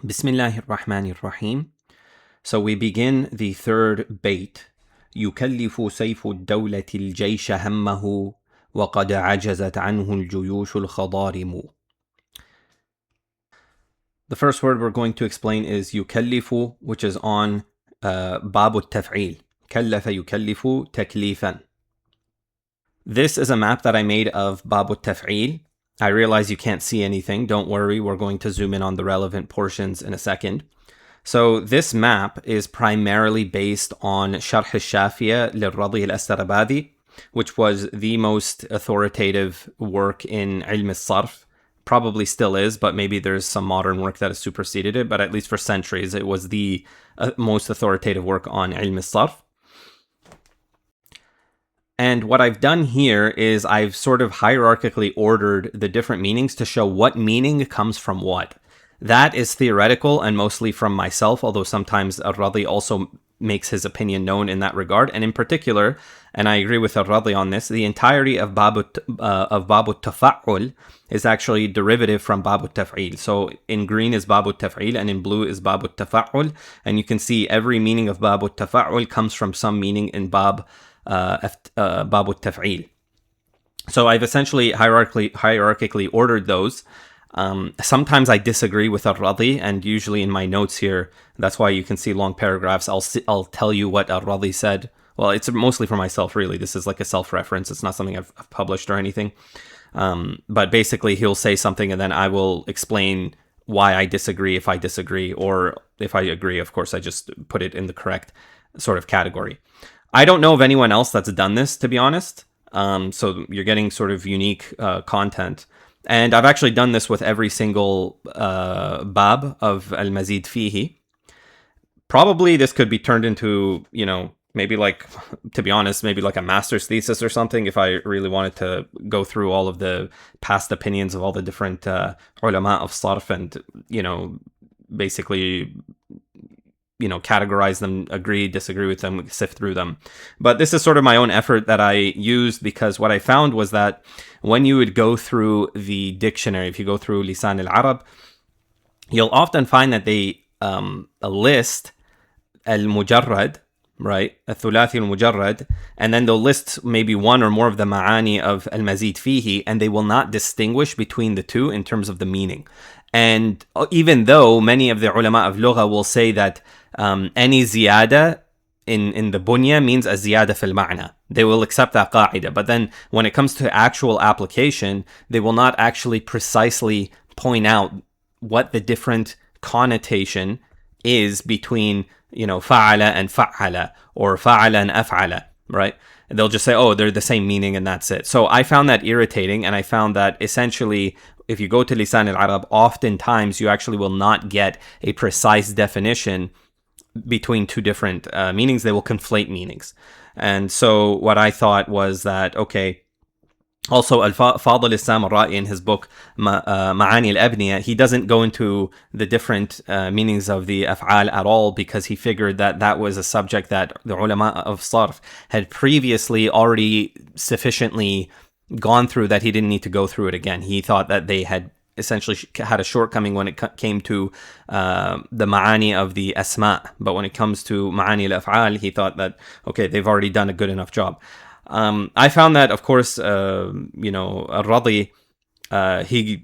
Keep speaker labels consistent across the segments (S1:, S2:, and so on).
S1: Bismillahir Rahmanir Rahim. So we begin the third bait. يكلف سيف الدولة الجيش همه وقد عجزت عنه الجيوش الخضارم. The first word we're going to explain is يكلف, which is on باب التفعيل. كلف يكلف تكليفا. This is a map that I made of باب التفعيل. I realize you can't see anything. Don't worry, we're going to zoom in on the relevant portions in a second. So this map is primarily based on شرح الشافية للرضي الأسترابادي, which was the most authoritative work in علم الصرف. Probably still is, but maybe there's some modern work that has superseded it, but at least for centuries it was the most authoritative work on علم الصرف. And what I've done here is I've sort of hierarchically ordered the different meanings to show what meaning comes from what. That is theoretical and mostly from myself, although sometimes Al-Radi also makes his opinion known in that regard. And in particular, and I agree with Al-Radi on this, the entirety of Babu Tafa'ul is actually derivative from Babu Taf'il. So in green is Babu Taf'il and in blue is Babu Tafa'ul. And you can see every meaning of Babu Tafa'ul comes from some meaning in Babu Taf'il. So I've essentially hierarchically ordered those. Sometimes I disagree with Al-Radi, and usually in my notes here, that's why you can see long paragraphs. I'll tell you what Al-Radi said. Well, it's mostly for myself, really. This is like a self-reference. It's not something I've published or anything. But basically, he'll say something, and then I will explain why I disagree if I disagree, or if I agree, of course, I just put it in the correct sort of category. I don't know of anyone else that's done this, to be honest. So you're getting sort of unique content. And I've actually done this with every single bab of al-Mazid fihi. Probably this could be turned into, maybe like, to be honest, maybe like a master's thesis or something, if I really wanted to go through all of the past opinions of all the different ulama of sarf and, basically, categorize them, agree, disagree with them, sift through them. But this is sort of my own effort that I used, because what I found was that when you would go through the dictionary, if you go through Lisan al-Arab, you'll often find that they list al-Mujarrad, right? Al-Thulathi al-Mujarrad, and then they'll list maybe one or more of the ma'ani of al-Mazid fihi, and they will not distinguish between the two in terms of the meaning. And even though many of the ulama of lugha will say that any ziyada in the bunya means a ziyada fil ma'na, they will accept that qaida. But then when it comes to actual application, they will not actually precisely point out what the different connotation is between, fa'ala and fa'ala, or fa'ala and af'ala, right? They'll just say, oh, they're the same meaning and that's it. So I found that irritating, and I found that essentially, if you go to Lisan al-Arab, oftentimes you actually will not get a precise definition between two different meanings. They will conflate meanings. And so what I thought was that, okay, also Al-Fadl al-Samarra'i in his book Ma'ani al-Abniya, he doesn't go into the different meanings of the af'al at all, because he figured that that was a subject that the ulama of sarf had previously already sufficiently gone through, that he didn't need to go through it again. He thought that they had essentially had a shortcoming when it came to the ma'ani of the asma, but when it comes to ma'ani al-af'al, he thought that, okay, they've already done a good enough job. I found that, of course, Al-Radi, he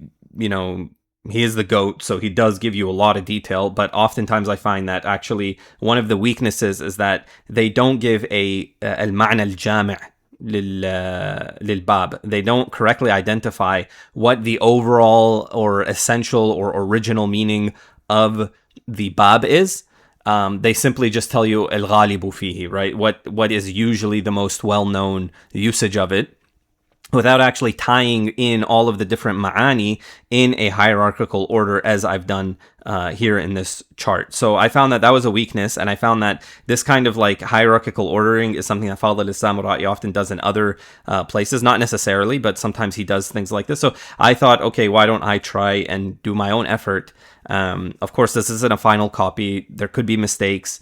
S1: is the GOAT, so he does give you a lot of detail, but oftentimes I find that actually one of the weaknesses is that they don't give a al-ma'na al-jami' lil-bab. They don't correctly identify what the overall or essential or original meaning of the bab is. They simply just tell you al-ghalibu fihi, right? What is usually the most well-known usage of it, without actually tying in all of the different ma'ani in a hierarchical order, as I've done here in this chart. So I found that that was a weakness, and I found that this kind of like hierarchical ordering is something that Fadl al-Samarra'i often does in other places, not necessarily, but sometimes he does things like this. So I thought, okay, why don't I try and do my own effort? Of course, this isn't a final copy. There could be mistakes.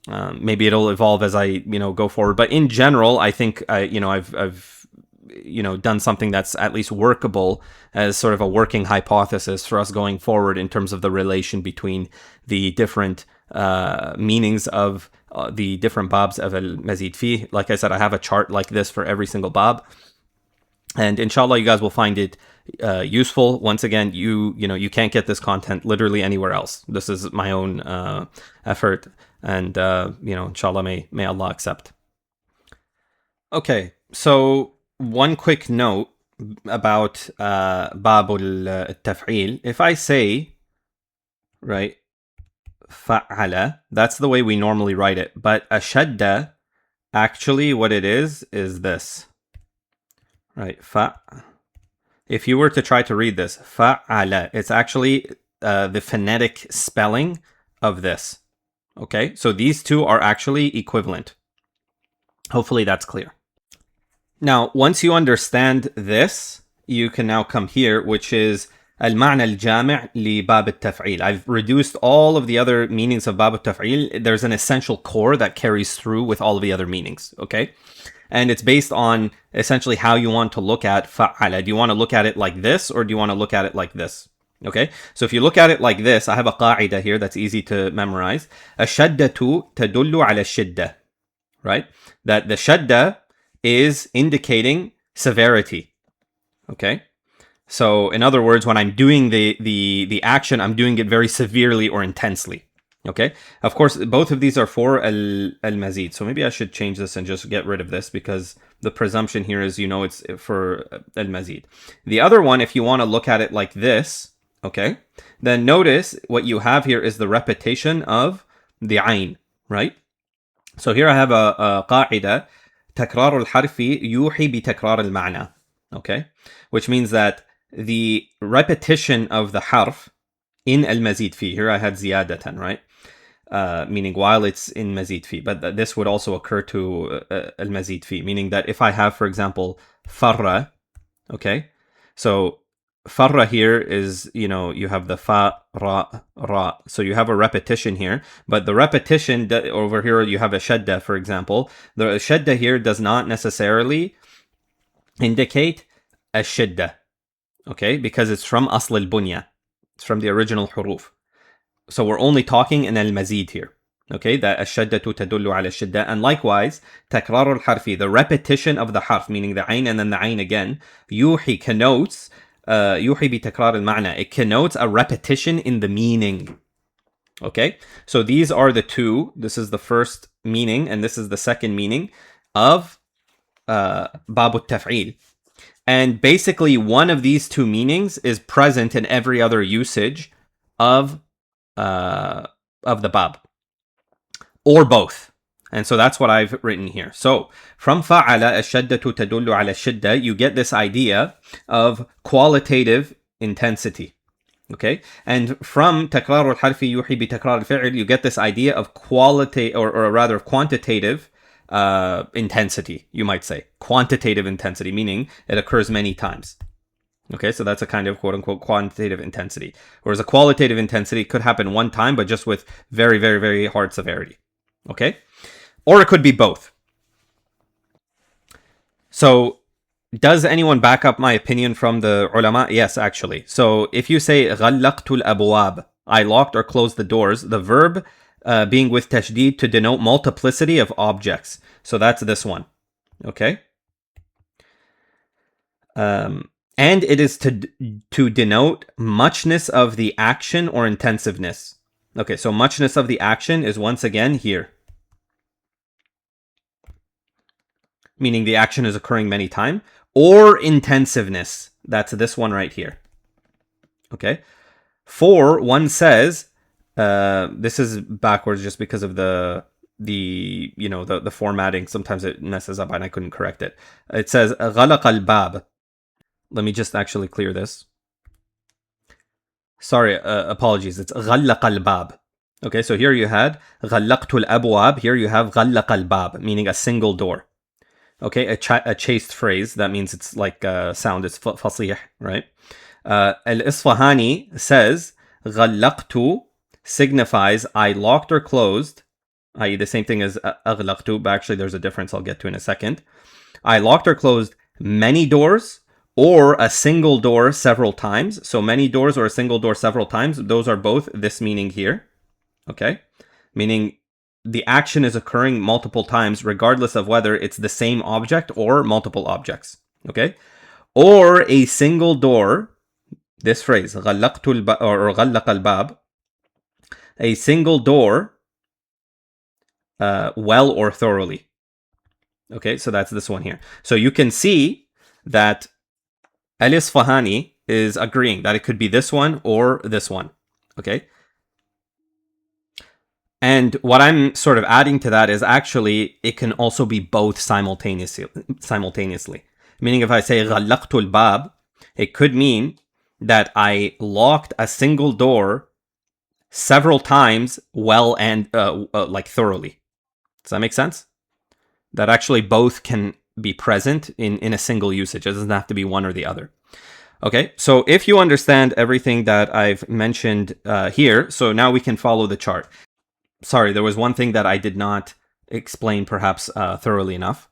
S1: Maybe it'll evolve as I, go forward. But in general, I think, I've done something that's at least workable as sort of a working hypothesis for us going forward in terms of the relation between the different meanings of the different babs of al-mazid fi. Like I said, I have a chart like this for every single bab, and inshallah you guys will find it useful. Once again, you can't get this content literally anywhere else. This is my own effort, and inshallah may Allah accept. Okay, so one quick note about babul taf'il. If I say, right, fa'ala, that's the way we normally write it, but ashadda, actually what it is this, right? If you were to try to read this, fa'ala, it's actually the phonetic spelling of this. Okay, so these two are actually equivalent. Hopefully that's clear. Now, once you understand this, you can now come here, which is al-ma'na al-jami' li bab al-taf'il. I've reduced all of the other meanings of bab al-taf'il. There's an essential core that carries through with all of the other meanings, okay? And it's based on essentially how you want to look at fa'ala. Do you want to look at it like this, or do you want to look at it like this? Okay, so if you look at it like this, I have a qa'ida here that's easy to memorize. Ash-shaddatu tadullu ala shidda, right? That the shadda is indicating severity. Okay, so in other words, when I'm doing the action, I'm doing it very severely or intensely. Okay, of course, both of these are for al-mazid. So maybe I should change this and just get rid of this, because the presumption here is, it's for al-mazid. The other one, if you want to look at it like this, okay, then notice what you have here is the repetition of the ayn, right? So here I have a qa'ida, تكرار الحرف يوحي بتكرار المعنى, okay, which means that the repetition of the harf in al-mazid fi, here I had ziyadatan, right, meaning while it's in mazid fi, but this would also occur to al-mazid fi, meaning that if I have, for example, farra, okay, so farra here is, you have the fa, ra, ra. So you have a repetition here, but the repetition over here, you have a shadda, for example. The shadda here does not necessarily indicate a shidda, okay, because it's from asl al-bunya. It's from the original huruf. So we're only talking in al-mazid here, okay, that ash-shaddatu tadullu ala shidda. And likewise, takrar al-harfi, the repetition of the harf, meaning the ayn and then the ayn again, yuhi connotes, yuhi bi takrar al-ma'na, it connotes a repetition in the meaning. Okay, so these are the two. This is the first meaning, and this is the second meaning of babu taf'il. And basically, one of these two meanings is present in every other usage of the bab, or both. And so that's what I've written here. So from fa'ala ash-shaddatu tadullu ala shidda, you get this idea of qualitative intensity. Okay, and from takrar al-harfi yuhi bi takrar al-fi'l, you get this idea of quality, or rather of quantitative intensity, you might say. Quantitative intensity, meaning it occurs many times. Okay, so that's a kind of quote-unquote quantitative intensity. Whereas a qualitative intensity could happen one time, but just with very, very, very hard severity. Okay? Or it could be both. So, does anyone back up my opinion from the ulama? Yes, actually. So, if you say غَلَّقْتُ الْأَبْوَابِ, I locked or closed the doors, the verb being with Tashdeed to denote multiplicity of objects. So that's this one. Okay? And it is to denote muchness of the action or intensiveness. Okay, so muchness of the action is once again here, meaning the action is occurring many times, or intensiveness. That's this one right here. Okay? For one says, this is backwards just because of the formatting. Sometimes it messes up and I couldn't correct it. It says غلق الباب. Let me just actually clear this. Sorry, apologies. It's غلق الباب. Okay, so here you had غلقت الأبواب. Here you have غلق الباب, meaning a single door. Okay, a chaste phrase. That means it's like sound is fasih, right? Al-Isfahani says غلقت signifies I locked or closed, i.e. the same thing as أغلقت, but actually there's a difference I'll get to in a second. I locked or closed many doors or a single door several times. So many doors or a single door several times, those are both this meaning here. Okay? Meaning the action is occurring multiple times regardless of whether it's the same object or multiple objects. Okay? Or a single door, this phrase, غلقت الباب or غلق الباب, a single door well or thoroughly. Okay, so that's this one here. So you can see that Al-Isfahani is agreeing that it could be this one or this one. Okay. And what I'm sort of adding to that is actually it can also be both simultaneously. Meaning if I say غلقت الباب, it could mean that I locked a single door several times well and like thoroughly. Does that make sense? That actually both can be present in a single usage. It doesn't have to be one or the other. Okay, so if you understand everything that I've mentioned here, so now we can follow the chart. Sorry, there was one thing that I did not explain perhaps thoroughly enough.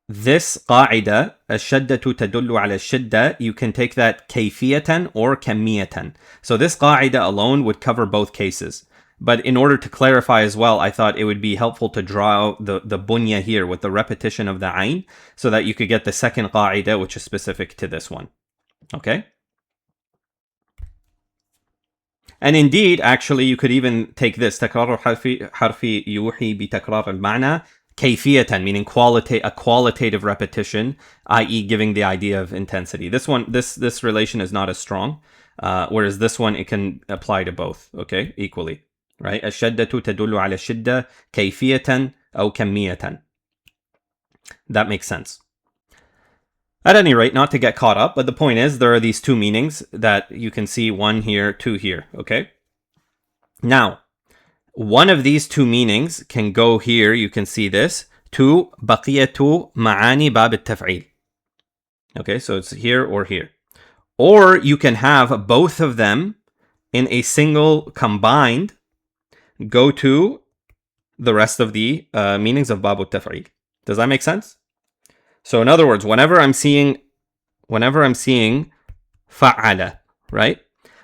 S1: This قاعدة الشدة تدل على الشدة, you can take that كيفية or كمية. So this قاعدة alone would cover both cases. But in order to clarify as well, I thought it would be helpful to draw out the bunya here with the repetition of the ayn so that you could get the second قاعدة, which is specific to this one. Okay? And indeed, actually, you could even take this تكرار حرفي يوحي بتكرار المعنى كيفية, meaning a qualitative repetition, i.e. giving the idea of intensity. This one, this relation is not as strong, whereas this one, it can apply to both, okay, equally, right? الشدة تدل على الشدة كيفية أو كمية. That makes sense. At any rate, not to get caught up, but the point is there are these two meanings that you can see, one here, two here, okay? Now, one of these two meanings can go here, you can see this, to بقية معاني باب التفعيل. Okay, so it's here or here. Or you can have both of them in a single combined go to the rest of the meanings of باب التفعيل. Does that make sense? So in other words, whenever I'm seeing فعل, right?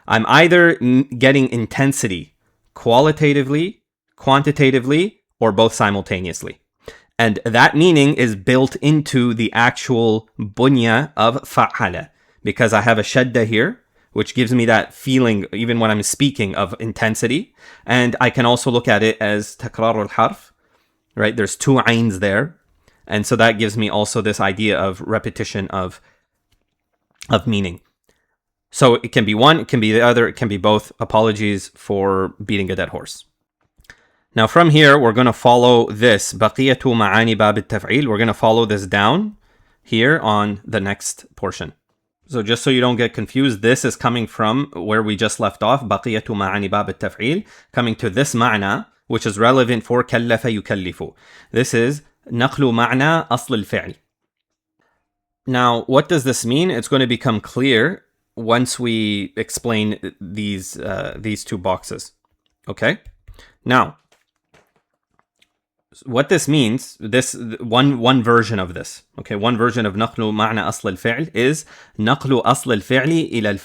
S1: I'm either getting intensity qualitatively, quantitatively, or both simultaneously. And that meaning is built into the actual bunya of fa'ala, because I have a shadda here, which gives me that feeling even when I'm speaking of intensity. And I can also look at it as takrar al-harf, right? There's two ayns there. And so that gives me also this idea of repetition of meaning. So it can be one, it can be the other, it can be both. Apologies for beating a dead horse. Now from here, we're going to follow this. بقية معاني باب التفعيل. We're going to follow this down here on the next portion. So just so you don't get confused, this is coming from where we just left off. بقية معاني باب التفعيل. Coming to this معنى, which is relevant for كلف يكلف. This is نقل معنى أصل الفعل. Now, what does this mean? It's going to become clear once we explain these two boxes. Okay? Now, what this means, this one version of this, okay, one version of نقل معنى أصل الفعل is نقل أصل الفعل إلى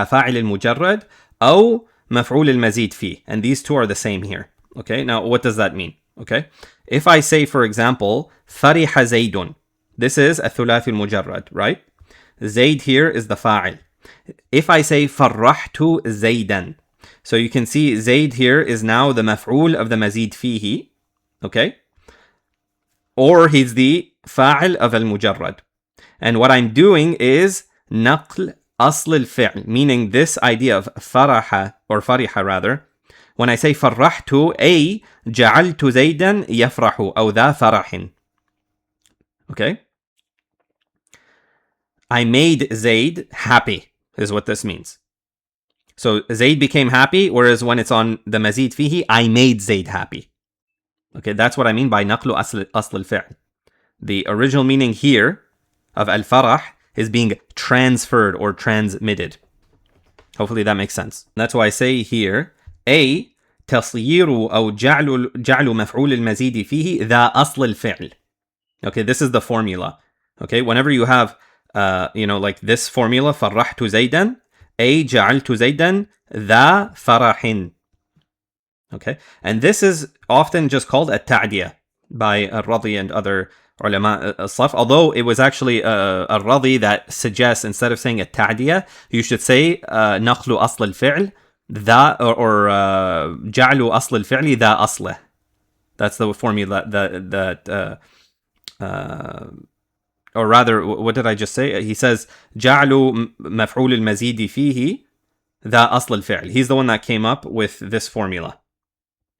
S1: فاعل المجرد أو مفعول المزيد فيه. And these two are the same here. Okay? Now, what does that mean? Okay? If I say, for example, فرح زيد, this is a ثلاثي المجرد, right? Zayd here is the fa'il. If I say فرحت زيدا, so you can see Zayd here is now the maf'ul of the mazid fihi, okay? Or he's the fa'il of al-mujarrad. And what I'm doing is نقل أصل الفعل, meaning this idea of فرح or فرح rather. When I say فرحت, أي جعلت زيدا يفرح أو ذا فرح. Okay? I made Zayd happy, is what this means. So Zayd became happy, whereas when it's on the mazid fihi, I made Zayd happy. Okay, that's what I mean by نقل أصل الفعل. The original meaning here of al-farah is being transferred or transmitted. Hopefully that makes sense. That's why I say here, A, تصيير أو جعل مفعول المزيد فيه ذا أصل الفعل. Okay, this is the formula. Okay, whenever you have, like this formula, فرحت زيدا, أي جعلت زيدا ذا فرح. Okay, and this is often just called a ta'diya by al-Radi and other ulama al-Salaf, although it was actually al-Radi that suggests instead of saying a ta'diya, you should say نقل أصل الفعل ذا or جعل أصل الفعل ذا أصله. That's the formula that or rather, what did I just say? He says جعل مفعول المزيد فيه ذا أصل الفعل. He's the one that came up with this formula.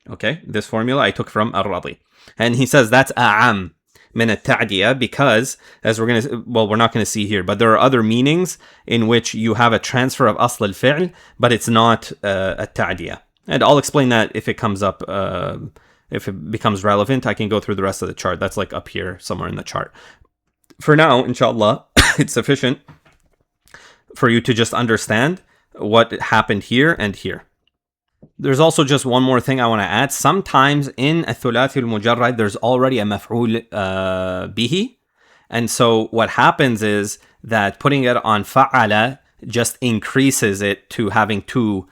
S1: Okay, this formula I took from al-Radi. And he says that's a'am min al-ta'diya because, as we're not going to see here, but there are other meanings in which you have a transfer of asl al-fi'l, but it's not a ta'diya. And I'll explain that if it comes up, if it becomes relevant. I can go through the rest of the chart. That's like up here somewhere in the chart. For now, inshallah, it's sufficient for you to just understand what happened here and here. There's also just one more thing I want to add. Sometimes in al-thulathi al-mujarrad, there's already a maf'ul bihi. And so what happens is that putting it on fa'ala just increases it to having two,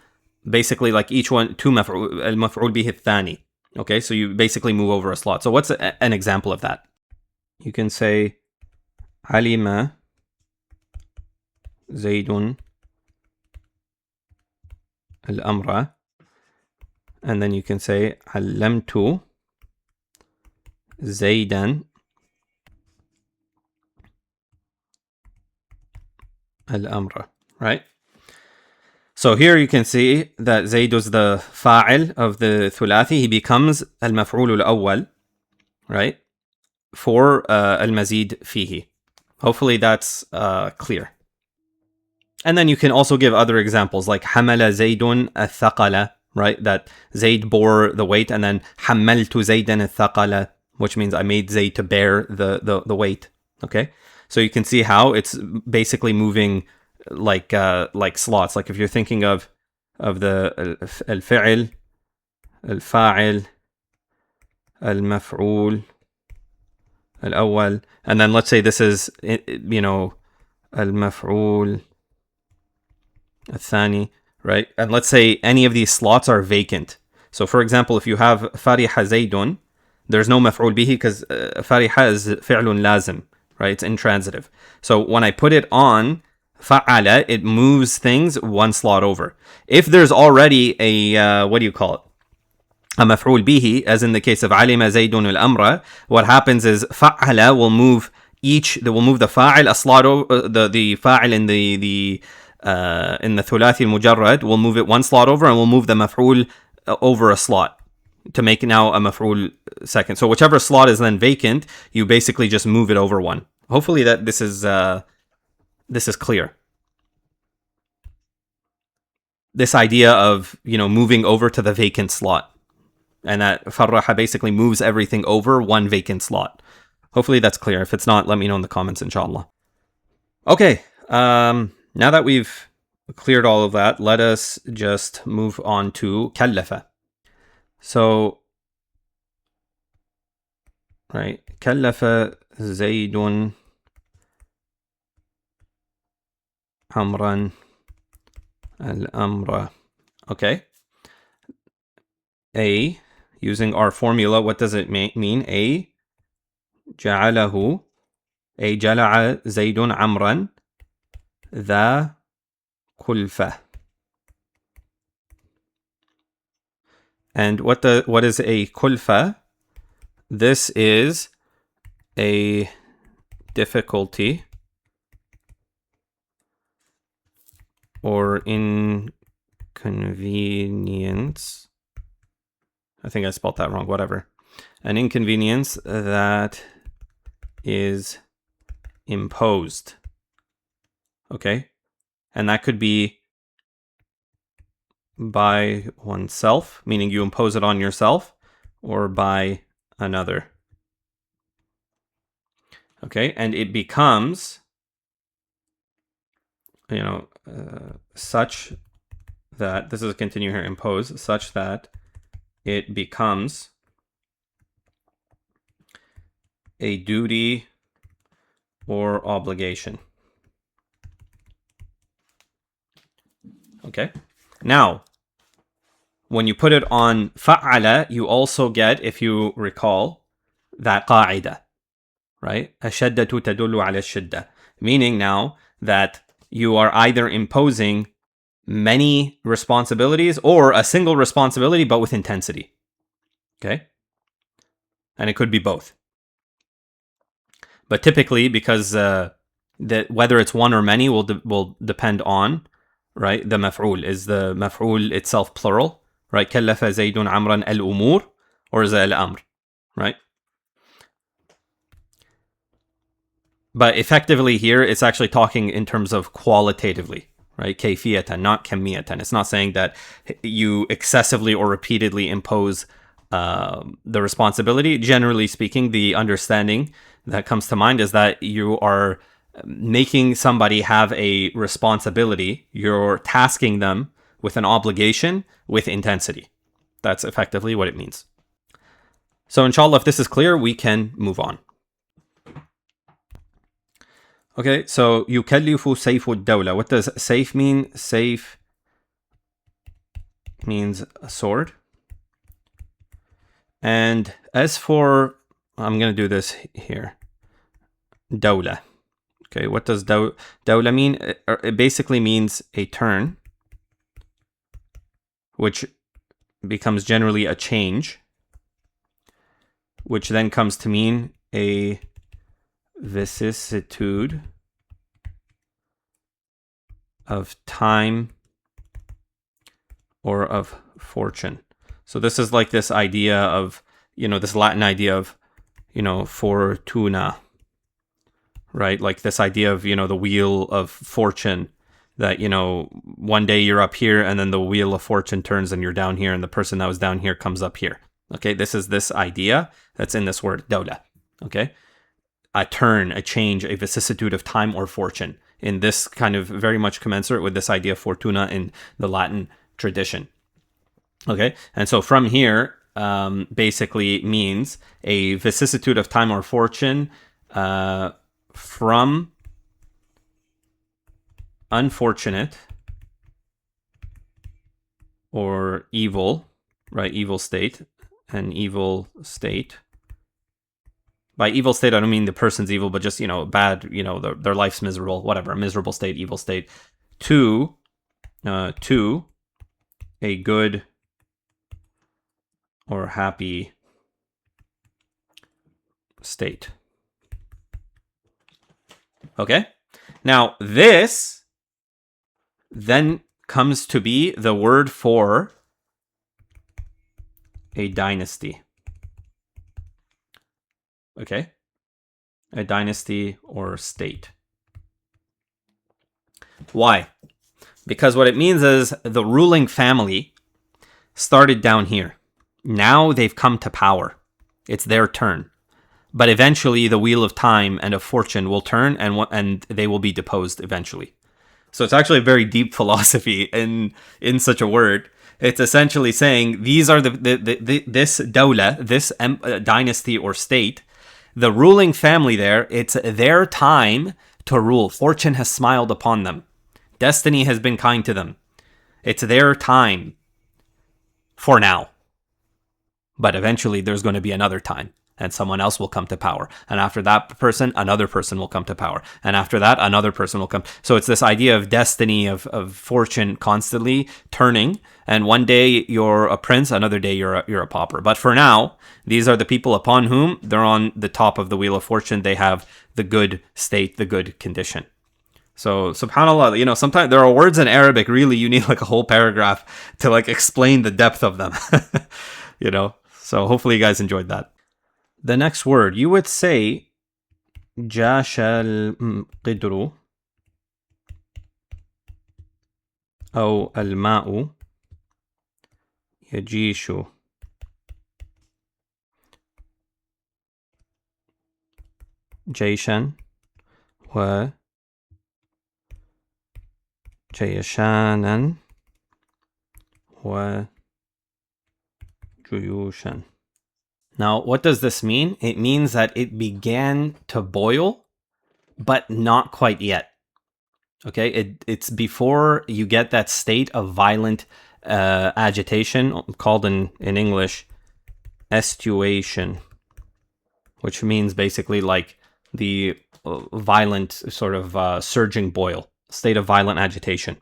S1: basically like each one, two al-maf'ul bihi al-thani. Okay, so you basically move over a slot. So what's an example of that? You can say, alima zaydun al-amra. And then you can say علمت زيدا الأمر, right? So here you can see that Zayd is the fa'il of the thulathi. He becomes al-maf'ul al-awwal, right? For al-mazid fihi. Hopefully that's clear. And then you can also give other examples like حمل زيد الثقل, right? That Zayd bore the weight, and then حملت زيدا الثقل, which means I made Zayd to bear the weight. Okay, so you can see how it's basically moving like slots. Like if you're thinking of the al-fi'l, al-fa'il, al-maf'ul al-awwal, and then let's say this is al-maf'ul al-thani. Right? And let's say any of these slots are vacant. So for example, if you have fariha zaydun, there's no maf'ul bihi because fariha is fi'lun lazim, right? It's intransitive. So when I put it on fa'ala, it moves things one slot over. If there's already a, what do you call it? A maf'ul bihi, as in the case of alima zaydun al-amra, what happens is fa'ala will move the fa'il a slot over, the fa'il in the thulathi al-mujarrad will move it one slot over, and we'll move the maf'ul over a slot to make now a maf'ul second. So whichever slot is then vacant, you basically just move it over one. Hopefully that this is clear. This idea of moving over to the vacant slot, and that farraha basically moves everything over one vacant slot. Hopefully that's clear. If it's not, let me know in the comments, inshallah. Okay. Now that we've cleared all of that, let us just move on to kallafa. So, right, kallafa zaydun amran al-amra. Okay. A, using our formula, what does it mean? A, ja'alahu, A, jala'a zaydun amran ذا kulfa. And what is a kulfa? This is a difficulty or inconvenience. I think I spelled that wrong, whatever. An inconvenience that is imposed. Okay, and that could be by oneself, meaning you impose it on yourself, or by another. Okay, and it becomes, such that, this is a continue here, impose, such that it becomes a duty or obligation. Okay. Now, when you put it on fa'ala, you also get, if you recall, that qa'ida, right? Ashaddatu tadullu ala shidda. Meaning now that you are either imposing many responsibilities or a single responsibility, but with intensity. Okay? And it could be both. But typically, because whether it's one or many will depend on, right? The maf'ul. Is the maf'ul itself plural? Right? كلف زيد عمرا الأمور, or is it al-amr? Right? But effectively here, it's actually talking in terms of qualitatively, right? Kayfiyatan, not kamiyatan. It's not saying that you excessively or repeatedly impose the responsibility. Generally speaking, the understanding that comes to mind is that you are making somebody have a responsibility. You're tasking them with an obligation with intensity. That's effectively what it means. So inshallah, if this is clear, we can move on. Okay, so يكلف سيف الدولة. What does safe mean? Safe means a sword. And as for, I'm going to do this here. Dawla. Okay, what does dawla mean? It basically means a turn, which becomes generally a change, which then comes to mean a vicissitude of time or of fortune. So this is like this idea of, this Latin idea of, fortuna, right? Like this idea of, the wheel of fortune, that, one day you're up here and then the wheel of fortune turns and you're down here and the person that was down here comes up here. Okay, this is this idea that's in this word, dawla. Okay, a turn, a change, a vicissitude of time or fortune. In this kind of very much commensurate with this idea of fortuna in the Latin tradition. Okay, and so from here, basically means a vicissitude of time or fortune from unfortunate or evil, right? Evil state, an evil state. By evil state, I don't mean the person's evil, but just, bad, their life's miserable, whatever, a miserable state, evil state, to a good or happy state. Okay? Now, this then comes to be the word for a dynasty. Okay? A dynasty or state. Why? Because what it means is the ruling family started down here. Now they've come to power. It's their turn. But eventually the wheel of time and of fortune will turn and they will be deposed eventually. So it's actually a very deep philosophy in such a word. It's essentially saying these are this dawla, this dynasty or state, the ruling family there, it's their time to rule. Fortune has smiled upon them. Destiny has been kind to them. It's their time for now. But eventually there's going to be another time and someone else will come to power. And after that person, another person will come to power. And after that, another person will come. So it's this idea of destiny, of fortune constantly turning. And one day you're a prince, another day you're a pauper. But for now, these are the people upon whom they're on the top of the wheel of fortune. They have the good state, the good condition. So subhanAllah, sometimes there are words in Arabic, really you need like a whole paragraph to like explain the depth of them. So hopefully you guys enjoyed that. The next word, you would say jasha al-qidru أو الماء يجيش جيشا وجيشانا وجيوشا. Now, what does this mean? It means that it began to boil but not quite yet. Okay, it's before you get that state of violent agitation, called in English estuation, which means basically like the violent sort of surging boil, state of violent agitation.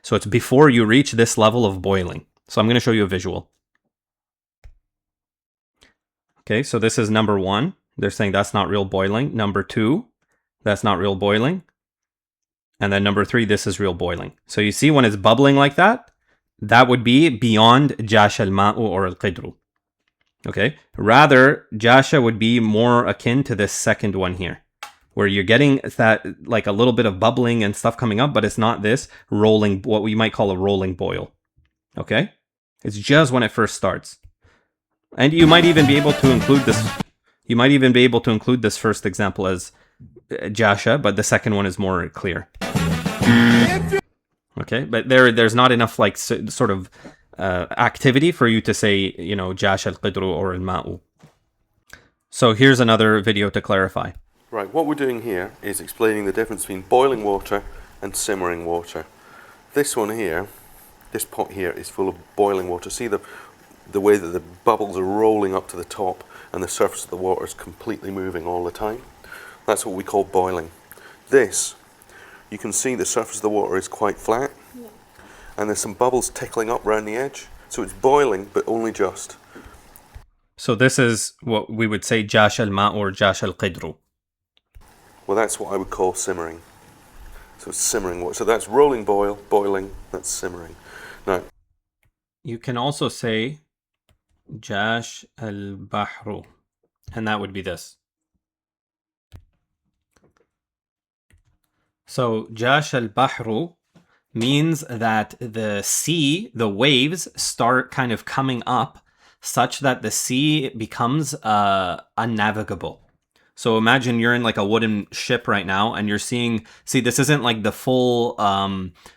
S1: So it's before you reach this level of boiling. So I'm going to show you a visual. Okay, so this is number 1. They're saying that's not real boiling. Number 2, that's not real boiling. And then number 3, this is real boiling. So you see when it's bubbling like that, that would be beyond jasha al-ma'u or al-qidru. Okay, rather jasha would be more akin to this second one here, where you're getting that like a little bit of bubbling and stuff coming up, but it's not this rolling, what we might call a rolling boil. Okay, it's just when it first starts. And you might even be able to include this. You might even be able to include this first example as jasha, but the second one is more clear. Okay, but there's not enough like sort of activity for you to say, you know, jasha al-qidru or al-ma'u. So here's another video to clarify.
S2: Right, what we're doing here is explaining the difference between boiling water and simmering water. This one here, this pot here is full of boiling water. See the way that the bubbles are rolling up to the top and the surface of the water is completely moving all the time. That's what we call boiling. This, you can see the surface of the water is quite flat, and there's some bubbles tickling up around the edge. So it's boiling, but only just.
S1: So this is what we would say jasha al-ma' or jasha al-qidru.
S2: Well, that's what I would call simmering. So it's simmering water. So that's rolling boil, boiling, that's simmering. Now,
S1: you can also say jash al-bahru, and that would be this. So jash al-bahru means that the sea, the waves, start kind of coming up such that the sea becomes unnavigable. So imagine you're in like a wooden ship right now and you're seeing, see, this isn't like the full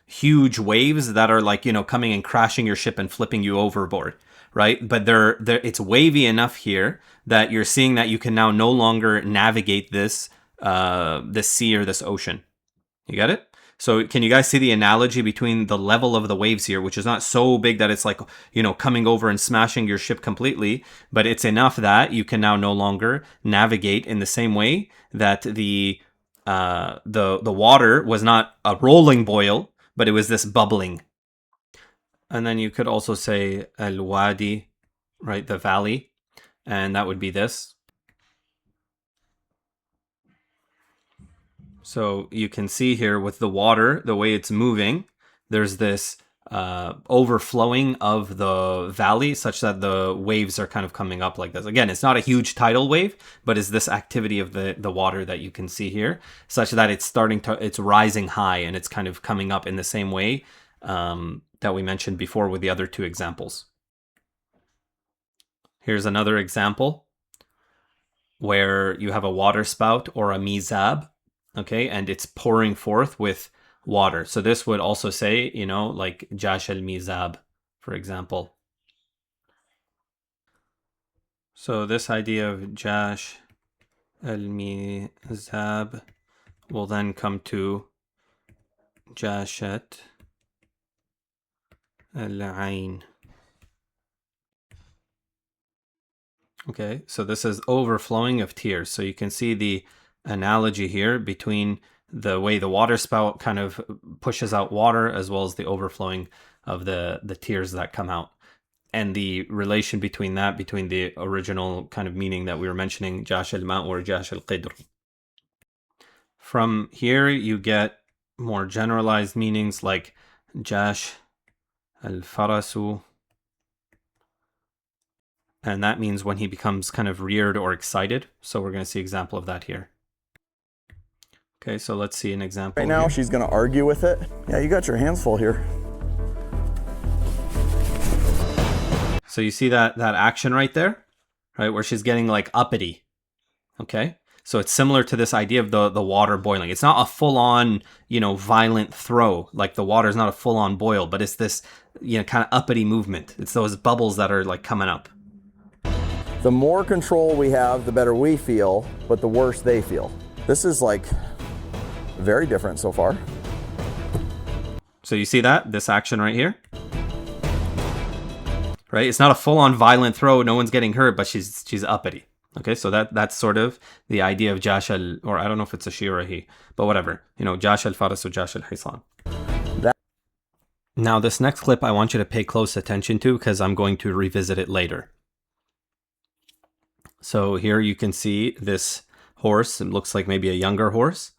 S1: huge waves that are like, you know, coming and crashing your ship and flipping you overboard, right? But it's wavy enough here that you're seeing that you can now no longer navigate this sea or this ocean. You get it? So can you guys see the analogy between the level of the waves here, which is not so big that it's like, you know, coming over and smashing your ship completely, but it's enough that you can now no longer navigate in the same way that the water was not a rolling boil, but it was this bubbling. And then you could also say al-wadi, right, the valley, and that would be this. So you can see here with the water, the way it's moving, there's this overflowing of the valley such that the waves are kind of coming up like this. Again, it's not a huge tidal wave, but it's this activity of the water that you can see here, such that it's rising high and it's kind of coming up in the same way that we mentioned before with the other two examples. Here's another example where you have a water spout or a mizab. Okay, and it's pouring forth with water. So this would also say, you know, like jash al-mizab, for example. So this idea of jash al-mizab will then come to jashat al-ain. Okay, so this is overflowing of tears. So you can see the analogy here between the way the water spout kind of pushes out water as well as the overflowing of the tears that come out, and the relation between that, between the original kind of meaning that we were mentioning, jash al-ma' or jash al-qidr. From here you get more generalized meanings like jash al-farasu, and that means when he becomes kind of reared or excited. So we're going to see an example of that here. Okay, so let's see an example.
S3: Right now,
S1: here.
S3: She's gonna argue with it. Yeah, you got your hands full here.
S1: So you see that action right there, right, where she's getting like uppity. Okay, so it's similar to this idea of the water boiling. It's not a full-on, you know, violent throw. Like the water's not a full-on boil, but it's this, you know, kind of uppity movement. It's those bubbles that are like coming up.
S3: The more control we have, the better we feel, but the worse they feel. This is like Very different so far.
S1: So you see that? This action right here? Right? It's not a full-on violent throw. No one's getting hurt, but she's uppity. Okay, so that's sort of the idea of jasha, or I don't know if it's a shi'r or he, but whatever. You know, jasha al-faras or jasha al-hisan. Now, this next clip I want you to pay close attention to because I'm going to revisit it later. So here you can see this horse. It looks like maybe a younger horse.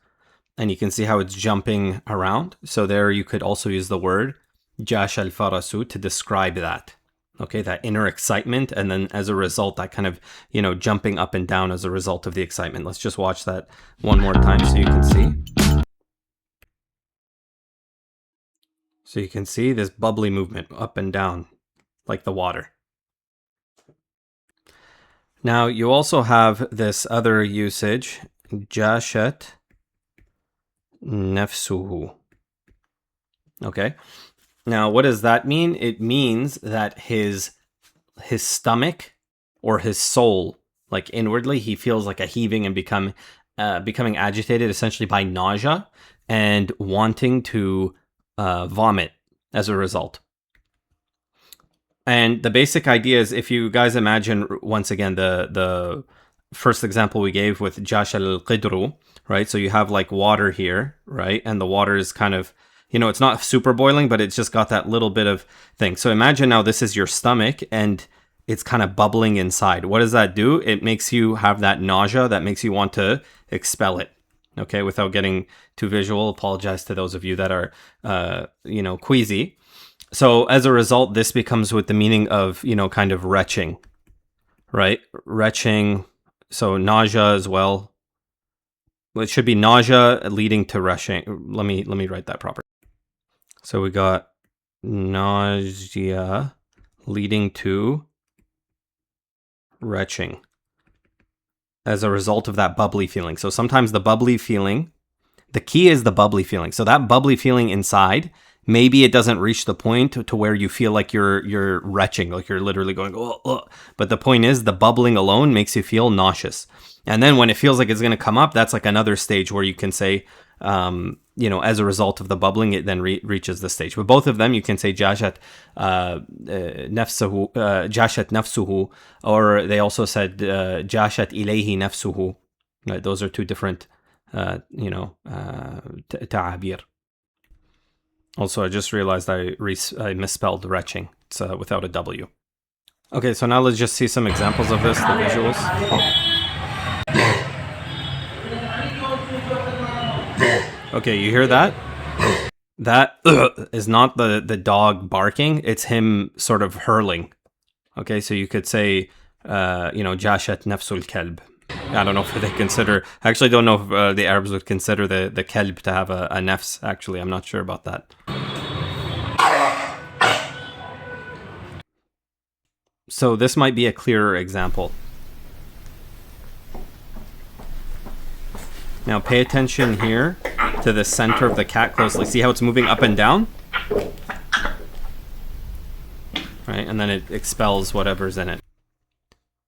S1: And you can see how it's jumping around. So there you could also use the word jasha al-farasu to describe that. Okay, that inner excitement. And then as a result, that kind of, you know, jumping up and down as a result of the excitement. Let's just watch that one more time so you can see. So you can see this bubbly movement up and down like the water. Now you also have this other usage, jashat nafsuhu. Okay. Now what does that mean? It means that his stomach or his soul, like inwardly, he feels like a heaving and becoming agitated essentially by nausea and wanting to vomit as a result. And the basic idea is, if you guys imagine once again the first example we gave with jasha al-qidru, right? So you have like water here, right? And the water is kind of, you know, it's not super boiling, but it's just got that little bit of thing. So imagine now this is your stomach and it's kind of bubbling inside. What does that do? It makes you have that nausea that makes you want to expel it. Okay, without getting too visual, apologize to those of you that are, you know, queasy. So as a result, this becomes with the meaning of, you know, kind of retching, right? Retching, so nausea as well. Well, it should be nausea leading to retching. Let me write that properly. So we got nausea leading to retching as a result of that bubbly feeling. So sometimes the bubbly feeling, the key is the bubbly feeling. So that bubbly feeling inside, maybe it doesn't reach the point to where you feel like you're retching, like you're literally going, oh. But the point is the bubbling alone makes you feel nauseous. And then when it feels like it's going to come up, that's like another stage where you can say, you know, as a result of the bubbling, it then reaches the stage. With both of them, you can say jashat nafsuhu, or they also said jashat ilayhi nafsuhu. Right? Those are two different, you know, ta'abir. Also, I just realized I misspelled retching. It's without a W. Okay, so now let's just see some examples of this, the visuals. Okay, you hear that? That is not the dog barking. It's him sort of hurling. Okay, so you could say, you know, jashat nafsul kalb. I don't know if they consider, I actually don't know if the Arabs would consider the kalb to have a nafs, actually. I'm not sure about that. So this might be a clearer example. Now pay attention here to the center of the cat closely. See how it's moving up and down? Right, and then it expels whatever's in it.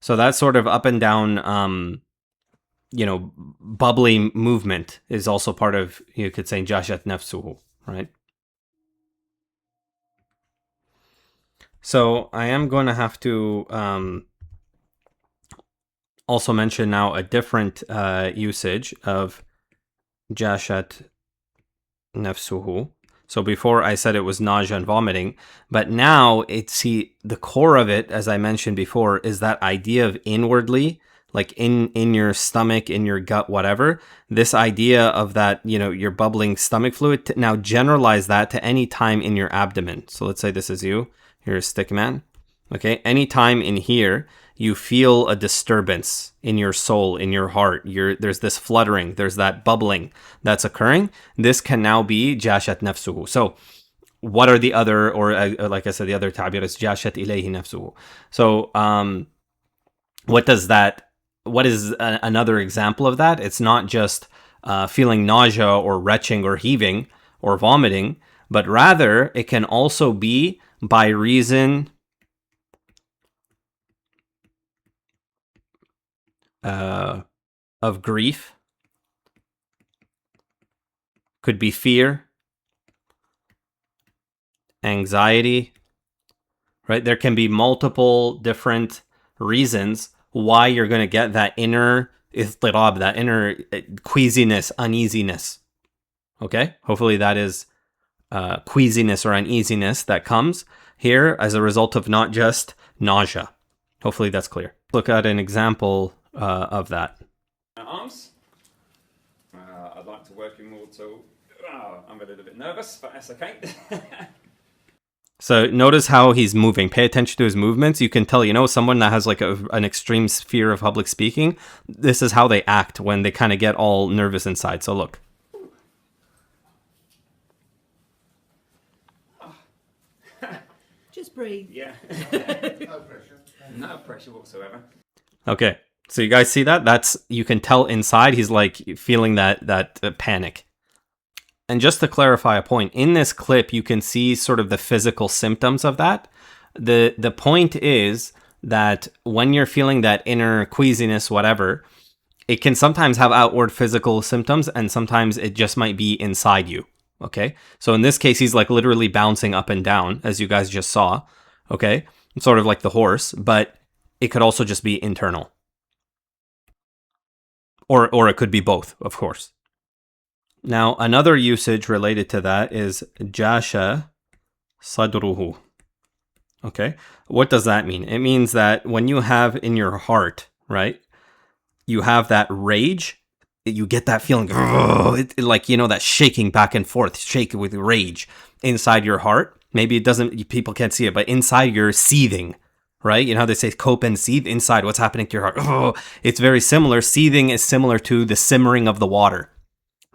S1: So that sort of up and down, you know, bubbly movement is also part of, you could say, jashat nafsuhu, right? So I am going to have to also mention now a different usage of jashat nafsuhu. So before I said it was nausea and vomiting, but now the core of it, as I mentioned before, is that idea of inwardly, like in your stomach, in your gut, whatever. This idea of that, you know, your bubbling stomach fluid. Now generalize that to any time in your abdomen. So let's say this is you. You're a stick man. Okay, anytime in here you feel a disturbance in your soul, in your heart, there's this fluttering, there's that bubbling that's occurring, this can now be jashat nafsuhu. So what are the other, or like I said, the other ta'bir is jashat ilayhi nafsuhu. So what is another example of that? It's not just feeling nausea or retching or heaving or vomiting, but rather it can also be by reason of grief, Could be fear, anxiety, right? There can be multiple different reasons why you're going to get that inner اضطراب, that inner queasiness, uneasiness. Okay? Hopefully that is queasiness or uneasiness that comes here as a result of not just nausea. Hopefully that's clear. Look at an example of that.
S4: Arms. I'd like to work in more to... I'm a little bit nervous, but that's okay.
S1: So notice how he's moving. Pay attention to his movements. You can tell, you know, someone that has like an extreme fear of public speaking, this is how they act when they kind of get all nervous inside. So look.
S5: Just breathe.
S4: Yeah. No pressure. No pressure whatsoever.
S1: Okay. So you guys see that? That's, you can tell inside he's like feeling that panic. And just to clarify a point, in this clip, you can see sort of the physical symptoms of that. The point is that when you're feeling that inner queasiness, whatever, it can sometimes have outward physical symptoms, and sometimes it just might be inside you. Okay? So in this case, he's like literally bouncing up and down, as you guys just saw. Okay? Sort of like the horse, but it could also just be internal. Or it could be both, of course. Now, another usage related to that is jasha sadruhu. Okay? What does that mean? It means that when you have in your heart, right, you have that rage, you get that feeling, like, you know, that shaking back and forth, shake with rage inside your heart. Maybe it doesn't, people can't see it, but inside you're seething, right? You know how they say cope and seethe? Inside, what's happening to your heart? It's very similar. Seething is similar to the simmering of the water.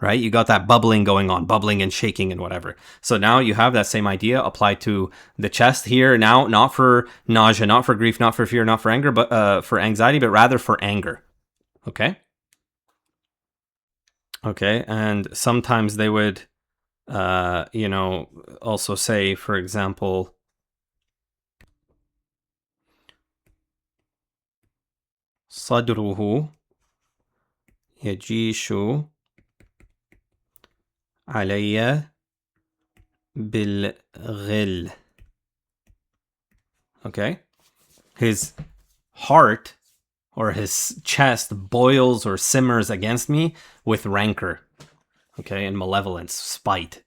S1: Right? You got that bubbling going on, bubbling and shaking and whatever. So now you have that same idea applied to the chest here now, not for nausea, not for grief, not for fear, not for anger, but for anxiety, but rather for anger. Okay? Okay, and sometimes they would, you know, also say, for example, صدره يجيش علي بالغل. Okay? His heart or his chest boils or simmers against me with rancor. Okay? And malevolence, spite.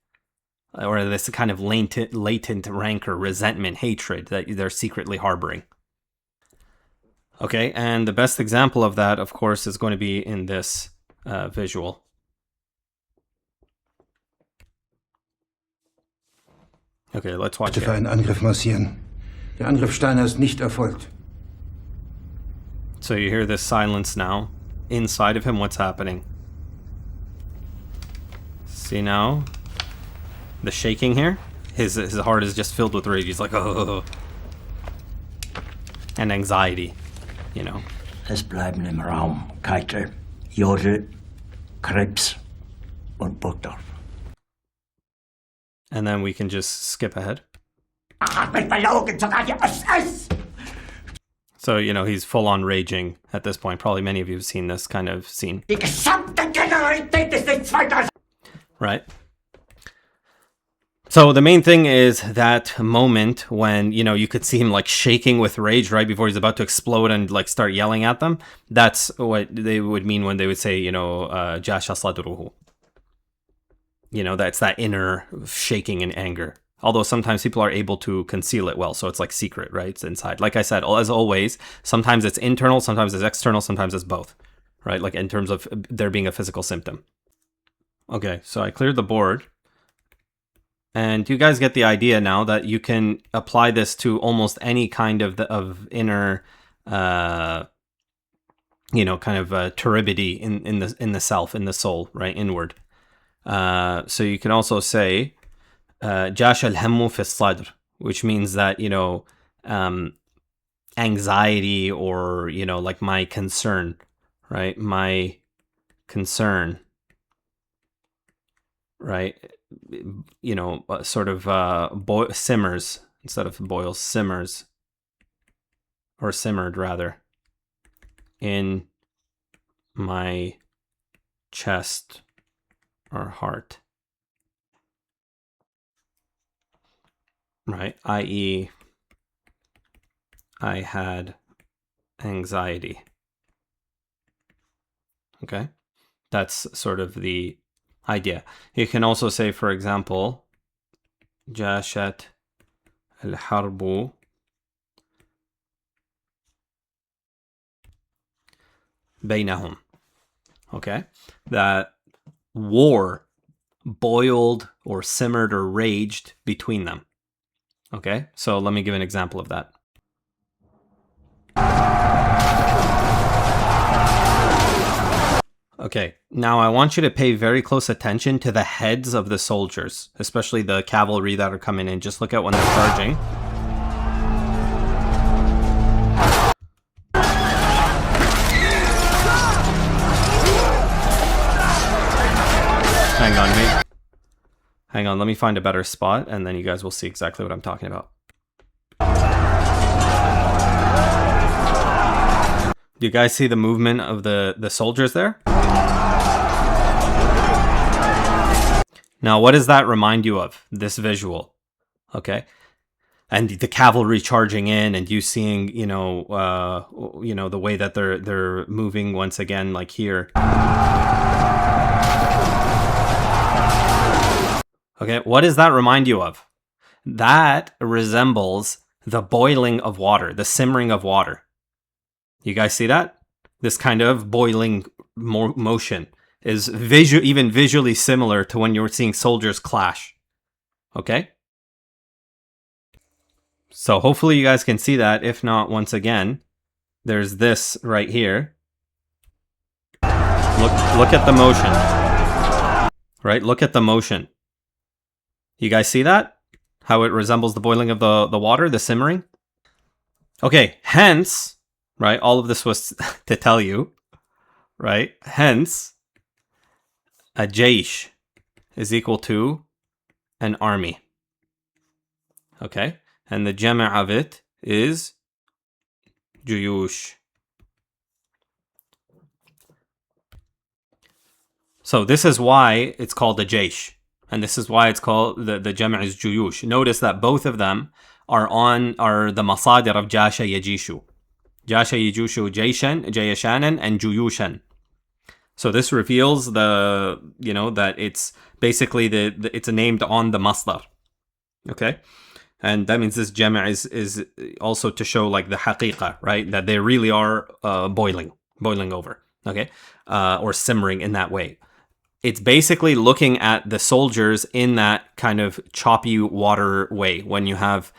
S1: Or this kind of latent rancor, resentment, hatred that they're secretly harboring. Okay? And the best example of that, of course, is going to be in this visual. Okay, let's watch it.
S6: Für einen Angriff massieren. Der Angriff Steiner ist nicht erfolgt.
S1: So you hear this silence now. Inside of him, what's happening? See now? The shaking here? His heart is just filled with rage. He's like, oh. And anxiety, you know.
S7: Es bleiben im Raum Keitel, Jodl, Krebs und Burgdorf.
S1: And then we can just skip ahead. So, you know, he's full on raging at this point. Probably many of you have seen this kind of scene. Right? So the main thing is that moment when, you know, you could see him like shaking with rage right before he's about to explode and like start yelling at them. That's what they would mean when they would say, you know, jasha sadruhu. You know, that's that inner shaking and anger. Although sometimes people are able to conceal it well, so it's like secret, right? It's inside. Like I said, as always, sometimes it's internal, sometimes it's external, sometimes it's both, right? Like in terms of there being a physical symptom. Okay, so I cleared the board. And you guys get the idea now that you can apply this to almost any kind of inner, you know, kind of turbidity in the self, in the soul, right? Inward. So you can also say jasha al-hammu fi as-sadr, which means that, you know, anxiety or, you know, like my concern, right? My concern, right? You know, sort of simmers instead of boils, simmers, or simmered rather, in my chest or heart. right? I.e., I had anxiety. Okay, that's sort of the idea. You can also say, for example, jashat al-harbu baynahum. Okay, that war boiled or simmered or raged between them. Okay, so let me give an example of that. Okay, now I want you to pay very close attention to the heads of the soldiers, especially the cavalry that are coming in. Just look at when they're charging. Hang on, let me find a better spot, and then you guys will see exactly what I'm talking about. Do you guys see the movement of the soldiers there? Now, what does that remind you of, this visual? Okay. And the cavalry charging in, and you seeing, the way that they're moving once again, like here. Okay, what does that remind you of? That resembles the boiling of water, the simmering of water. You guys see that? This kind of boiling motion is even visually similar to when you're seeing soldiers clash. Okay? So hopefully you guys can see that. If not, once again, there's this right here. Look at the motion. Right? Look at the motion. You guys see that? How it resembles the boiling of the water, the simmering? Okay, hence, right, all of this was to tell you, right? Hence, a jaysh is equal to an army. Okay? And the jama' of it is juyush. So this is why it's called a jaysh. And this is why it's called, the jama' is juyush. Notice that both of them are the masadir of jasha yajishu. Jasha yajishu jayashanan and juyushan. So this reveals that it's basically it's named on the masdar. Okay? And that means this jama' is also to show like the haqiqah, right? That they really are boiling over, okay? Or simmering in that way. It's basically looking at the soldiers in that kind of choppy water way, when you have,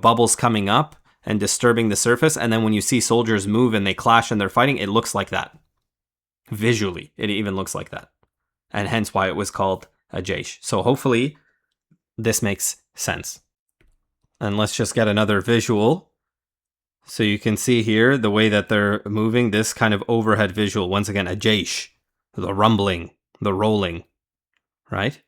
S1: bubbles coming up and disturbing the surface, and then when you see soldiers move and they clash and they're fighting, it looks like that. Visually, it even looks like that. And hence why it was called a jaysh. So hopefully this makes sense. And let's just get another visual. So you can see here the way that they're moving, this kind of overhead visual. Once again, a jaysh, the rumbling, the rolling, right?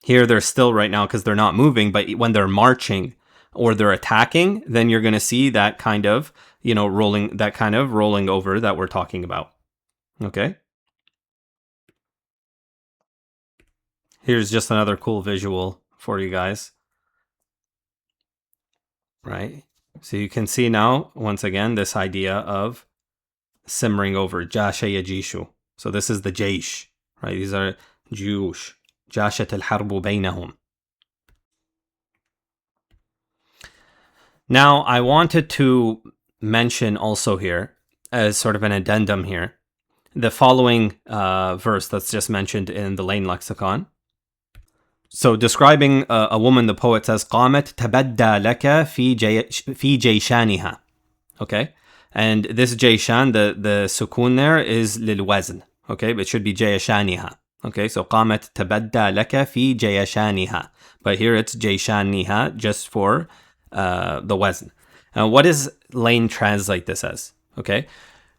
S1: Here they're still right now because they're not moving, but when they're marching or they're attacking, then you're going to see that kind of, rolling over that we're talking about. Okay? Here's just another cool visual for you guys. Right? So you can see now, once again, this idea of simmering over, jasha yajishu. So this is the jaysh, right? These are juyush. Jashat al-harbu baynahum. Now, I wanted to mention also here, as sort of an addendum here, the following verse that's just mentioned in the Lane lexicon. So describing a woman, the poet says, قامت تبدى لك في جيشانها. Okay? And this jayshan, the sukun there is للوزن. Okay? But it should be جيشانها. Okay? So قامت تبدى لك في جيشانها. But here it's جيشانها just for the wazn. Now what does Lane translate this as? Okay?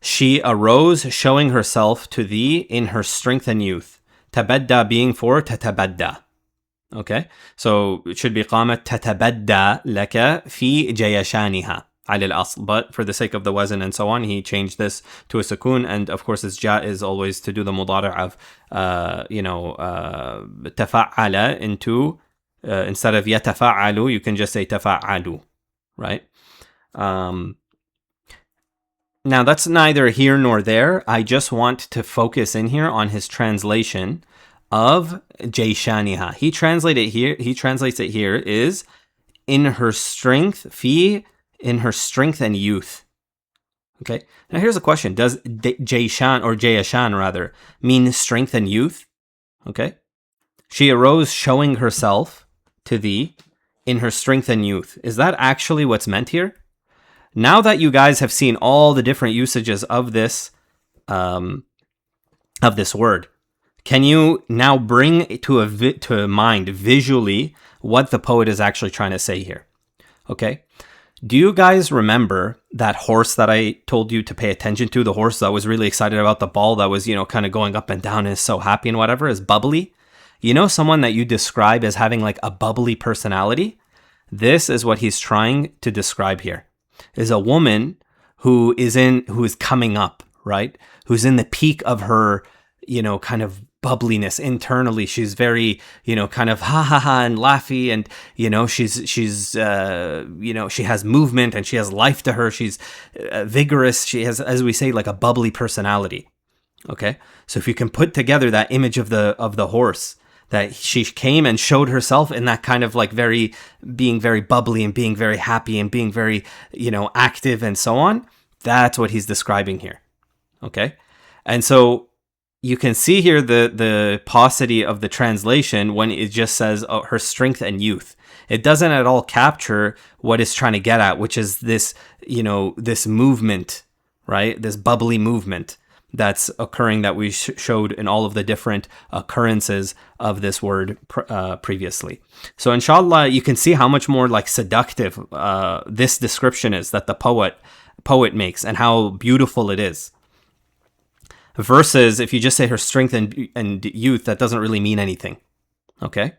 S1: She arose showing herself to thee in her strength and youth. تبدى being for تتبدى. Okay, so it should be قامت تتبدى لك في جيشانها على الأصل. But for the sake of the wazn and so on, he changed this to a sukun, and of course his ja is always to do the mudari' of تفعل into instead of يتفعل, you can just say تفعلوا, right? Now, that's neither here nor there. I just want to focus in here on his translation of جيشانها. He translates it here is in her strength, in her strength and youth. Okay. Now here's a question. Does Jayshan or Jayashan rather mean strength and youth? Okay. She arose showing herself to thee in her strength and youth. Is that actually what's meant here? Now that you guys have seen all the different usages of this word, can you now bring to mind visually what the poet is actually trying to say here? Okay. Do you guys remember that horse that I told you to pay attention to? The horse that was really excited about the ball, that was, kind of going up and down and is so happy and whatever, is bubbly. You know, someone that you describe as having like a bubbly personality? This is what he's trying to describe here. Is a woman who is coming up, right? Who's in the peak of her, kind of bubbliness internally. She's very, kind of ha ha ha and laughy, and she's she has movement and she has life to her. She's vigorous. She has, as we say, like a bubbly personality. Okay, so if you can put together that image of the horse, that she came and showed herself in that kind of like being very bubbly and being very happy and being very, active and so on. That's what he's describing here. Okay. And so you can see here the paucity of the translation when it just says her strength and youth. It doesn't at all capture what it's trying to get at, which is this, this movement, right? This bubbly movement that's occurring that we showed in all of the different occurrences of this word previously. So inshallah, you can see how much more like seductive this description is that the poet makes, and how beautiful it is. Versus if you just say her strength and youth, that doesn't really mean anything. Okay?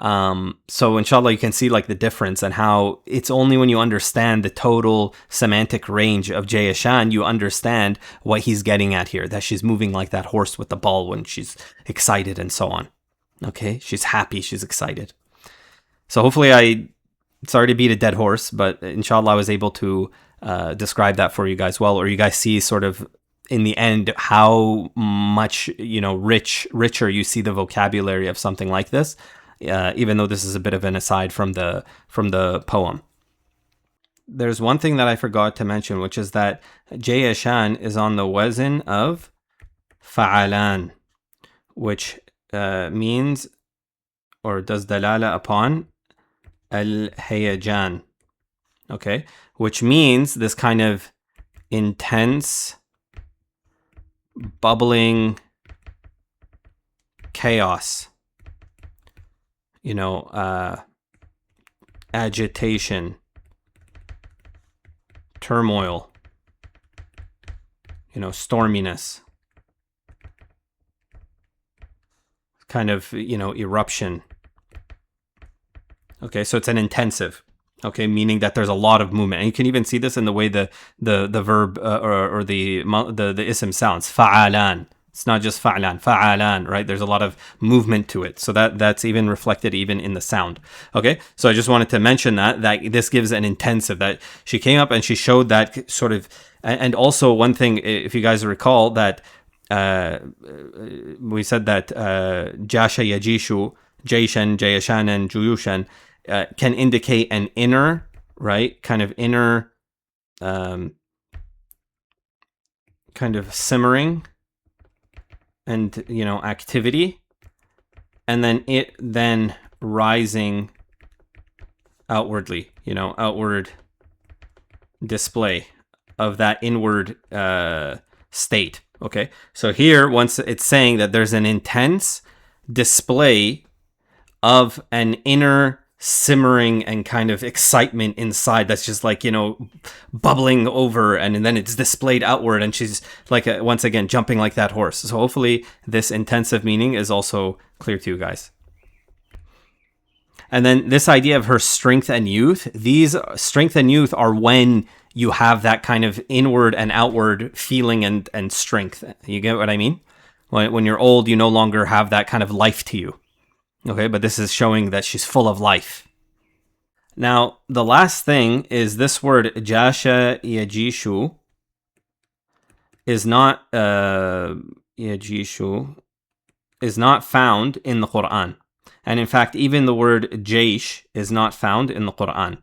S1: So inshallah, you can see like the difference, and how it's only when you understand the total semantic range of Jayashan, you understand what he's getting at here, that she's moving like that horse with the ball when she's excited and so on. Okay, she's happy, she's excited. So hopefully sorry to beat a dead horse, but inshallah I was able to describe that for you guys well, or you guys see sort of in the end how much richer you see the vocabulary of something like this. Even though this is a bit of an aside from the poem. There's one thing that I forgot to mention, which is that Jayashan is on the wazn of fa'alan, which means or does dalala upon al-hayajan. Okay, which means this kind of intense, bubbling chaos. Agitation, turmoil, storminess, kind of, eruption. Okay, so it's an intensive, okay, meaning that there's a lot of movement. And you can even see this in the way the verb or the ism sounds, fa'alan. It's not just fa'alan, right? There's a lot of movement to it. So that's even reflected even in the sound. Okay, so I just wanted to mention that this gives an intensive, that she came up and she showed that sort of, and also one thing, if you guys recall, that we said that jasha yajishu, jayshan, jayashan, and juyushan can indicate an inner, right? Kind of inner, kind of simmering and activity, and then rising outwardly, outward display of that inward state. Okay, so here once it's saying that there's an intense display of an inner simmering and kind of excitement inside that's just like bubbling over, and then it's displayed outward, and she's like once again jumping like that horse. So hopefully this intensive meaning is also clear to you guys. And then this idea of her strength and youth, these strength and youth are when you have that kind of inward and outward feeling and strength. You get what I mean? When you're old, you no longer have that kind of life to you. Okay, but this is showing that she's full of life. Now, the last thing is this word jasha yajishu is not yajishu is not found in the Quran. And in fact, even the word jaish is not found in the Quran.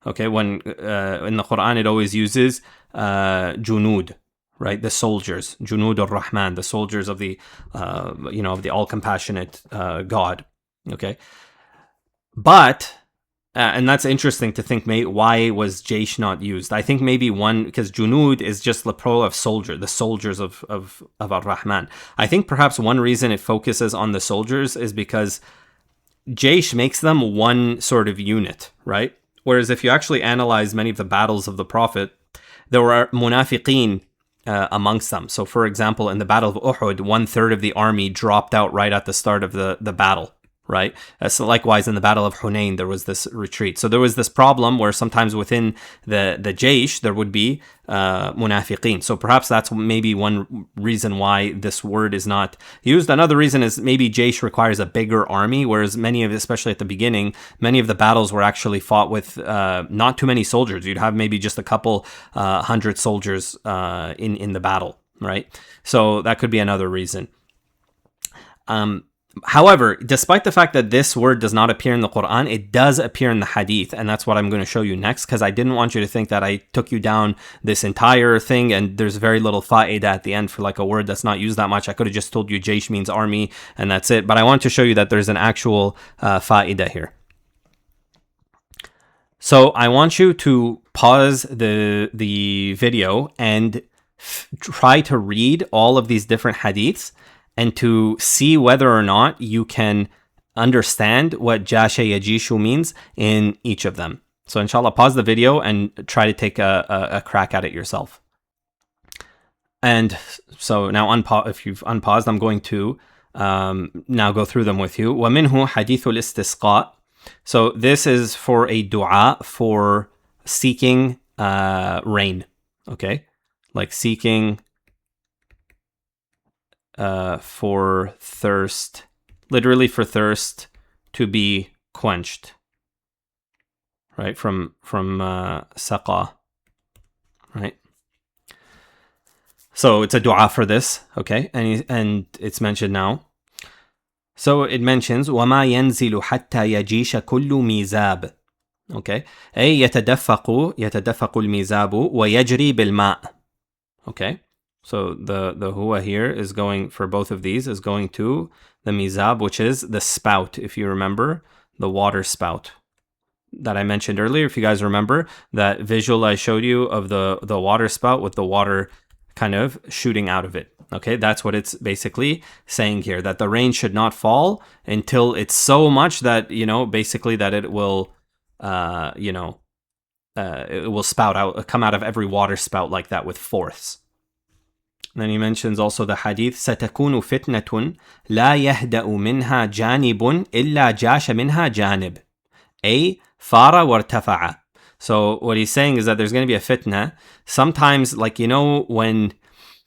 S1: Okay, when in the Quran it always uses junud, right? The soldiers, junud ar-Rahman, the soldiers of the of the all-compassionate God. Okay, but and that's interesting to think, why was jaish not used? I think maybe one, because junud is just the plural of soldier, the soldiers of ar-Rahman. I think perhaps one reason it focuses on the soldiers is because jaish makes them one sort of unit, right? Whereas if you actually analyze many of the battles of the Prophet, there were munafiqeen amongst them. So for example, in the Battle of Uhud, 1/3 of the army dropped out right at the start of the battle, right? So likewise, in the Battle of Hunain, there was this retreat. So there was this problem where sometimes within the jaish, there would be munafiqeen. So perhaps that's maybe one reason why this word is not used. Another reason is maybe jaish requires a bigger army, whereas especially at the beginning, many of the battles were actually fought with not too many soldiers. You'd have maybe just a couple hundred soldiers in the battle, right? So that could be another reason. However, despite the fact that this word does not appear in the Quran, it does appear in the Hadith, and that's what I'm going to show you next, because I didn't want you to think that I took you down this entire thing and there's very little fa'idah at the end for like a word that's not used that much. I could have just told you jaish means army and that's it, but I want to show you that there's an actual fa'idah here. So I want you to pause the video and try to read all of these different hadiths and to see whether or not you can understand what jasha yajishu means in each of them. So inshallah, pause the video and try to take a crack at it yourself. And so now if you've unpaused, I'm going to now go through them with you. وَمِنْهُ حَدِيثُ الْإِسْتِسْقَاء. So this is for a dua for seeking rain, okay? Like seeking for thirst, literally for thirst to be quenched, right? From saqa, right? So it's a dua for this, okay? And it's mentioned now. So it mentions وَمَا يَنْزِلُ حَتَّى يَجِيشَ كُلُّ مِيزَابٍ, okay? أي يتدفق الميزاب ويجري بالماء, okay? So the huwa here is going, for both of these, is going to the mizab, which is the spout, if you remember, the water spout that I mentioned earlier. If you guys remember that visual I showed you of the water spout with the water kind of shooting out of it. Okay, that's what it's basically saying here, that the rain should not fall until it's so much that, basically that it will, it will spout out, come out of every water spout like that with force. And then he mentions also the hadith, ستكون فتنة لا يهدأ منها جانب إلا جاش منها جانب أي فار وارتفع. So what he's saying is that there's going to be a fitna. Sometimes, like, when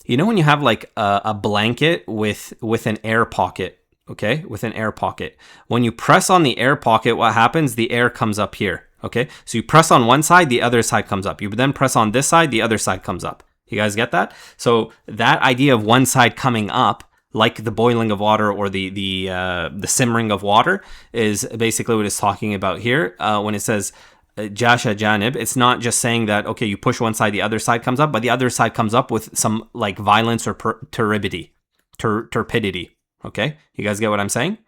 S1: you have like a blanket with an air pocket, okay, with an air pocket. When you press on the air pocket, what happens? The air comes up here, okay? So you press on one side, the other side comes up. You then press on this side, the other side comes up. You guys get that? So that idea of one side coming up, like the boiling of water or the simmering of water, is basically what it's talking about here. When it says jasha janib, it's not just saying that, okay, you push one side, the other side comes up, but the other side comes up with some like violence or turpidity. Okay, you guys get what I'm saying?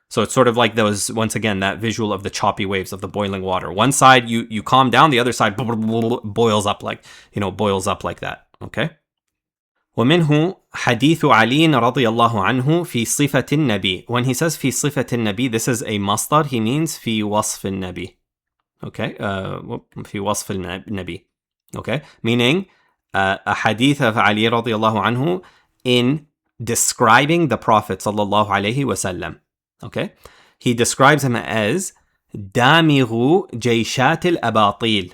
S1: So it's sort of like those, once again, that visual of the choppy waves of the boiling water. One side you calm down, the other side boils up like that. Okay. ومنه حديث علي رضي الله عنه في صفة النبي. When he says في صفة النبي, this is a masdar. He means في وصف النبي. Okay. في وصف النبي. Okay. Meaning a hadith of Ali رضي الله عنه in describing the Prophet sallallahu alaihi wasallam. Okay. He describes him as دامغ جيشات الأباطيل.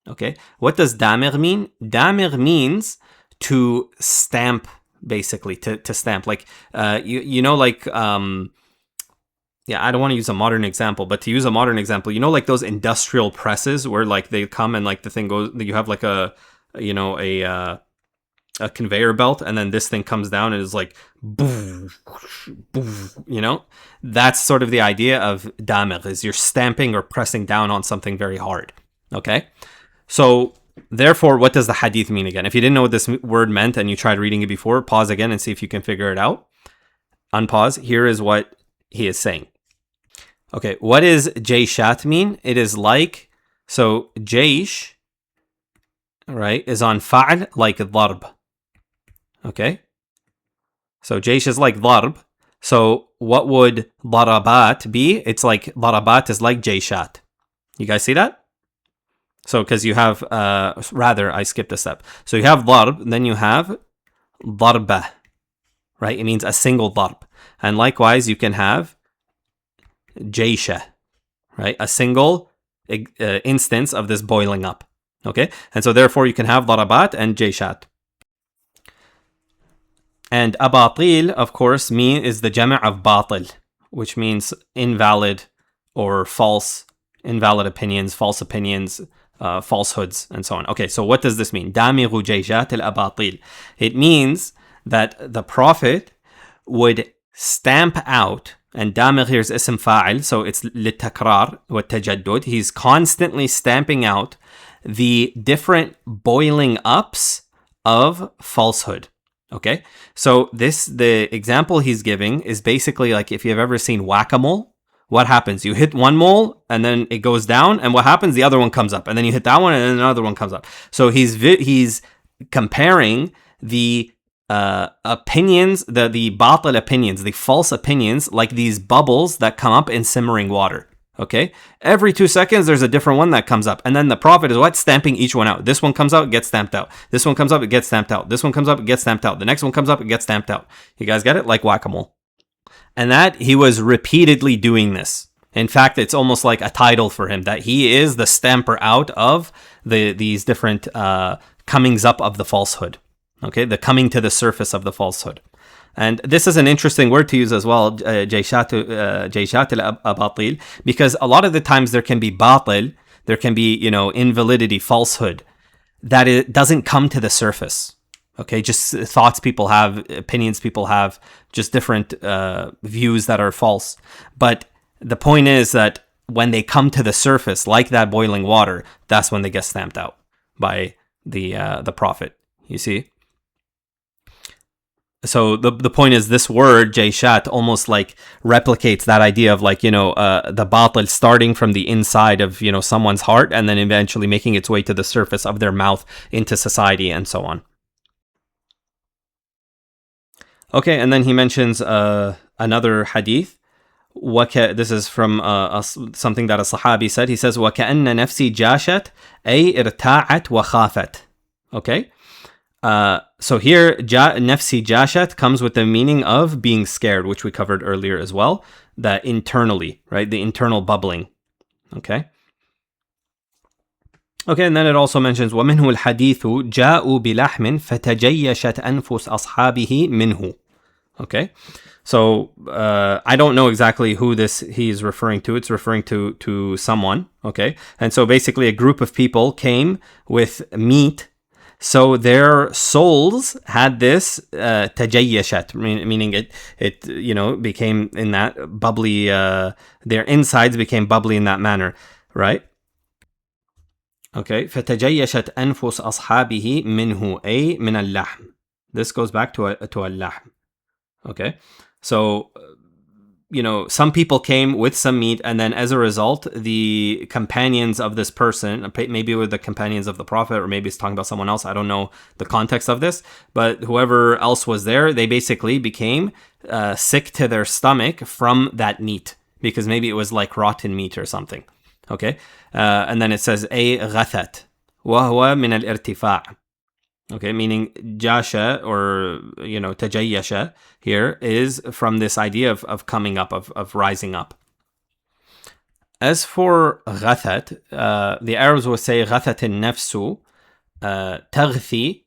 S1: Okay, what does damir mean? Damir means to stamp, basically, to stamp. Like, like yeah, I don't want to use a modern example, but to use a modern example, you know, like those industrial presses where like they come and like the thing goes, you have like a, you know, a conveyor belt, and then this thing comes down and is like, boof, boof, you know, that's sort of the idea of damigh, is you're stamping or pressing down on something very hard. Okay, so therefore, what does the hadith mean again? If you didn't know what this word meant and you tried reading it before, pause again and see if you can figure it out. Unpause. Here is what he is saying. Okay, what does jayshat mean? It is like, so jaysh, right, is on fa'al like dharb. Okay, so jaysh is like dharb. So what would darabat be? It's like, darabat is like jayshat. You guys see that? So because you have, rather, I skipped a step. So you have dharb, then you have darbah, right? It means a single dharb. And likewise, you can have jasha, right? A single instance of this boiling up. Okay, and so therefore you can have darabat and jayshat. And abatil, of course, is the jama' of batil, which means invalid or false, invalid opinions, false opinions, falsehoods, and so on. Okay, so what does this mean? Damighu jayshat al-abatil. It means that the Prophet would stamp out, and damigh here is ism fa'il, so it's litakrar wa tajaddud. He's constantly stamping out the different boiling ups of falsehood. Okay, so the example he's giving is basically like if you've ever seen whack-a-mole. What happens? You hit one mole and then it goes down, and what happens? The other one comes up, and then you hit that one and then another one comes up. So he's comparing the opinions, the batil opinions, the false opinions, like these bubbles that come up in simmering water. Okay, every 2 seconds there's a different one that comes up, and then the Prophet is what? Stamping each one out. This one comes out, it gets stamped out. This one comes up, it gets stamped out. This one comes up, it gets stamped out. The next one comes up, it gets stamped out. You guys get it? Like whack-a-mole. And that he was repeatedly doing this. In fact, it's almost like a title for him, that he is the stamper out of these different comings up of the falsehood. Okay, the coming to the surface of the falsehood. And this is an interesting word to use as well, jayshat al-abatil, because a lot of the times there can be batil, there can be, you know, invalidity, falsehood, that it doesn't come to the surface. Okay, just thoughts people have, opinions people have, just different views that are false. But the point is that when they come to the surface, like that boiling water, that's when they get stamped out by the Prophet. You see? So the point is, this word jayshat almost like replicates that idea of, like, you know, the batil starting from the inside of, you know, someone's heart and then eventually making its way to the surface of their mouth into society and so on. Okay, and then he mentions another hadith. This is from something that a Sahabi said. He says, وَكَأَنَّ نَفْسِي جَاشَتْ أي ارتاعت وخافت. Okay. So here, nafsi jashat comes with the meaning of being scared, which we covered earlier as well. That internally, right? The internal bubbling. Okay. Okay, and then it also mentions وَمِنْهُ الْحَدِيثُ جَاءُوا بِلَحْمٍ فَتَجَيَّشَتْ أَنْفُسْ أَصْحَابِهِ مِنْهُ. Okay. So I don't know exactly who he's referring to. It's referring to someone. Okay. And so basically a group of people came with meat. So their souls had this tajayyashat, meaning it you know, became in that bubbly, their insides became bubbly in that manner, right? Okay, فَتَجَيَّشَتْ أَنفُسْ أَصْحَابِهِ مِنْهُ أي من اللحم. This goes back to al-lahm. Okay, so you know, some people came with some meat, and then as a result, the companions of this person, maybe with the companions of the Prophet, or maybe it's talking about someone else, I don't know the context of this, but whoever else was there, they basically became sick to their stomach from that meat, because maybe it was like rotten meat or something. Okay, and then it says a ghathat وهو من الارتفاع. Okay, meaning jasha, or you know, tajayyasha here is from this idea of coming up, of rising up. As for ghathat, the Arabs will say ghathat al-nafsu taghthi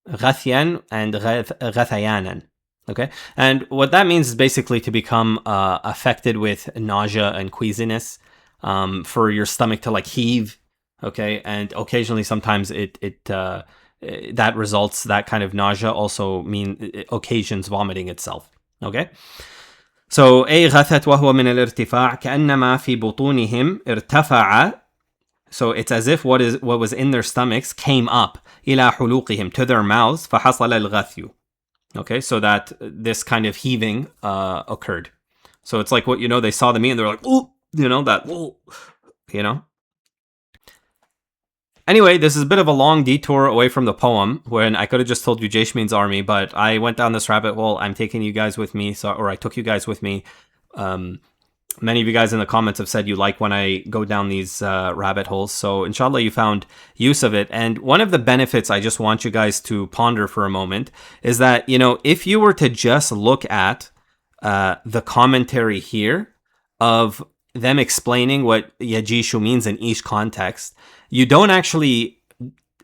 S1: ghathyan and ghathayanan. Okay, and what that means is basically to become affected with nausea and queasiness, for your stomach to like heave. Okay, and occasionally, sometimes that results, that kind of nausea also occasions vomiting itself. Okay, so أي غثت وهو من الارتفاع كأنما في بطونهم ارتفع. So it's as if what was in their stomachs came up إلى حلوقهم, to their mouths, فحصل الغثي. Okay, so that this kind of heaving occurred. So it's like what, they saw the meat and they're like, ooh, that, ooh, Anyway, this is a bit of a long detour away from the poem, when I could have just told you Jaysh means army, but I went down this rabbit hole. I'm taking you guys with me, or I took you guys with me. Many of you guys in the comments have said you like when I go down these rabbit holes, so inshallah you found use of it. And one of the benefits I just want you guys to ponder for a moment is that, if you were to just look at the commentary here of them explaining what yajishu means in each context, you don't actually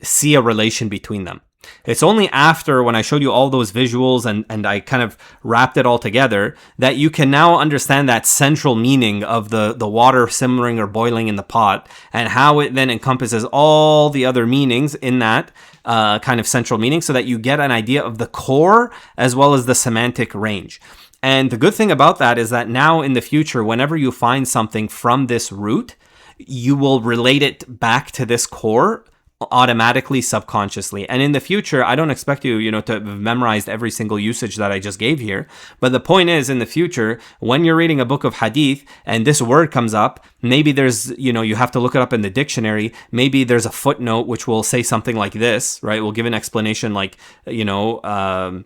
S1: see a relation between them. It's only after, when I showed you all those visuals and I kind of wrapped it all together, that you can now understand that central meaning of the water simmering or boiling in the pot, and how it then encompasses all the other meanings in that kind of central meaning, so that you get an idea of the core as well as the semantic range. And the good thing about that is that now in the future, whenever you find something from this root, you will relate it back to this core automatically, subconsciously. And in the future, I don't expect you, to have memorized every single usage that I just gave here. But the point is, in the future, when you're reading a book of Hadith and this word comes up, maybe there's, you have to look it up in the dictionary. Maybe there's a footnote which will say something like this, right? We'll give an explanation like, whatever,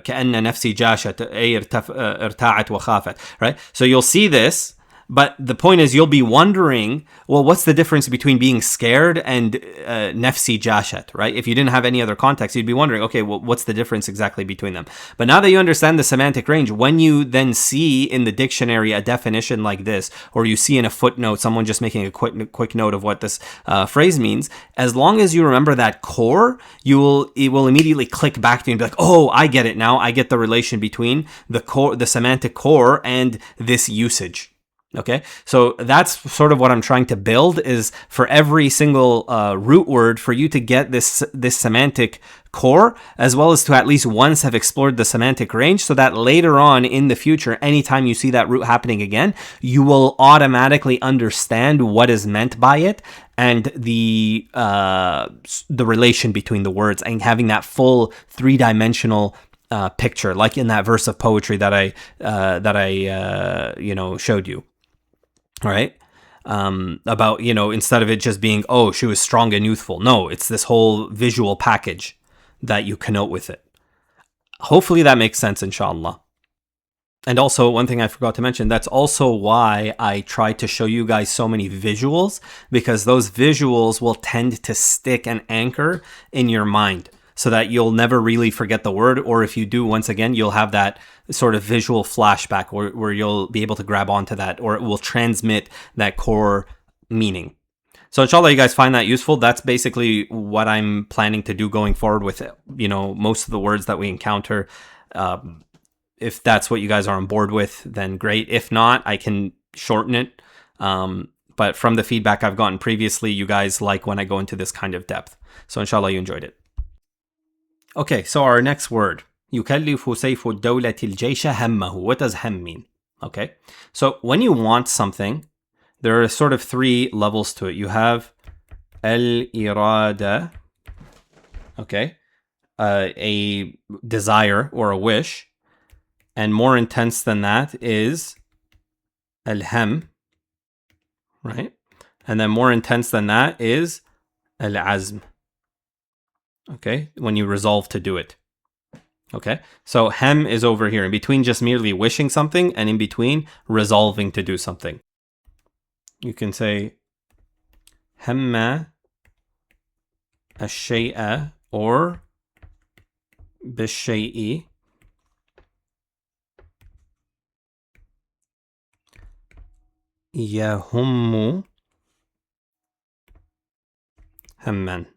S1: كأن نفسي جاشت أي ارتاعت وخافت, right? So you'll see this, but the point is, you'll be wondering, well, what's the difference between being scared and nafsi jashat, right? If you didn't have any other context, you'd be wondering, okay, well, what's the difference exactly between them? But now that you understand the semantic range, when you then see in the dictionary a definition like this, or you see in a footnote someone just making a quick note of what this phrase means, as long as you remember that core, it will immediately click back to you and be like, oh, I get it now. I get the relation between the core, the semantic core, and this usage. Okay, so that's sort of what I'm trying to build, is for every single root word, for you to get this semantic core, as well as to at least once have explored the semantic range, so that later on in the future, anytime you see that root happening again, you will automatically understand what is meant by it, and the relation between the words, and having that full three-dimensional picture, like in that verse of poetry that I showed you. All right. About, instead of it just being, oh, she was strong and youthful. No, it's this whole visual package that you connote with it. Hopefully that makes sense, inshallah. And also, one thing I forgot to mention, that's also why I try to show you guys so many visuals, because those visuals will tend to stick and anchor in your mind, so that you'll never really forget the word, or if you do, once again, you'll have that sort of visual flashback where you'll be able to grab onto that, or it will transmit that core meaning. So inshallah, you guys find that useful. That's basically what I'm planning to do going forward with, most of the words that we encounter. If that's what you guys are on board with, then great. If not, I can shorten it. But from the feedback I've gotten previously, you guys like when I go into this kind of depth. So inshallah, you enjoyed it. Okay, so our next word, يكلف سيف الدولة الجيش همه. What does hem mean? Okay, so when you want something, there are sort of three levels to it. You have al-irada, okay, a desire or a wish, and more intense than that is al-hem, right? And then more intense than that is al-azm. Okay, when you resolve to do it. Okay, so hem is over here, in between just merely wishing something and in between resolving to do something. You can say hamma ash-shay'a or bish-shay'i yahummu hamman.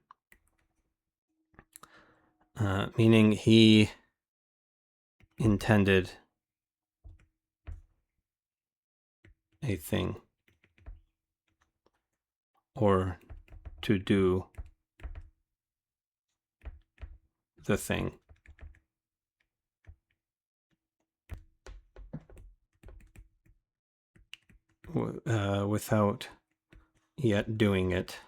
S1: meaning he intended a thing or to do the thing. Without yet doing it.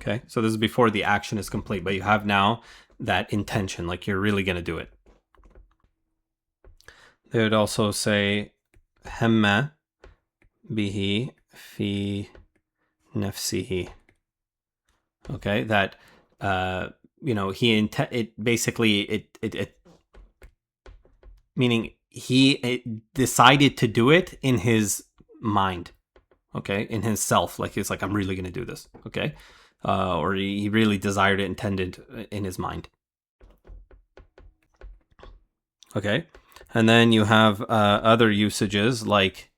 S1: Okay, so this is before the action is complete, but you have now that intention, like you're really going to do it. They would also say hamma bihi fi nafsihi. Okay, that meaning he decided to do it in his mind. Okay, in his self, like he's like, I'm really going to do this. Okay, or he really desired it, intended in his mind. Okay, and then you have other usages like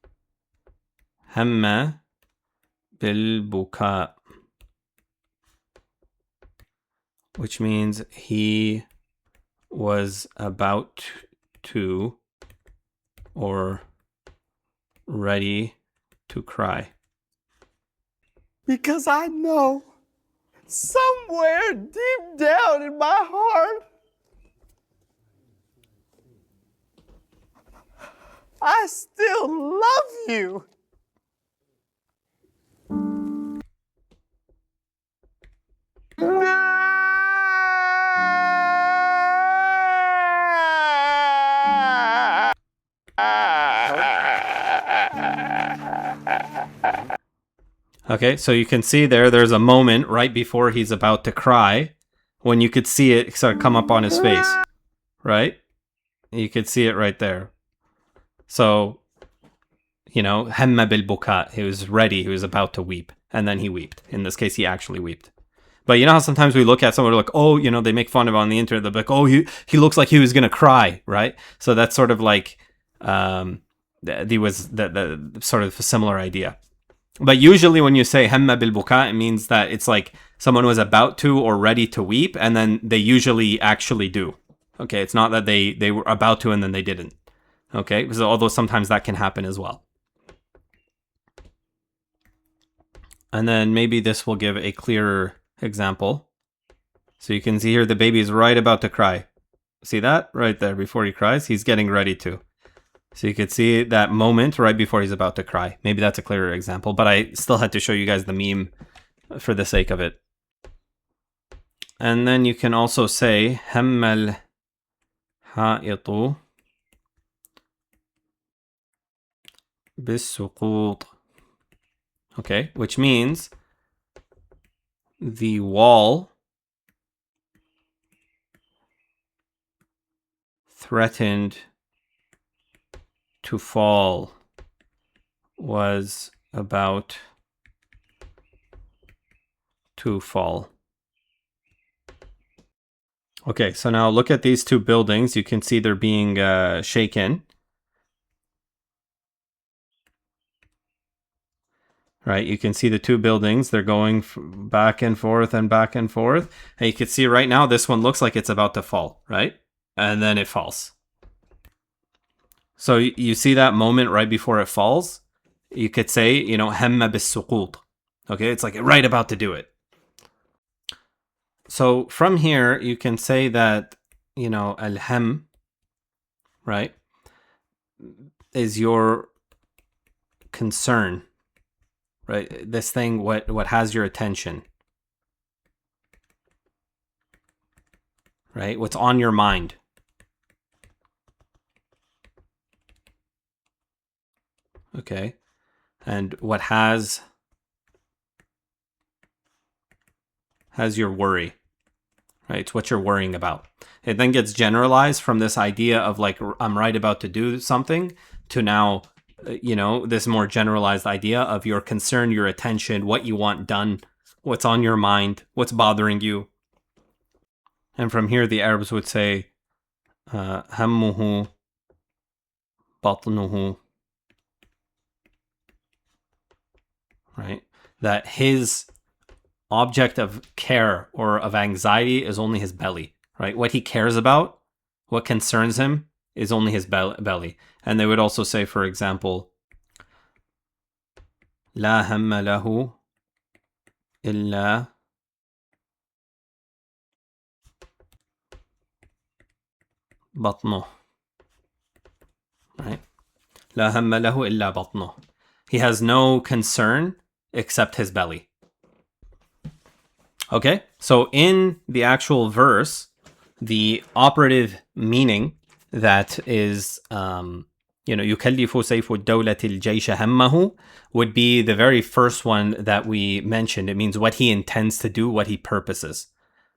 S1: hamma bil buka, which means he was about to or ready to cry.
S3: Because I know somewhere deep down in my heart, I still love you.
S1: Okay, so you can see there's a moment right before he's about to cry when you could see it sort of come up on his face, right? You could see it right there. So, hamma bil buka, he was ready, he was about to weep, and then he wept. In this case, he actually wept. But you know how sometimes we look at someone like, oh, they make fun of on the internet, they're like, oh, he looks like he was going to cry, right? So that's sort of like, the sort of a similar idea. But usually when you say hamma bil buka, it means that it's like someone was about to or ready to weep, and then they usually actually do. Okay, it's not that they were about to and then they didn't. Okay, because although sometimes that can happen as well. And then maybe this will give a clearer example. So you can see here the baby is right about to cry. See that? Right there, before he cries, he's getting ready to. So you could see that moment right before he's about to cry. Maybe that's a clearer example, but I still had to show you guys the meme for the sake of it. And then you can also say hammal ha'itu bis-suqut. Okay, which means the wall threatened to fall, was about to fall. Okay, so now look at these two buildings. You can see they're being shaken. Right, you can see the two buildings. They're going back and forth and back and forth. And you can see right now this one looks like it's about to fall, right? And then it falls. So you see that moment right before it falls? You could say, hamma bis-suqut. Okay, it's like right about to do it. So from here, you can say that, al-ham, right, is your concern, right? This thing, what has your attention, right? What's on your mind. Okay, and what has your worry, right? It's what you're worrying about. It then gets generalized from this idea of like, I'm right about to do something, to now, this more generalized idea of your concern, your attention, what you want done, what's on your mind, what's bothering you. And from here, the Arabs would say, hammuhu batnuhu. Right? That his object of care or of anxiety is only his belly, right? What he cares about, what concerns him, is only his belly. And they would also say, for example, لا هم له إلا بطنه, right? لا هم له إلا بطنه. He has no concern except his belly. Okay, so in the actual verse, the operative meaning that is, يكلف سيف الدولة الجيش همه would be the very first one that we mentioned. It means what he intends to do, what he purposes.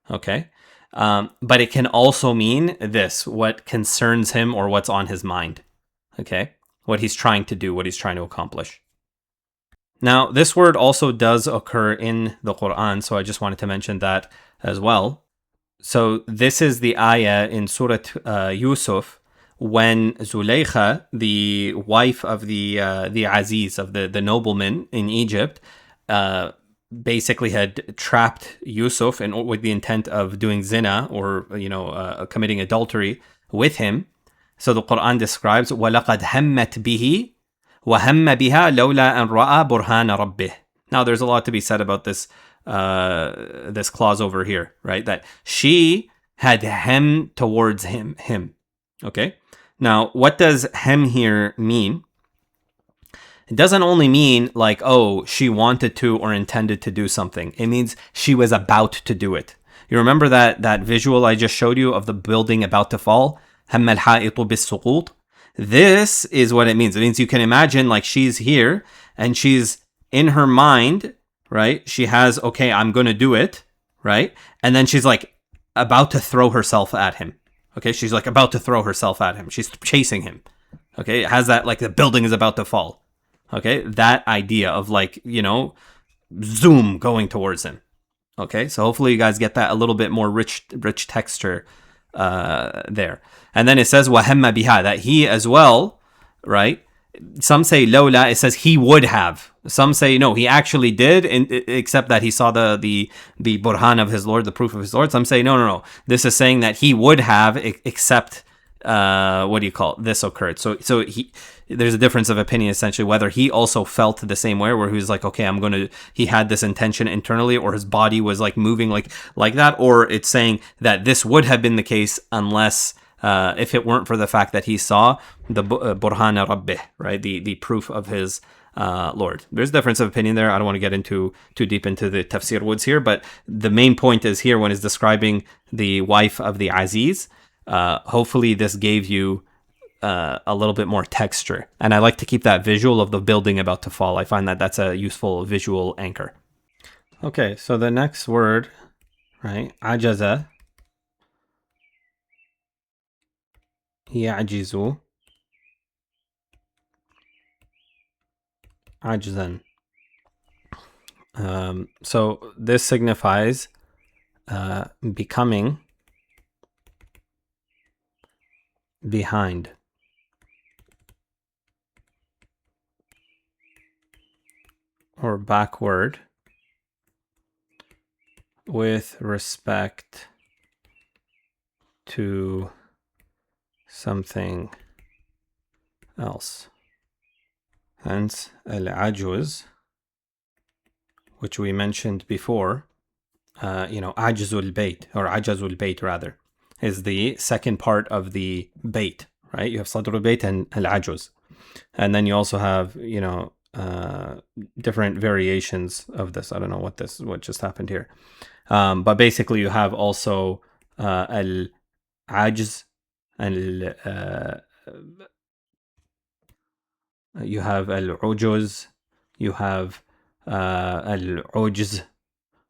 S1: Okay, but it can also mean this, what concerns him or what's on his mind. Okay, what he's trying to do, what he's trying to accomplish. Now, this word also does occur in the Quran, so I just wanted to mention that as well. So this is the ayah in Surah Yusuf, when Zulaykha, the wife of the Aziz, of the nobleman in Egypt, basically had trapped Yusuf with the intent of doing zina or committing adultery with him. So the Quran describes وَلَقَدْ هَمَّتْ بِهِ وَهَمَّ بِهَا لَوْلَا أَنْ رَأَى بُرْهَانَ رَبِّهِ. Now there's a lot to be said about this this clause over here, right? That she had hem towards him. Okay? Now, what does hem here mean? It doesn't only mean like, oh, she wanted to or intended to do something. It means she was about to do it. You remember that visual I just showed you of the building about to fall? هم الحائط بالسقوط. This is what it means. It means you can imagine like she's here and she's in her mind, right? She has, okay, I'm going to do it, right? And then she's like about to throw herself at him. Okay, she's like about to throw herself at him. She's chasing him. Okay, it has that like the building is about to fall. Okay, that idea of like, zoom going towards him. Okay, so hopefully you guys get that a little bit more rich texture there. And then it says وَهَمَّ بِهَا, that he as well, right? Some say لولا, it says he would have. Some say no, he actually did, except that he saw the burhan of his Lord, the proof of his Lord. Some say no. This is saying that he would have, except this occurred. So there's a difference of opinion essentially whether he also felt the same way, where he was like, okay, he had this intention internally, or his body was like moving like that, or it's saying that this would have been the case unless if it weren't for the fact that he saw the burhan rabbih, right, the proof of his Lord. There's a difference of opinion there. I don't want to get too deep into the tafsir woods here, but the main point is here when it's describing the wife of the Aziz. Hopefully this gave you a little bit more texture. And I like to keep that visual of the building about to fall. I find that that's a useful visual anchor. Okay, so the next word, right, ajaza, يعجز, عجزا. So this signifies becoming behind. Or backward with respect to something else. Hence, al-ajuz, which we mentioned before, ajzul bayt, or ajazul bayt rather, is the second part of the bayt, right? You have sadrul bayt and al-ajuz. And then you also have, different variations of this. I don't know what just happened here. But basically you have also al-ajz, and you have al-ujuz, you have al-ujz,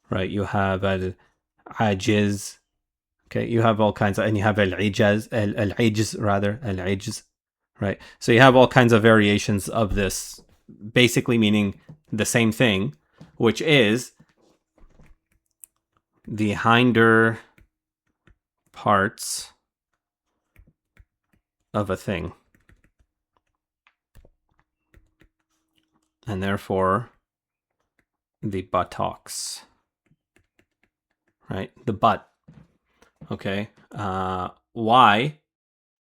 S1: right? You have al-ajiz. Okay, you have all kinds of, and you have al-ijaz, al-ijz, right? So you have all kinds of variations of this, basically meaning the same thing, which is the hinder parts of a thing. And therefore, the buttocks. right? The but. Okay. Why?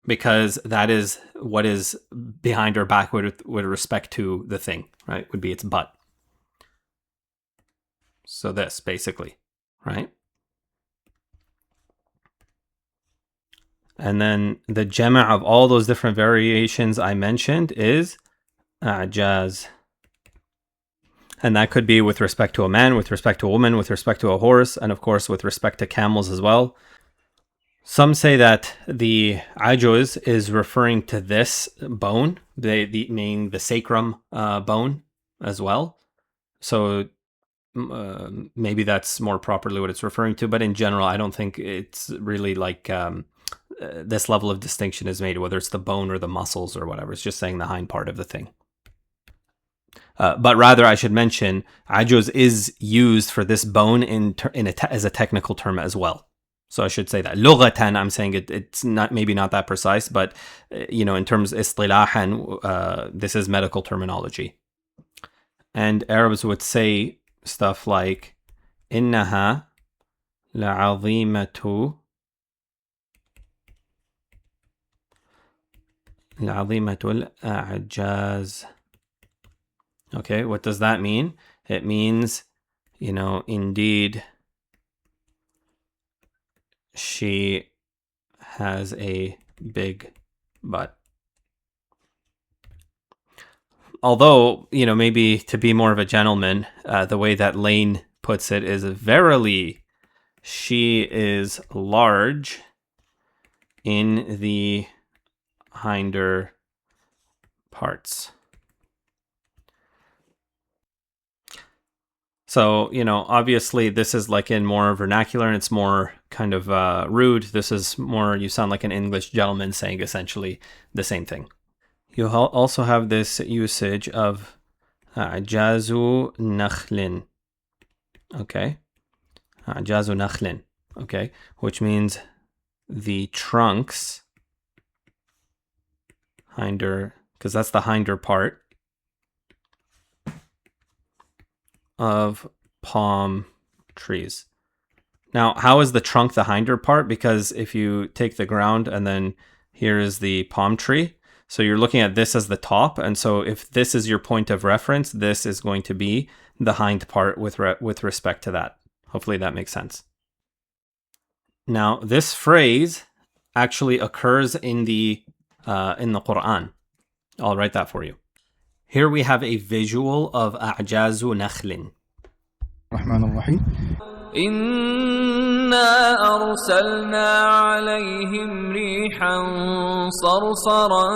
S1: Because that is what is behind or back with respect to the thing, right? Would be its but. So this, basically, right? And then the jama' of all those different variations I mentioned is a'jaz. And that could be with respect to a man, with respect to a woman, with respect to a horse, and of course with respect to camels as well. Some say that the ajuz is referring to this bone, meaning the sacrum bone as well. So maybe that's more properly what it's referring to. But in general, I don't think it's really like this level of distinction is made, whether it's the bone or the muscles or whatever. It's just saying the hind part of the thing. But rather, I should mention, ajuz is used for this bone as a technical term as well. So I should say that. Lughatan, I'm saying it's not maybe not that precise, but in terms istilahan, this is medical terminology. And Arabs would say stuff like innaha la'azimatu al-a'jaz. Okay, what does that mean? It means, indeed, she has a big butt. Although, maybe to be more of a gentleman, the way that Lane puts it is, verily, she is large in the hinder parts. So, obviously this is like in more vernacular and it's more kind of rude. This is more, you sound like an English gentleman saying essentially the same thing. You also have this usage of jazu nakhlin. Okay. Jazu nakhlin. Okay. Which means the trunks, hinder, because that's the hinder part of palm trees. Now, how is the trunk the hinder part? Because if you take the ground and then here is the palm tree, so you're looking at this as the top, and so if this is your point of reference, this is going to be the hind part with respect to that. Hopefully that makes sense. Now, this phrase actually occurs in the Quran. I'll write that for you. Here we have a visual of a'jazu nakhlin.
S5: الرحمن الرحيم
S3: إنا أرسلنا عليهم ريحا صرصرا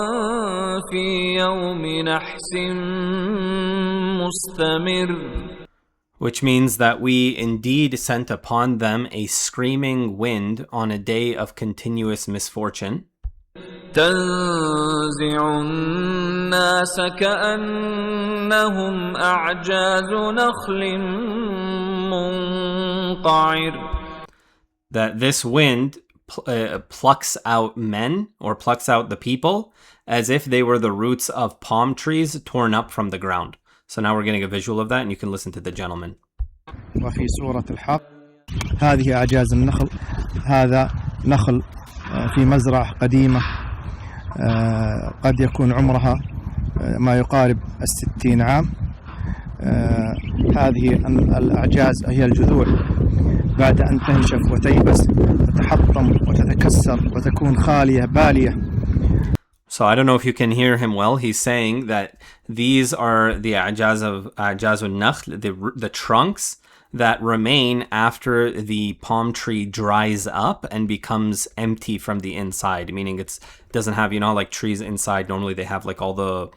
S3: في يوم نحس مستمر.
S1: Which means that we indeed sent upon them a screaming wind on a day of continuous misfortune.
S3: تنزع الناس كأنهم أعجاز نخل منقعر.
S1: That this wind plucks out men or plucks out the people as if they were the roots of palm trees torn up from the ground. So now we're getting a visual of that and you can listen to the gentleman.
S5: وفي سورة الحق هذه أعجاز النخل هذا نخل في مزرعة قديمة قد يكون عمرها ما يقارب 60 عام. هذه الأعجاز هي الجذوع بعد أن تنشف وتيبس تتحطم وتتكسر وتكون خالية بالية.
S1: So I don't know if you can hear him well. He's saying that these are the a'jazun nakhl, the trunks that remain after the palm tree dries up and becomes empty from the inside, meaning it doesn't have, like trees inside. Normally they have like all the,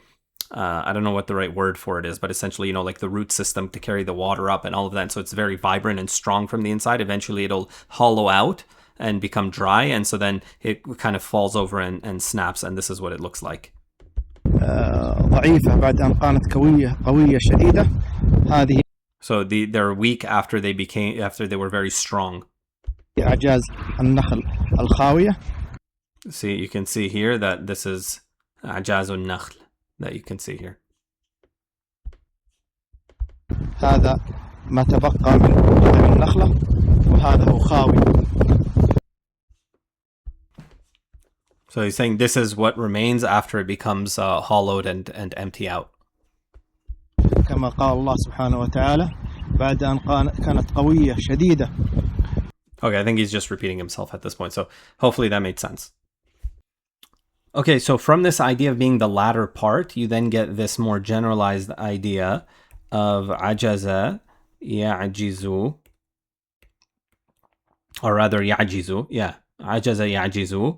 S1: I don't know what the right word for it is, but essentially, like the root system to carry the water up and all of that. And so it's very vibrant and strong from the inside. Eventually it'll hollow out and become dry. And so then it kind of falls over and snaps. And this is what it looks like.
S5: ضعيفة بعد أن كانت قوية شديدة. هذه
S1: So they're weak after they were very strong.
S5: أعجاز النخل الخاوية.
S1: See, you can see here that this is a'jazun nakhl that you can see here.
S5: هذا ما تبقى من جذع النخلة هذا هو خاوي.
S1: So he's saying this is what remains after it becomes hollowed and empty out.
S5: كما قال الله سبحانه وتعالى بعد أن كانت قوية شديدة.
S1: Okay, I think he's just repeating himself at this point, so hopefully that made sense. Okay, so from this idea of being the latter part, you then get this more generalized idea of ajaza ya'jizu, or rather ya'jizu, yeah, ajaza ya'jizu,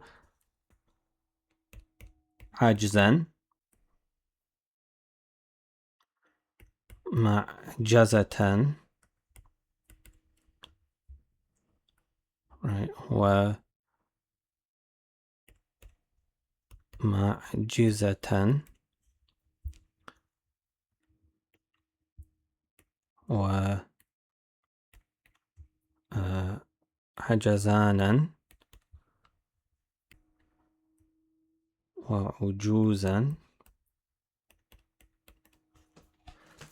S1: ajzan, ma'jazatan, right, wa معجزة و عجزانا وعجوزا.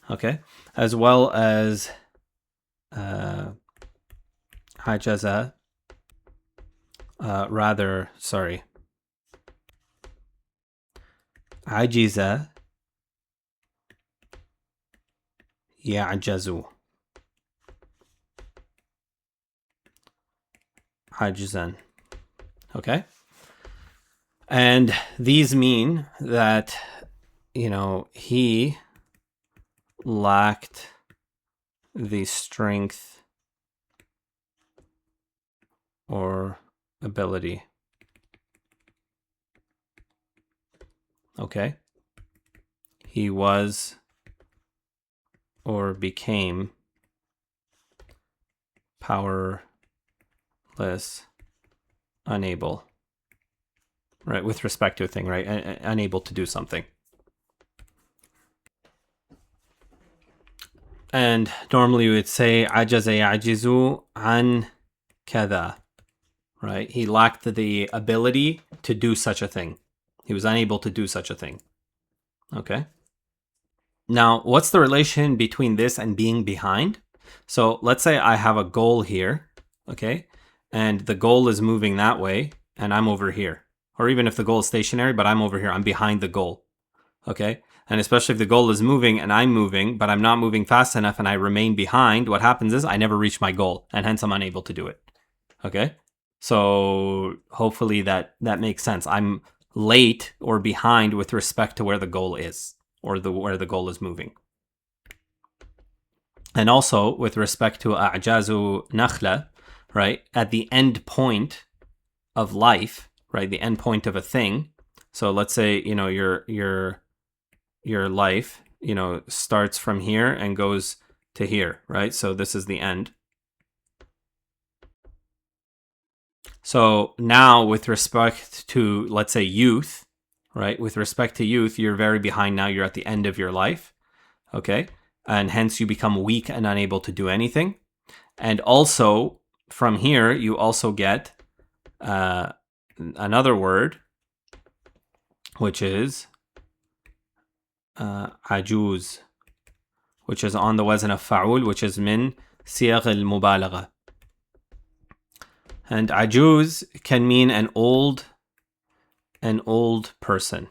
S1: Okay, as well as عجزة, rather, sorry, عجز يعجز عجزا. Okay, and these mean that, you know, he lacked the strength or ability. Okay, he was or became powerless, unable, right, with respect to a thing, right, unable to do something. And normally we would say عجز يعجز عن كذا, right, he lacked the ability to do such a thing. He was unable to do such a thing. Okay. Now, what's the relation between this and being behind? So let's say I have a goal here, okay, and the goal is moving that way, and I'm over here. Or even if the goal is stationary, but I'm over here, I'm behind the goal, okay? And especially if the goal is moving and I'm moving, but I'm not moving fast enough and I remain behind, what happens is I never reach my goal, and hence I'm unable to do it, okay? So hopefully that makes sense. I'm late or behind with respect to where the goal is, or where the goal is moving. And also with respect to a'jazu nakhla, right, at the end point of life, right, the end point of a thing. So let's say, you know, your life, you know, starts from here and goes to here, right? So this is the end. So now with respect to, let's say, youth, right? With respect to youth, you're very behind now. You're at the end of your life, okay? And hence you become weak and unable to do anything. And also from here, you also get another word, which is ajuz, which is on the wazn of fa'ul, which is min siyagh al-mubalagha. And ajuz can mean an old person,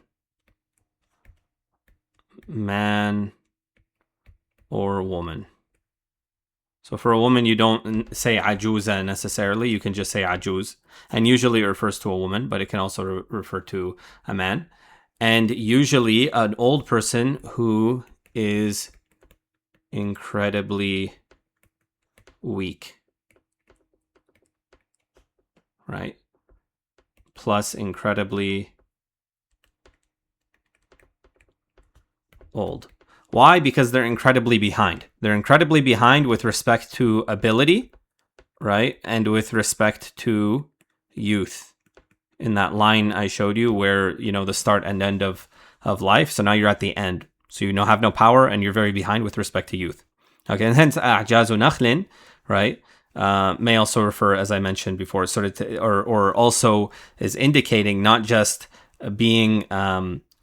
S1: man or woman. So for a woman, you don't say ajuza necessarily, you can just say ajuz. And usually it refers to a woman, but it can also refer to a man. And usually an old person who is incredibly weak, right? Plus incredibly old. Why? Because they're incredibly behind. They're incredibly behind with respect to ability, right? And with respect to youth. In that line I showed you where, you know, the start and end of life. So now you're at the end. So you have no power and you're very behind with respect to youth. Okay, and hence a'jazu nakhlin, right? May also refer, as I mentioned before, sort of to, or also is indicating not just being,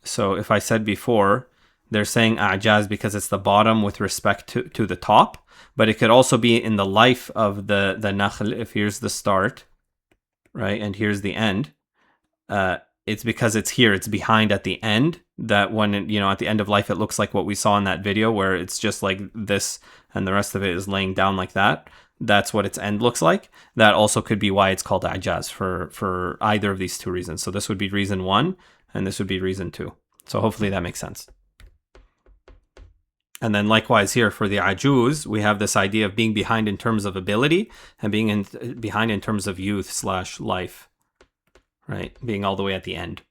S1: so if I said before they're saying a'jaz because it's the bottom with respect to the top, but it could also be in the life of the nakhl. If here's the start, right, and here's the end, it's because it's here, it's behind at the end, that when it, at the end of life, it looks like what we saw in that video where it's just like this and the rest of it is laying down like that. That's what its end looks like. That also could be why it's called a'jaz for either of these two reasons. So this would be reason 1 and this would be reason 2. So hopefully that makes sense. And then likewise here for the ajuz, we have this idea of being behind in terms of ability and being behind in terms of youth / life, right? Being all the way at the end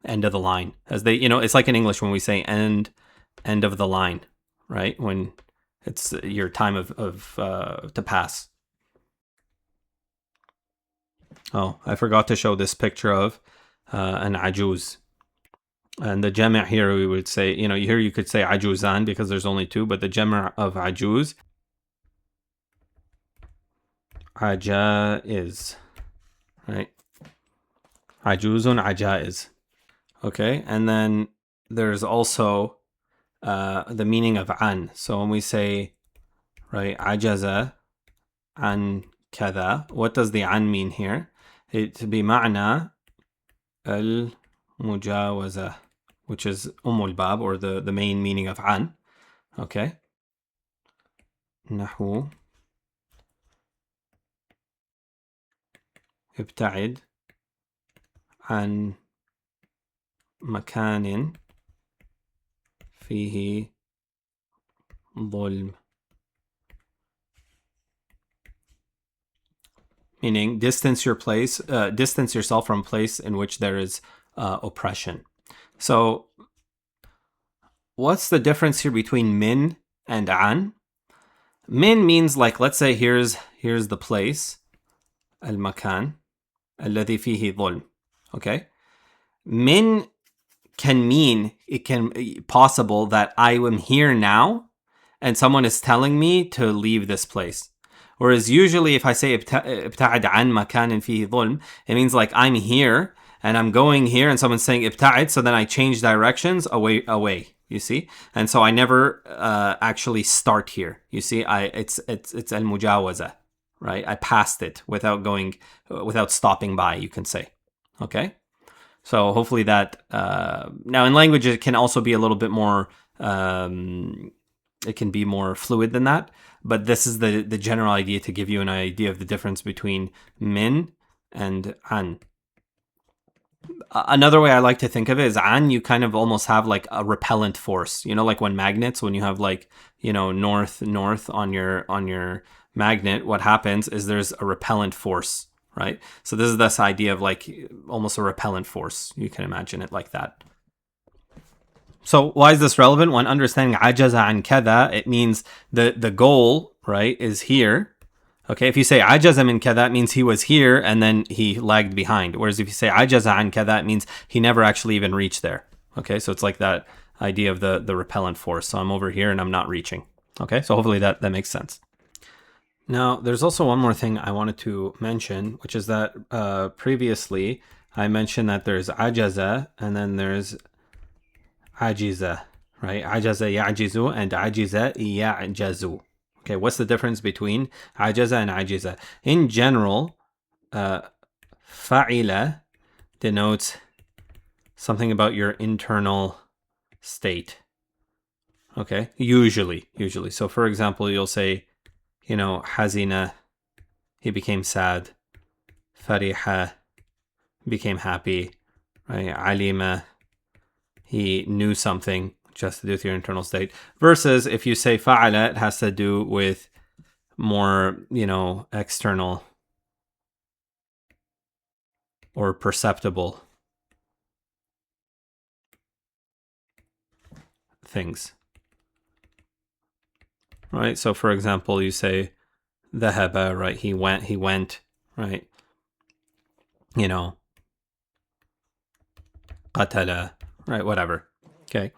S1: of the line. As they, it's like in English when we say end of the line, right? When it's your time to pass. Oh, I forgot to show this picture of an ajuz. And the jama' here we would say, here you could say ajuzan because there's only 2, but the jama' of ajuz, ajaiz, right? Ajuzun, ajaiz. Okay, and then there's also the meaning of an. So when we say, right, ajaza an kada, what does the an mean here? It bima'na al-mujawaza, which is al-bab, or the main meaning of an. Okay. Nahu ibta'id an makanin fihi ظلم. Meaning distance yourself from a place in which there is oppression. So what's the difference here between min and an? Min means, like, let's say here's the place, al-makan alladhi fihi ظلم. Okay? Min can mean, it can possible that I am here now and someone is telling me to leave this place. Whereas usually if I say ibta'id an makanin fihi ظلم, it means like I'm here and I'm going here and someone's saying ibta'id, so then I change directions away, you see? And so I never actually start here. You see, it's al-mujawaza, right? I passed it without stopping by, you can say. Okay? So hopefully that now in language it can also be a little bit more it can be more fluid than that, but this is the general idea to give you an idea of the difference between min and an. Another way I like to think of it is an, you kind of almost have like a repellent force, like when magnets, when you have like, north on your magnet, what happens is there's a repellent force, right? So this is this idea of like almost a repellent force. You can imagine it like that. So why is this relevant? When understanding ajaza an kada, it means the goal, right, is here. Okay, if you say ajaza min kada, it means he was here and then he lagged behind. Whereas if you say ajaza an kada, it means he never actually even reached there. Okay, so it's like that idea of the repellent force. So I'm over here and I'm not reaching. Okay, so hopefully that makes sense. Now, there's also one more thing I wanted to mention, which is that previously I mentioned that there's ajaza and then there's ajiza, right? Ajaza ya'jizu and ajiza ya'jazu. Okay, what's the difference between ajaza and ajiza? In general, fa'ila denotes something about your internal state. Okay, usually. So for example, you'll say, hazina, he became sad. Fariha, became happy. Right? Alima, he knew something, which has to do with your internal state. Versus if you say fa'ala, it has to do with more, external or perceptible things. Right? So for example, you say dhahaba, right? He went, right? Qatala, right? Whatever. Okay.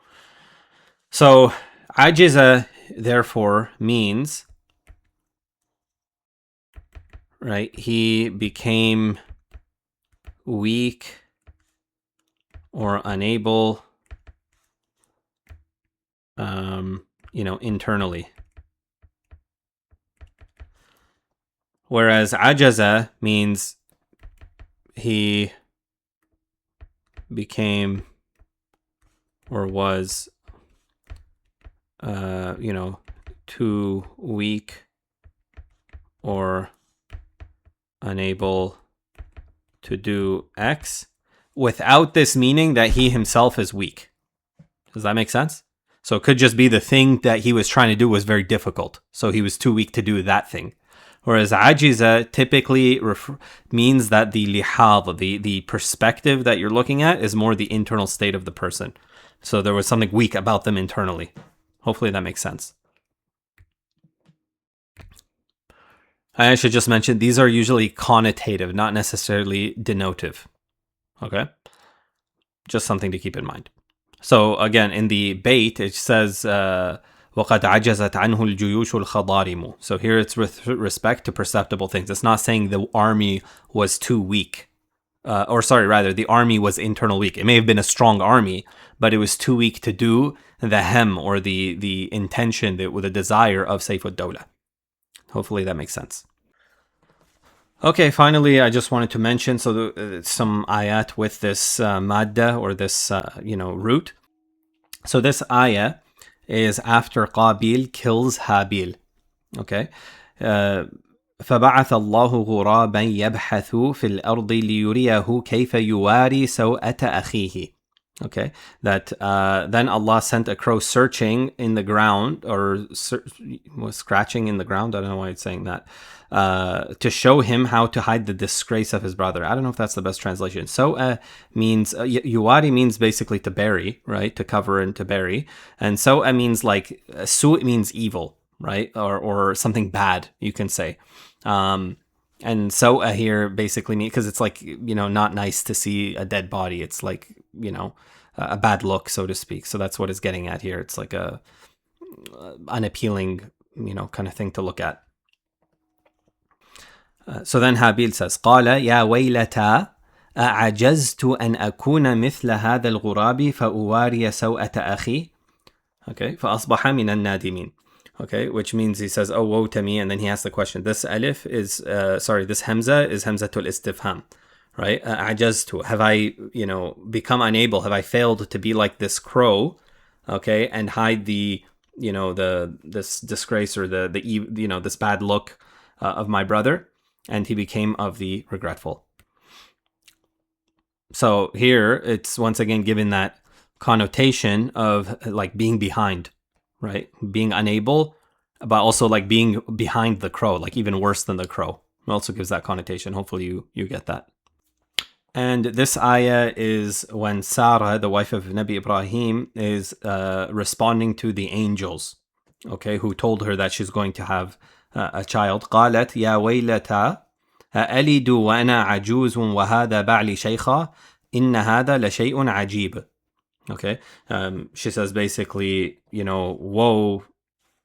S1: So ajiza therefore means, right, he became weak or unable internally. Whereas ajaza means he became or was, too weak or unable to do X, without this meaning that he himself is weak. Does that make sense? So it could just be the thing that he was trying to do was very difficult, so he was too weak to do that thing. Whereas ajiza typically means that the lihad, the perspective that you're looking at, is more the internal state of the person. So there was something weak about them internally. Hopefully that makes sense. I should just mention, these are usually connotative, not necessarily denotive. Okay? Just something to keep in mind. So again, in the bait, it says, وَقَدْ عَجَزَتْ عَنْهُ الْجُيُوشُ الْخَضَارِمُ. So here it's with respect to perceptible things. It's not saying the army was too weak. The army was internal weak. It may have been a strong army, but it was too weak to do the hem, or the intention, the desire of Sayf ad-Dawla. Hopefully that makes sense. Okay, finally, I just wanted to mention some ayat with this madda, or this root. So this ayah is after Qabil kills Habil. Okay. فبعث الله غرابا يبحث في الأرض ليريه كيف يواري سوءة أخيه. Okay, that then Allah sent a crow searching in the ground, or was scratching in the ground. I don't know why it's saying that. To show him how to hide the disgrace of his brother. I don't know if that's the best translation. So means, yuwari means basically to bury, right? To cover and to bury. And so means like, su means evil, right? Or something bad, you can say. And so here basically means, because it's like, not nice to see a dead body. It's like, a bad look, so to speak. So that's what it's getting at here. It's like a unappealing, kind of thing to look at. So then Habil says, قال يا ويلتا أعجزت أن أكون مثل هذا الغراب فأواري سوءة أخي. Okay, فأصبح من النادمين. Okay, which means he says, oh, woe to me, and then he asks the question. This alif is, this hamza is hamzatul istifham, right? أعجزت, have I, become unable, have I failed to be like this crow, okay, and hide the, this disgrace, or the this bad look of my brother? And he became of the regretful. So here it's once again given that connotation of like being behind, right? Being unable, but also like being behind the crow, like even worse than the crow. It also gives that connotation. Hopefully you get that. And this ayah is when Sarah, the wife of Nabi Ibrahim, is responding to the angels, okay, who told her that she's going to have a child. قالت يا ويلتا ألد وأنا عجوز وهذا بعلي شيخا إن هذا لشيء عجيب. Okay, she says basically, woe,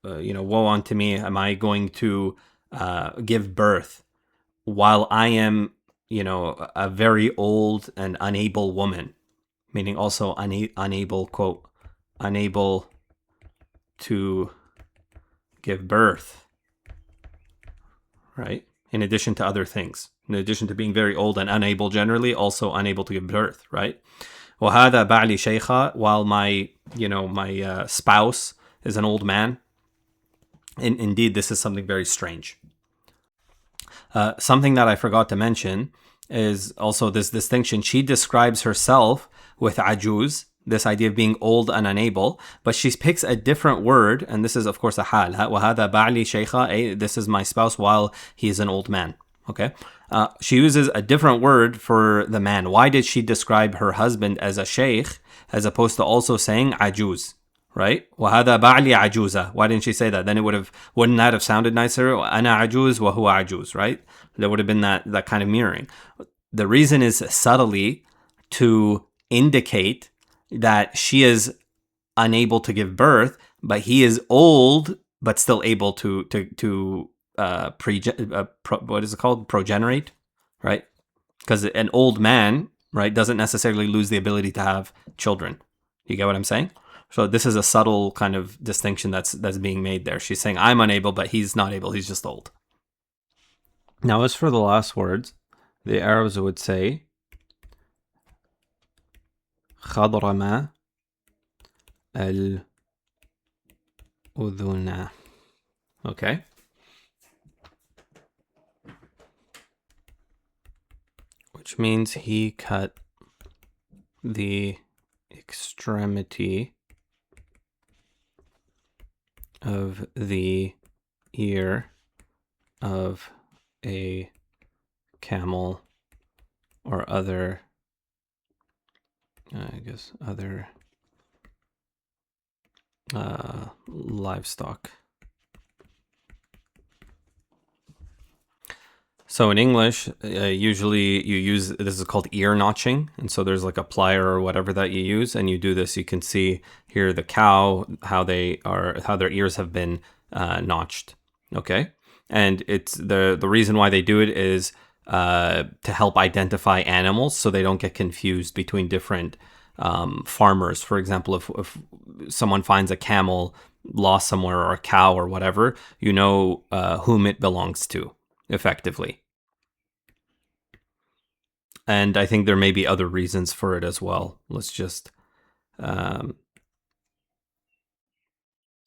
S1: woe unto me. Am I going to give birth while I am, a very old and unable woman, meaning also unable, quote, unable to give birth. Right? In addition to other things. In addition to being very old and unable generally, also unable to give birth, right? وَهَذَا بَعْلِي شَيْخًا, while my, my spouse is an old man. Indeed, this is something very strange. Something that I forgot to mention is also this distinction. She describes herself with ajuz, this idea of being old and unable, but she picks a different word, and this is of course a hal. وَهَذَا بَعْلِي شَيْخًا, this is my spouse while he is an old man. Okay, she uses a different word for the man. Why did she describe her husband as a sheikh as opposed to also saying ajuz? Right? وَهَذَا بَعْلِي عَجُوزًا. Why didn't she say that? Then wouldn't that have sounded nicer? أَنَا عَجُوز وَهُوَ عَجُوز, right? There would have been that kind of mirroring. The reason is subtly to indicate that she is unable to give birth, but he is old, but still able to what is it called? Progenerate, right? Because an old man, right, doesn't necessarily lose the ability to have children. You get what I'm saying? So this is a subtle kind of distinction that's being made there. She's saying, I'm unable, but he's not able. He's just old. Now, as for the last words, the Arabs would say, خضرما الأذن. Okay. Which means he cut the extremity of the ear of a camel or other, I guess, other livestock. So in English, usually you use, this is called ear notching. And so there's like a plier or whatever that you use, and you do this. You can see here the cow, how their ears have been notched. Okay. And it's the reason why they do it is to help identify animals so they don't get confused between different farmers. For example, if someone finds a camel lost somewhere or a cow or whatever, you know whom it belongs to effectively. And I think there may be other reasons for it as well. Let's just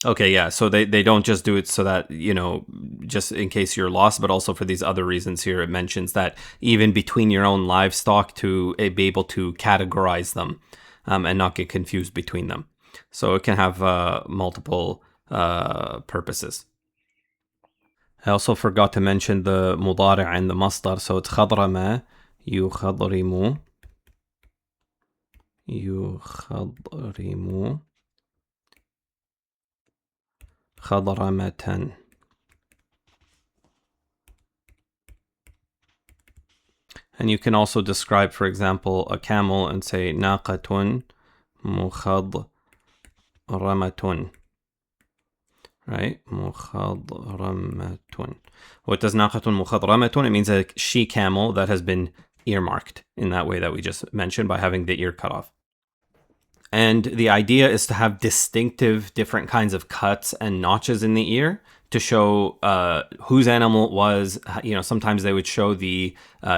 S1: okay, yeah, so they don't just do it so that, you know, just in case you're lost, but also for these other reasons here. It mentions that even between your own livestock to be able to categorize them and not get confused between them. So it can have multiple purposes. I also forgot to mention the mudari' and the masdar. So it's خضرما يخضرم خضرمة. And you can also describe, for example, a camel and say ناقة مخضرمة. Right? مخضرمة. What does ناقة مخضرمة? It means a she camel that has been earmarked in that way that we just mentioned by having the ear cut off. And the idea is to have distinctive different kinds of cuts and notches in the ear to show whose animal it was. You know, sometimes they would show the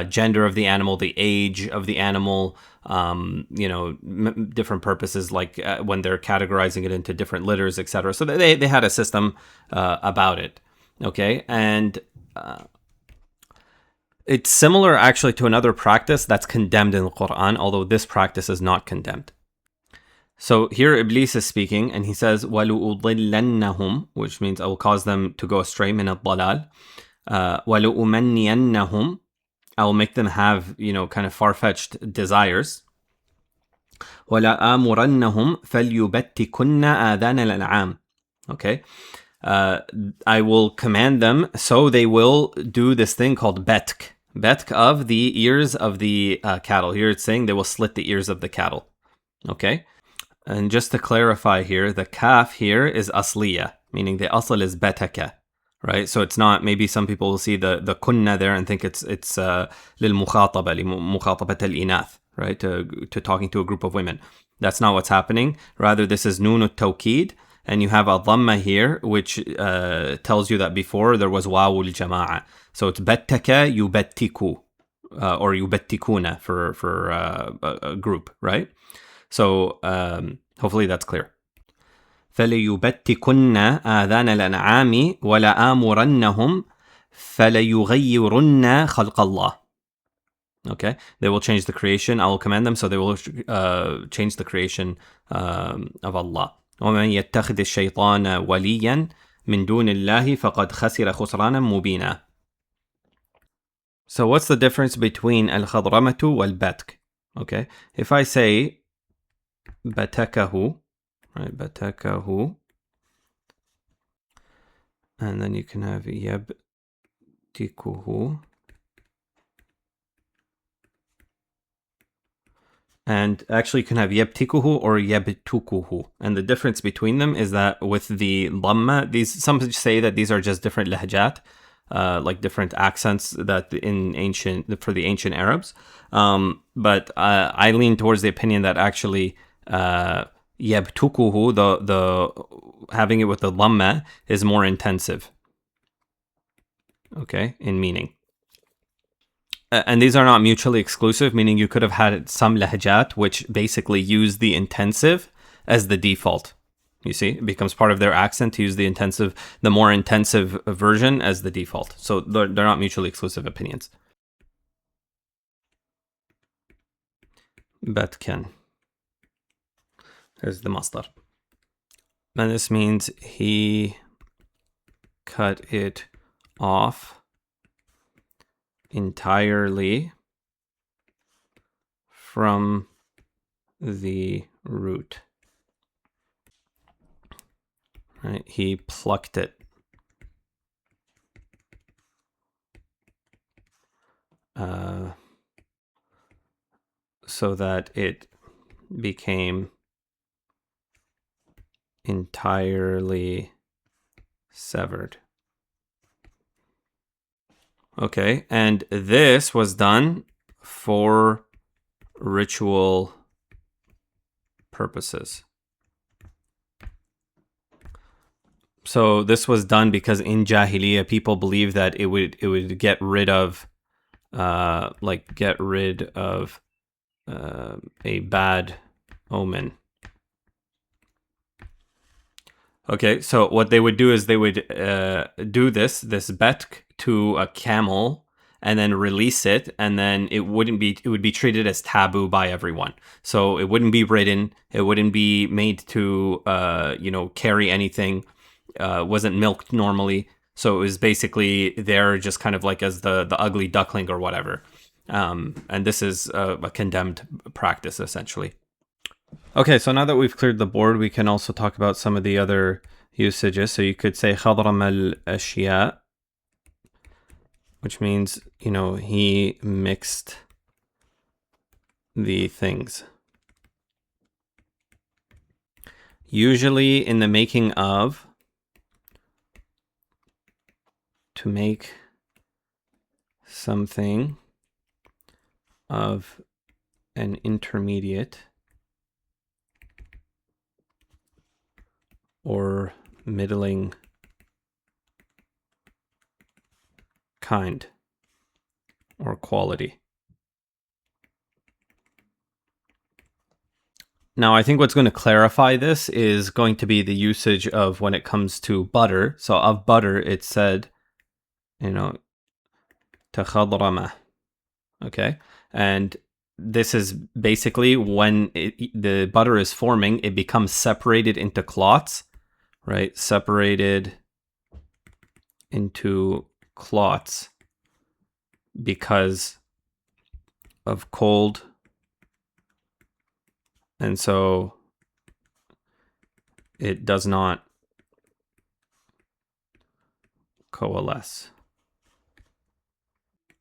S1: gender of the animal, the age of the animal, you know, different purposes, like when they're categorizing it into different litters, etc. So they had a system about it. Okay, and it's similar actually to another practice that's condemned in the Quran, although this practice is not condemned. So here Iblis is speaking, and he says, وَلُؤُضِلَّنَّهُمْ, which means I will cause them to go astray, min al-dalal. وَلُؤُمَنِّيَنَّهُمْ, I will make them have, you know, kind of far-fetched desires. وَلَآمُرَنَّهُمْ فَلْيُبَتِّكُنَّ آذَانَ الْأَنْعَامِ. Okay. I will command them, so they will do this thing called betk. Betk of the ears of the cattle. Here it's saying they will slit the ears of the cattle. Okay. And just to clarify here, the kaf here is asliya, meaning the asl is betaka, right? So it's not, maybe some people will see the kunna there and think it's lil mukhataba, li mukhatabat al-inath, right? To talking to a group of women. That's not what's happening. Rather, this is nun at-tawkid, and you have a dhamma here, which tells you that before there was wawul jama'a. So it's bettaka yubettiku, or yubettikuna for a group, right? So hopefully that's clear. فَلَيُبَتِّكُنَّ آذَانَ الْأَنْعَامِ وَلَآمُرَنَّهُمْ فَلَيُغَيِّرُنَّ خَلْقَ اللَّهِ. Okay, they will change the creation. I will command them, so they will change the creation of Allah. وَمَنْ يَتَّخِذِ الشَّيْطَانَ وَلِيًّا مِنْ دُونِ اللَّهِ فَقَدْ خَسِرَ خُسْرَانًا مُبِينًا. So what's the difference between al-khadramatu wal-batk? Okay, if I say batakahu, right, batakahu, and then you can have yabtikuhu, and actually you can have yabtikuhu or yabtukuhu, and the difference between them is that with the dhamma, these, some say that these are just different lahjat, like different accents that for the ancient Arabs, but I lean towards the opinion that actually يبتكه, the having it with the dhamma is more intensive. Okay, in meaning. And these are not mutually exclusive, meaning you could have had some lahjat which basically use the intensive as the default. You see, it becomes part of their accent to use the more intensive version as the default. So they're not mutually exclusive opinions. Batkan. There's the masdar. And this means he cut it off entirely from the root. Right? He plucked it. So that it became entirely severed. Okay, and this was done for ritual purposes. So this was done because in Jahiliyyah people believed that it would get rid of a bad omen. Okay, so what they would do is they would do this betk to a camel and then release it, and then it would be treated as taboo by everyone. So it wouldn't be ridden, it wouldn't be made to carry anything, wasn't milked normally. So it was basically there just kind of like as the ugly duckling or whatever. And this is a condemned practice, essentially. Okay, so now that we've cleared the board, we can also talk about some of the other usages. So you could say خضرم الأشياء, which means, he mixed the things. Usually in the making of, to make something of an intermediate or middling kind or quality. Now, I think what's going to clarify this is going to be the usage of when it comes to butter. So of butter, it said, تخضرمه. Okay, and this is basically when the butter is forming, it becomes separated into clots, right? Separated into clots because of cold, and so it does not coalesce.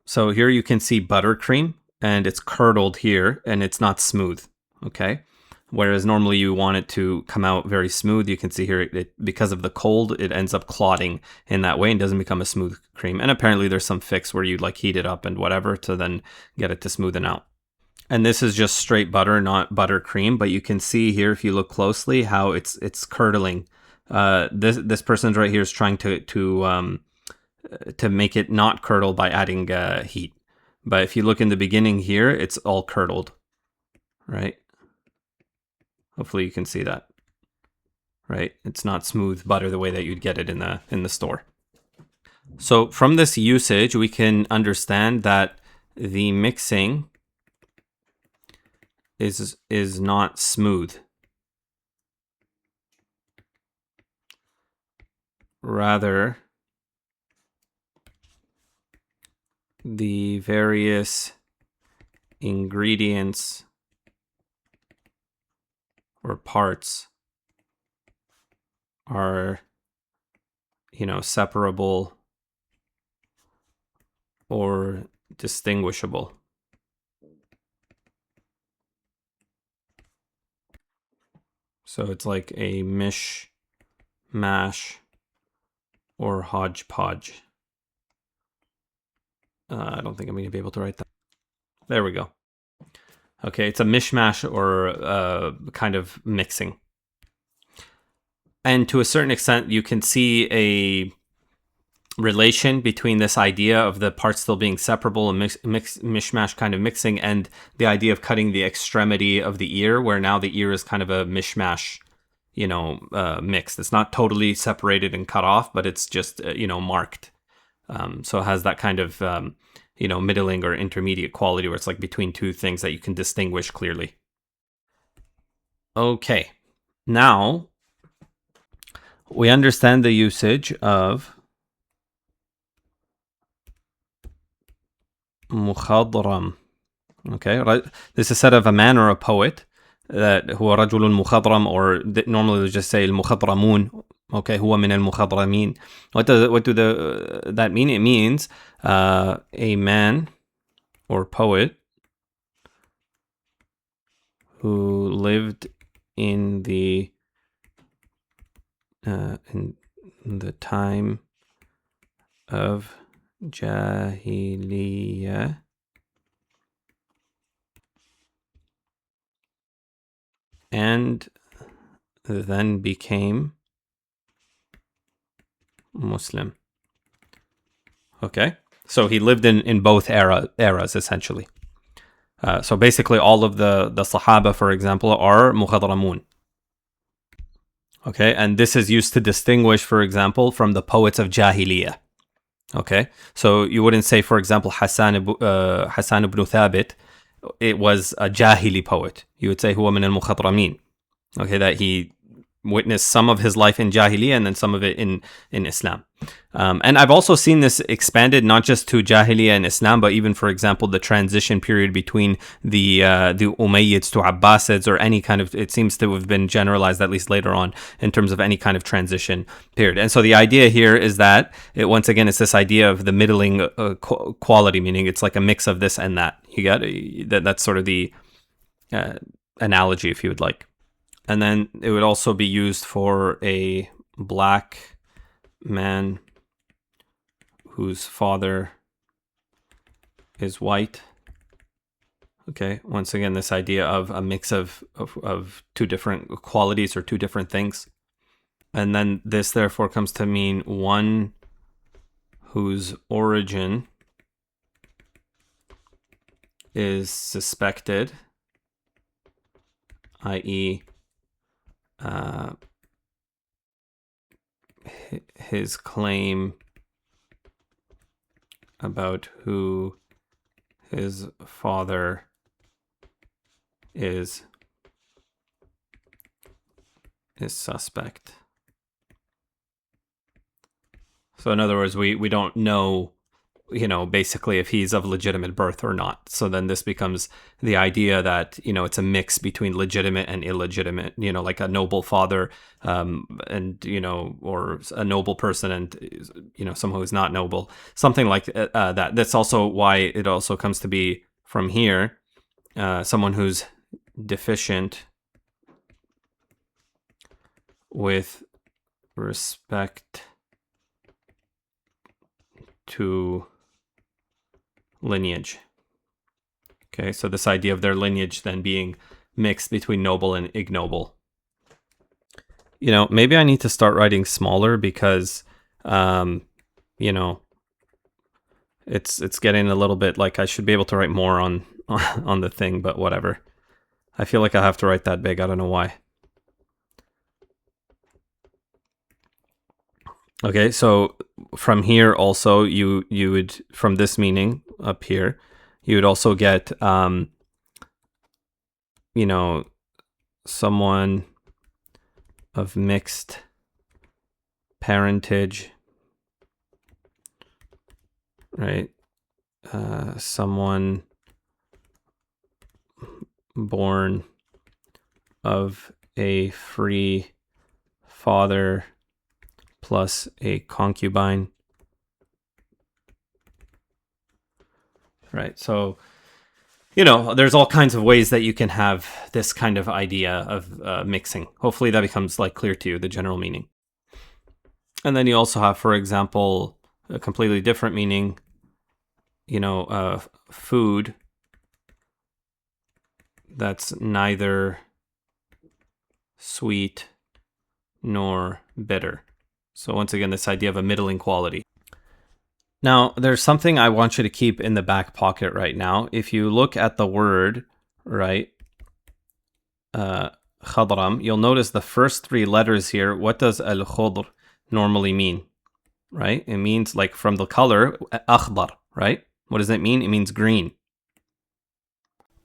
S1: So here you can see buttercream, and it's curdled here, and it's not smooth, okay? Whereas normally you want it to come out very smooth. You can see here, because of the cold, it ends up clotting in that way and doesn't become a smooth cream. And apparently there's some fix where you heat it up and whatever to then get it to smoothen out. And this is just straight butter, not buttercream, but you can see here, if you look closely, how it's curdling. This person's right here is trying to make it not curdle by adding heat. But if you look in the beginning here, it's all curdled, right? Hopefully you can see that, right? It's not smooth butter the way that you'd get it in the store. So from this usage, we can understand that the mixing is not smooth. Rather, the various ingredients or parts are, separable or distinguishable. So it's like a mish-mash or hodgepodge. I don't think I'm going to be able to write that. There we go. Okay, it's a mishmash or kind of mixing. And to a certain extent, you can see a relation between this idea of the parts still being separable and mishmash kind of mixing, and the idea of cutting the extremity of the ear, where now the ear is kind of a mishmash, mixed. It's not totally separated and cut off, but it's just, marked. So it has that kind of, middling or intermediate quality where it's like between two things that you can distinguish clearly. Okay, now we understand the usage of mukhadram. Okay, right. This is said of a man or a poet that huwa rajulun mukhadram, or normally they just say al-mukhadramun. Okay, huwa min al-mukhadramin. What do that mean? It means a man or poet who lived in the time of Jahiliyyah and then became Muslim. Okay, so he lived in both eras essentially. So basically all of the Sahaba, for example, are mukhadramun. Okay, and this is used to distinguish, for example, from the poets of Jahiliyyah. Okay, so you wouldn't say, for example, Hassan ibn Thabit, it was a Jahili poet. You would say huwa min al-mukhadramin. Okay, that he witnessed some of his life in Jahiliyyah and then some of it in Islam. And I've also seen this expanded not just to Jahiliyyah and Islam, but even, for example, the transition period between the Umayyads to Abbasids, or any kind of, it seems to have been generalized, at least later on, in terms of any kind of transition period. And so the idea here is that, once again, it's this idea of the middling quality, meaning it's like a mix of this and that. You got that's sort of the analogy, if you would like. And then it would also be used for a black man whose father is white. Okay, once again, this idea of a mix of two different qualities or two different things. And then this therefore comes to mean one whose origin is suspected, i.e., his claim about who his father is suspect. So in other words, we don't know, basically if he's of legitimate birth or not. So then this becomes the idea that, it's a mix between legitimate and illegitimate, like a noble father, and, or a noble person and, someone who's not noble, something like that. That's also why it also comes to be from here, someone who's deficient with respect to lineage. Okay, so this idea of their lineage then being mixed between noble and ignoble. Maybe I need to start writing smaller because, it's getting a little bit like I should be able to write more on the thing, but whatever. I feel like I have to write that big. I don't know why. Okay, so from here also, you would, from this meaning up here, you would also get, someone of mixed parentage, right? Someone born of a free father plus a concubine. Right, so, there's all kinds of ways that you can have this kind of idea of mixing. Hopefully that becomes clear to you, the general meaning. And then you also have, for example, a completely different meaning, food that's neither sweet nor bitter. So once again, this idea of a middling quality. Now, there's something I want you to keep in the back pocket right now. If you look at the word, right, khadram, you'll notice the first three letters here. What does al-khudr normally mean, right? It means, like, from the color, akhdar, right? What does it mean? It means green.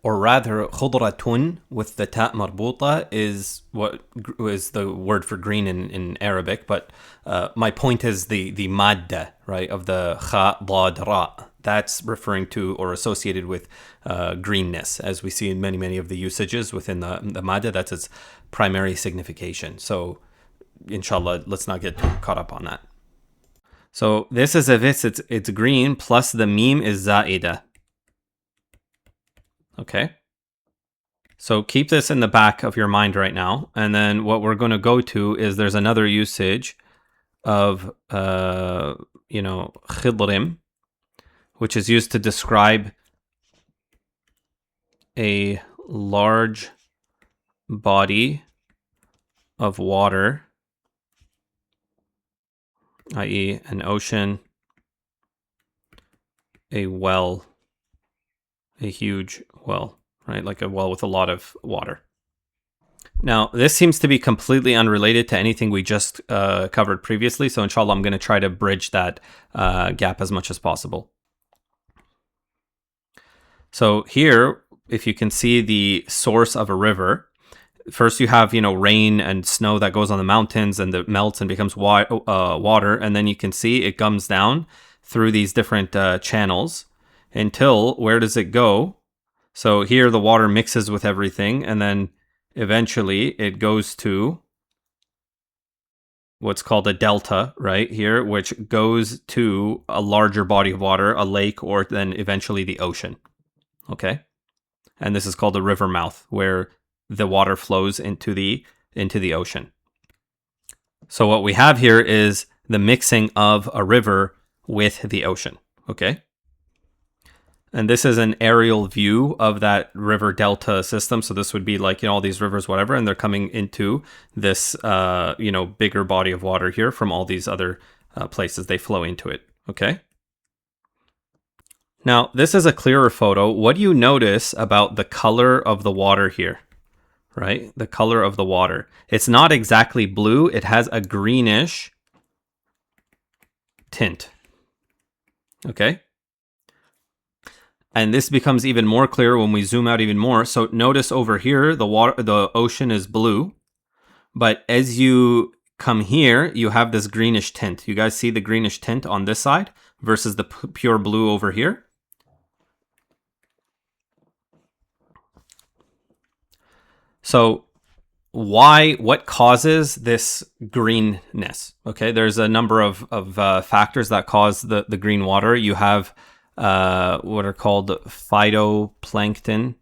S1: Or rather, khudratun with the ta marbuta is what is the word for green in Arabic. But my point is the madda, right, of the kha, dad, ra. That's referring to or associated with greenness, as we see in many of the usages within the madda. That's its primary signification. So, inshallah, let's not get too caught up on that. So this is if it's green plus the meme is za'ida. Okay, so keep this in the back of your mind right now. And then what we're going to go to is there's another usage of, khidrim, which is used to describe a large body of water, i.e. an ocean, a well, a huge well, right? Like a well with a lot of water. Now, this seems to be completely unrelated to anything we just covered previously. So inshallah, I'm going to try to bridge that gap as much as possible. So here, if you can see the source of a river, first you have, rain and snow that goes on the mountains and it melts and becomes water. And then you can see it comes down through these different channels until, where does it go? So here the water mixes with everything, and then eventually it goes to what's called a delta right here, which goes to a larger body of water, a lake, or then eventually the ocean. Okay? And this is called a river mouth, where the water flows into the ocean. So what we have here is the mixing of a river with the ocean. Okay? And this is an aerial view of that river delta system. So this would be like, all these rivers, whatever, and they're coming into this, bigger body of water here from all these other places. They flow into it. Okay. Now, this is a clearer photo. What do you notice about the color of the water here? Right? The color of the water. It's not exactly blue. It has a greenish tint. Okay. And this becomes even more clear when we zoom out even more. So notice over here, the ocean is blue. But as you come here, you have this greenish tint. You guys see the greenish tint on this side versus the pure blue over here? So what causes this greenness? Okay, there's a number of factors that cause the green water. You have what are called phytoplankton.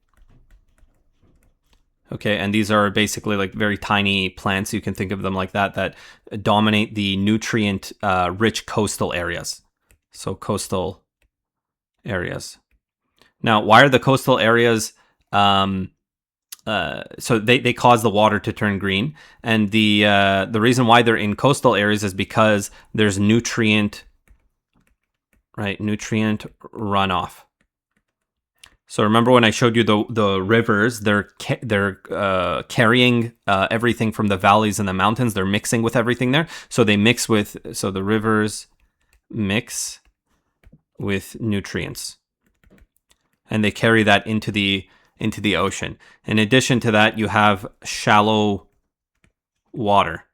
S1: Okay, and these are basically like very tiny plants. You can think of them like that dominate the nutrient rich coastal areas. So coastal areas. Now, why are the coastal areas so they cause the water to turn green, and the reason why they're in coastal areas is because there's nutrient runoff. So remember when I showed you the rivers, they're carrying everything from the valleys and the mountains. They're mixing with everything there. So the rivers mix with nutrients, and they carry that into the ocean. In addition to that, you have shallow water.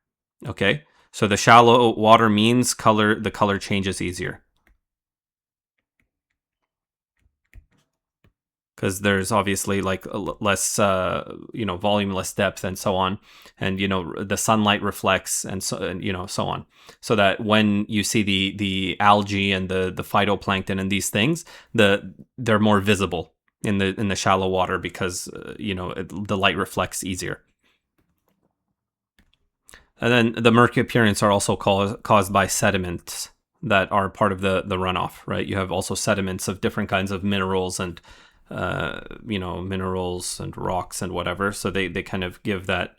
S1: Okay, so the shallow water means the color changes easier, because there's obviously like less volume, less depth, and so on, and the sunlight reflects, and so on, so that when you see the algae and the phytoplankton and these things, they're more visible in the shallow water, because the light reflects easier. And then the murky appearance are also caused by sediments that are part of the runoff, right? You have also sediments of different kinds of minerals and minerals and rocks and whatever. So they kind of give that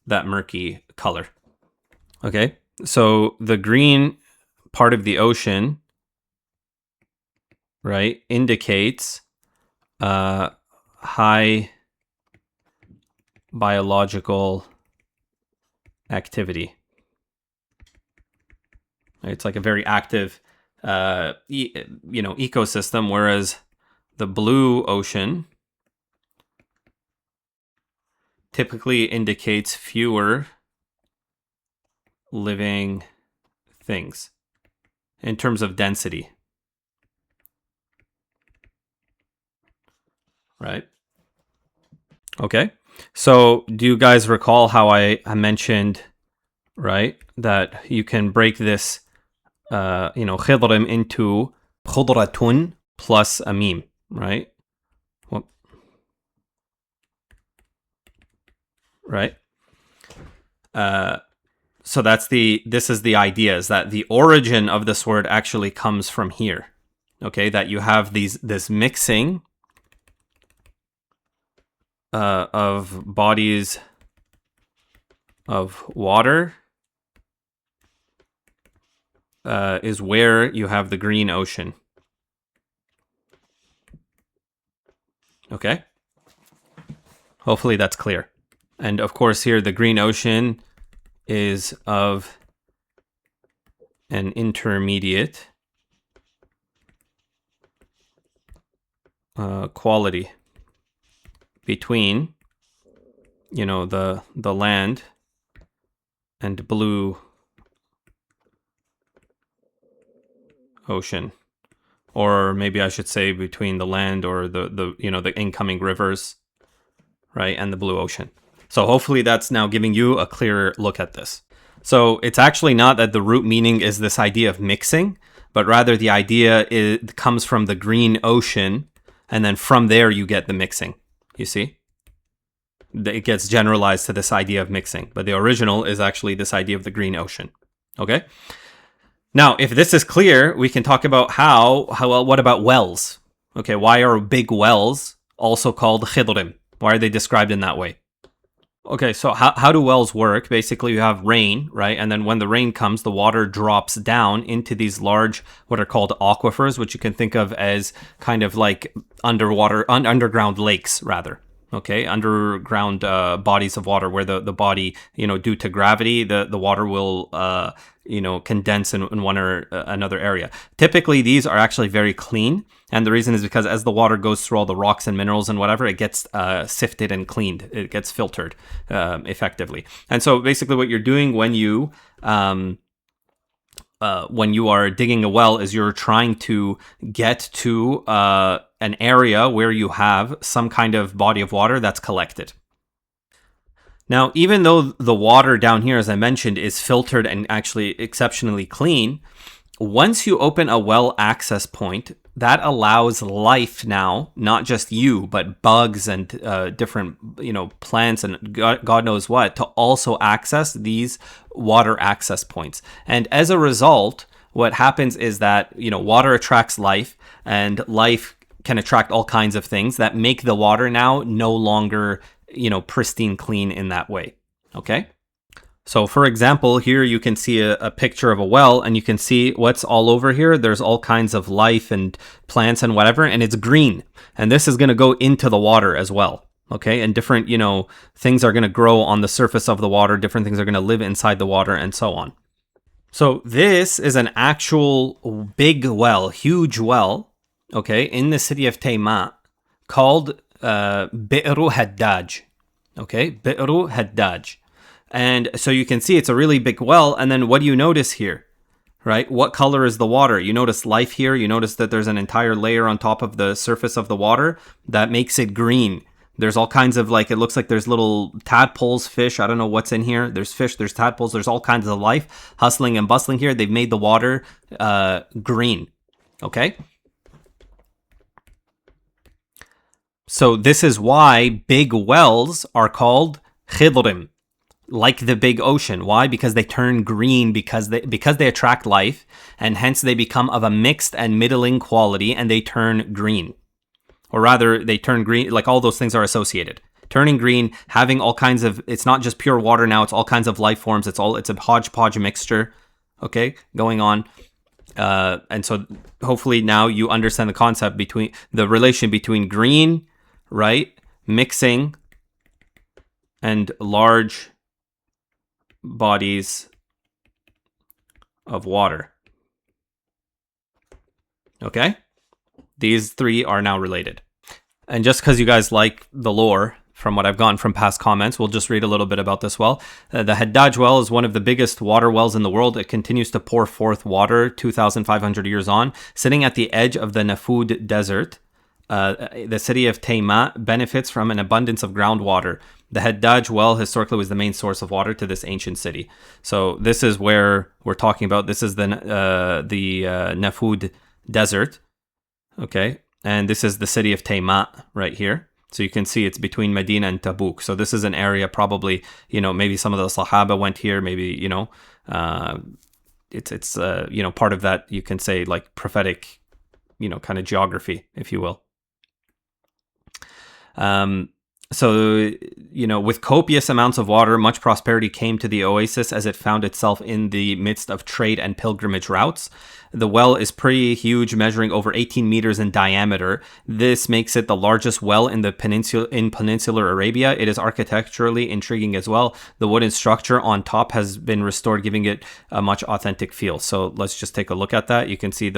S1: murky color. Okay, so the green part of the ocean, right, indicates high biological activity. It's like a very active, ecosystem, whereas the blue ocean typically indicates fewer living things in terms of density. Right? Okay. So do you guys recall how I mentioned, right, that you can break this, khidrim into khudratun plus a meme, right? Well, right? So this is the idea, is that the origin of this word actually comes from here. Okay, that you have this mixing of bodies of water is where you have the green ocean. Okay? Hopefully that's clear. And of course here the green ocean is of an intermediate quality between, the land and blue ocean, or maybe I should say between the land or the incoming rivers, right, and the blue ocean. So hopefully that's now giving you a clearer look at this. So it's actually not that the root meaning is this idea of mixing, but rather the idea comes from the green ocean, and then from there you get the mixing. You see? It gets generalized to this idea of mixing, but the original is actually this idea of the green ocean. Okay? Now, if this is clear, we can talk about what about wells? Okay, why are big wells also called khidrim? Why are they described in that way? Okay, so how do wells work? Basically, you have rain, right? And then when the rain comes, the water drops down into these large, what are called aquifers, which you can think of as kind of like underground lakes, rather. Okay, underground bodies of water where the body, due to gravity, the water will, condense in one or another area. Typically, these are actually very clean. And the reason is because as the water goes through all the rocks and minerals and whatever, it gets sifted and cleaned. It gets filtered effectively. And so basically what you're doing when you are digging a well is you're trying to get to an area where you have some kind of body of water that's collected. Now, even though the water down here, as I mentioned, is filtered and actually exceptionally clean, once you open a well access point, that allows life now, not just you, but bugs and different, plants and God knows what, to also access these water access points. And as a result, what happens is that, water attracts life, and life can attract all kinds of things that make the water now no longer, pristine clean in that way. Okay? So for example, here you can see a picture of a well, and you can see what's all over here. There's all kinds of life and plants and whatever, and it's green. And this is going to go into the water as well. Okay, and different, things are going to grow on the surface of the water. Different things are going to live inside the water and so on. So this is an actual big well, huge well, okay, in the city of Tayma called Bi'ru Haddaj. Okay, Bi'ru Haddaj. And so you can see it's a really big well. And then what do you notice here, right? What color is the water? You notice life here. You notice that there's an entire layer on top of the surface of the water that makes it green. There's all kinds of it looks like there's little tadpoles, fish. I don't know what's in here. There's fish, there's tadpoles, there's all kinds of life hustling and bustling here. They've made the water green. Okay? So this is why big wells are called khidrim, like the big ocean. Why? Because they turn green, because they attract life, and hence they become of a mixed and middling quality, and they turn green. Or rather, they turn green, like all those things are associated. turning green, having all kinds of, it's not just pure water now, it's all kinds of life forms. It's a hodgepodge mixture, okay, going on. And so hopefully now you understand the concept between the relation between green, right, mixing, and large bodies of water. Okay? These three are now related. And just because you guys like the lore, from what I've gotten from past comments, we'll just read a little bit about this well. The Haddaj well is one of the biggest water wells in the world. It continues to pour forth water 2,500 years on. Sitting at the edge of the Nafud desert, the city of Tayma benefits from an abundance of groundwater. The Haddaj well historically was the main source of water to this ancient city. So this is where we're talking about. This is the Nafud desert, okay? And this is the city of Tayma right here. So you can see it's between Medina and Tabuk. So this is an area probably, maybe some of the Sahaba went here, maybe, it's part of that, you can say, like prophetic, kind of geography, if you will. So, with copious amounts of water, much prosperity came to the oasis as it found itself in the midst of trade and pilgrimage routes. The well is pretty huge, measuring over 18 meters in diameter. This makes it the largest well in the peninsular Arabia. It is architecturally intriguing as well. The wooden structure on top has been restored, giving it a much authentic feel. So let's just take a look at that. You can see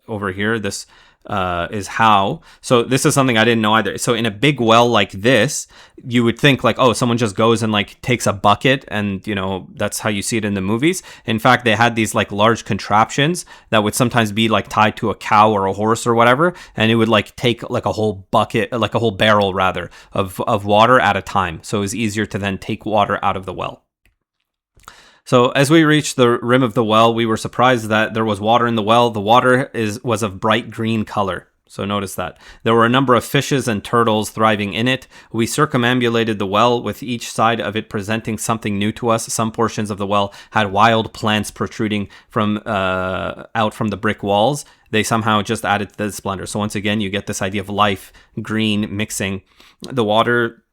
S1: over here, this is how. So this is something I didn't know either. So in a big well like this, you would think like, oh, someone just goes and like takes a bucket and, that's how you see it in the movies. In fact, they had these like large contraptions that would sometimes be like tied to a cow or a horse or whatever. And it would like take like a whole bucket, like a whole barrel rather of water at a time. So it was easier to then take water out of the well. So as we reached the rim of the well, we were surprised that there was water in the well. The water was of bright green color. So notice that. There were a number of fishes and turtles thriving in it. We circumambulated the well, with each side of it presenting something new to us. Some portions of the well had wild plants protruding out from the brick walls. They somehow just added to the splendor. So once again, you get this idea of life, green, mixing. The water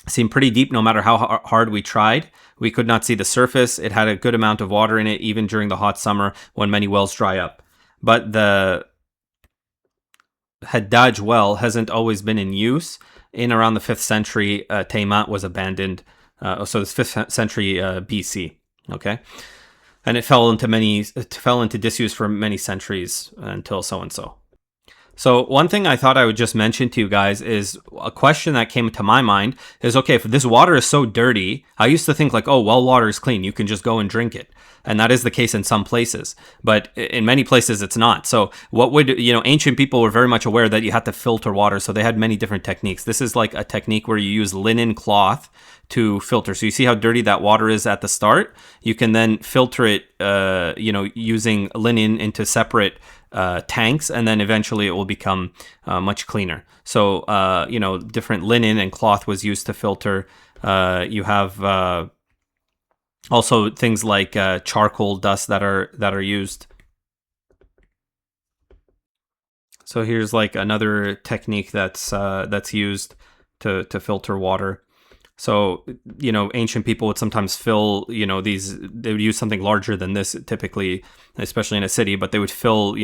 S1: seemed pretty deep no matter how hard we tried. We could not see the surface. It had a good amount of water in it, even during the hot summer when many wells dry up. But the Haddaj well hasn't always been in use. In around the 5th century, Taymat was abandoned. So it's 5th century BC, okay? And it fell into disuse for many centuries until so-and-so. So one thing I thought I would just mention to you guys is a question that came to my mind is, okay, if this water is so dirty, I used to think like, oh, well water is clean. You can just go and drink it. And that is the case in some places, but in many places it's not. So what would, ancient people were very much aware that you had to filter water. So they had many different techniques. This is like a technique where you use linen cloth to filter. So you see how dirty that water is at the start? You can then filter it, using linen into separate tanks, and then eventually it will become much cleaner. So, different linen and cloth was used to filter. You have also things like charcoal dust that are used. So here's like another technique that's used to filter water. So, ancient people would sometimes fill, they would use something larger than this typically, especially in a city, but they would fill,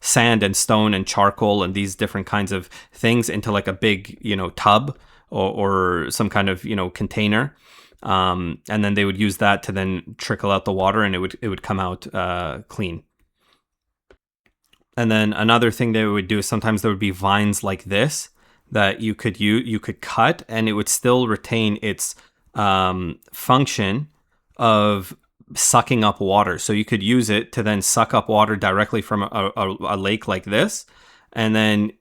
S1: sand and stone and charcoal and these different kinds of things into like a big, tub or some kind of, container. And then they would use that to then trickle out the water, and it would come out clean. And then another thing they would do is sometimes there would be vines like this that you could cut, and it would still retain its function of sucking up water. So you could use it to then suck up water directly from a lake like this, and then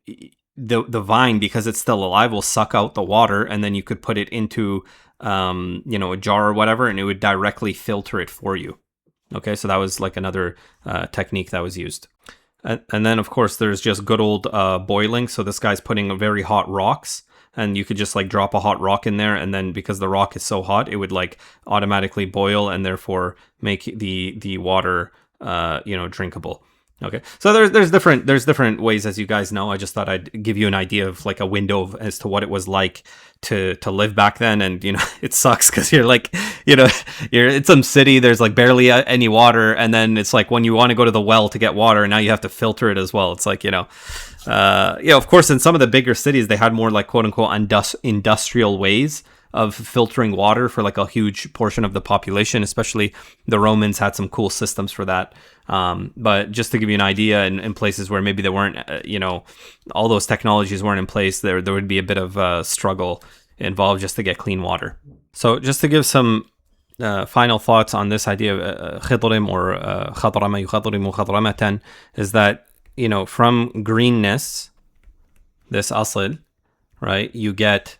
S1: the vine, because it's still alive, will suck out the water, and then you could put it into a jar or whatever, and it would directly filter it for you. Okay, so that was like another technique that was used. And then, of course, there's just good old boiling. So this guy's putting very hot rocks, and you could just like drop a hot rock in there, and then because the rock is so hot, it would like automatically boil and therefore make the water drinkable. Okay, so there's different ways, as you guys know. I just thought I'd give you an idea of like a window as to what it was like to live back then. And you know, it sucks because you're like, you know, you're in some city, there's like barely any water, and then it's like when you want to go to the well to get water, and now you have to filter it as well. It's like, you know, of course, in some of the bigger cities, they had more like quote unquote industrial ways of filtering water for like a huge portion of the population. Especially the Romans had some cool systems for that. But just to give you an idea, in places where maybe there weren't, you know, all those technologies weren't in place, there would be a bit of struggle involved just to get clean water. So just to give some final thoughts on this idea of khidrim or khadrama yukhadrimu khadramatan, is that, you know, from greenness, this asl, right, you get,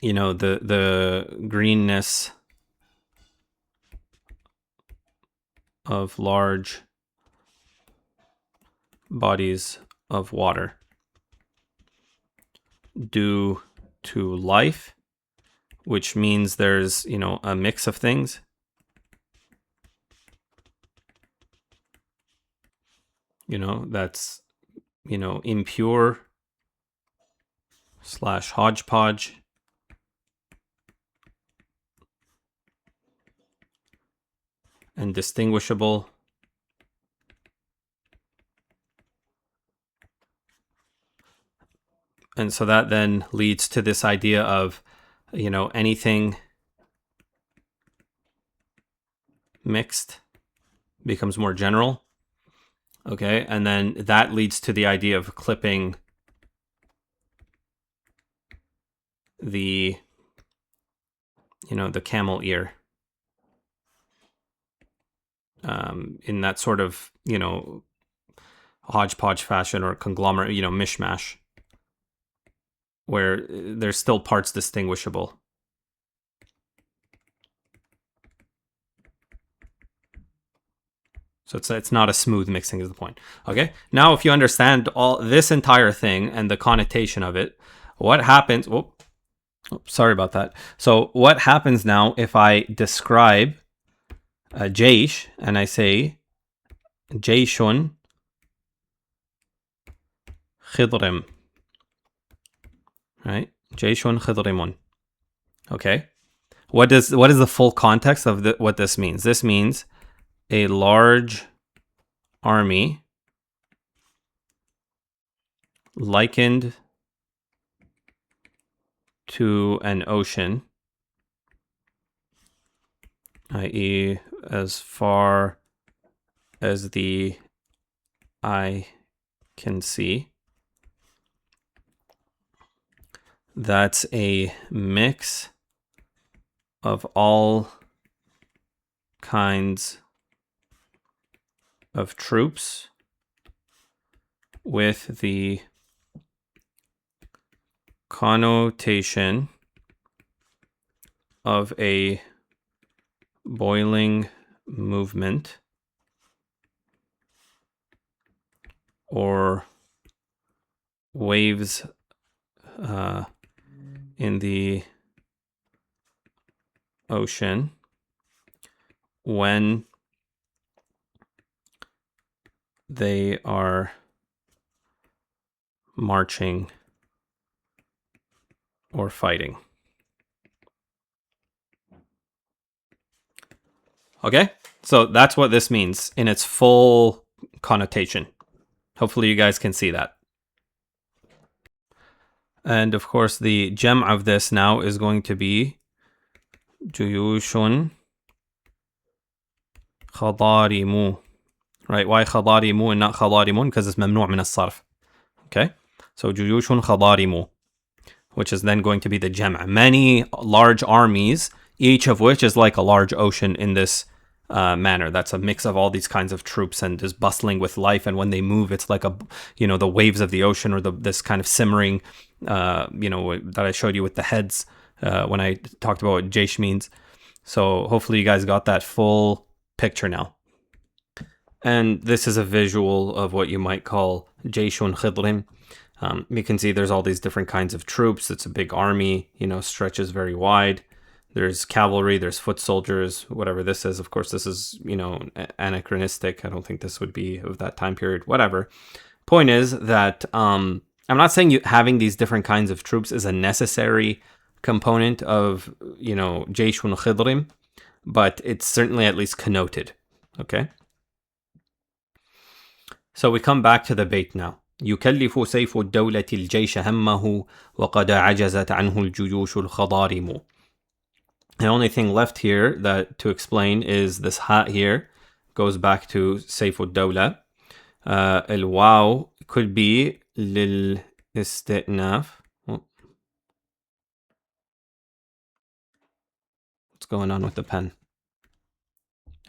S1: you know, the greenness of large bodies of water due to life, which means there's, you know, a mix of things. You know, that's, you know, impure / hodgepodge and distinguishable. And so that then leads to this idea of, you know, anything mixed becomes more general. Okay, and then that leads to the idea of clipping the, you know, the camel ear. In that sort of, you know, hodgepodge fashion or conglomerate, you know, mishmash, where there's still parts distinguishable. So it's not a smooth mixing is the point. Okay, now if you understand all this entire thing and the connotation of it, what happens, sorry about that. So what happens now if I describe a jaysh and I say jayshun khidrim, right? Jayshun khidrimun. Okay, what is the full context of what this means? This means a large army likened to an ocean, i.e., as far as the eye can see. That's a mix of all kinds of troops with the connotation of a boiling movement or waves in the ocean when they are marching or fighting. Okay, so that's what this means in its full connotation. Hopefully you guys can see that. And of course the gem of this now is going to be juyushun khadarimu. Right, why khadarimu and not khadarimun? Because it's mamnu' min as-sarf. Okay, so juyushun khadarimu, which is then going to be the jam'. Many large armies, each of which is like a large ocean in this manner. That's a mix of all these kinds of troops and is bustling with life. And when they move, it's like the waves of the ocean, or this kind of simmering, that I showed you with the heads when I talked about what jaysh means. So hopefully you guys got that full picture now. And this is a visual of what you might call jayshun khidrim. You can see there's all these different kinds of troops. It's a big army, stretches very wide. There's cavalry, there's foot soldiers, whatever this is. Of course, this is, you know, anachronistic. I don't think this would be of that time period, whatever. Point is that I'm not saying having these different kinds of troops is a necessary component of, you know, jayshun khidrim, but it's certainly at least connoted. Okay? So we come back to the bait now. يكلف سيف الدولة الجيش همه وقد عجزت عنه الجيوش الخضارم. The only thing left here that to explain is this hat here goes back to سيف الدولة. الواو could be للاستئناف. What's going on with the pen?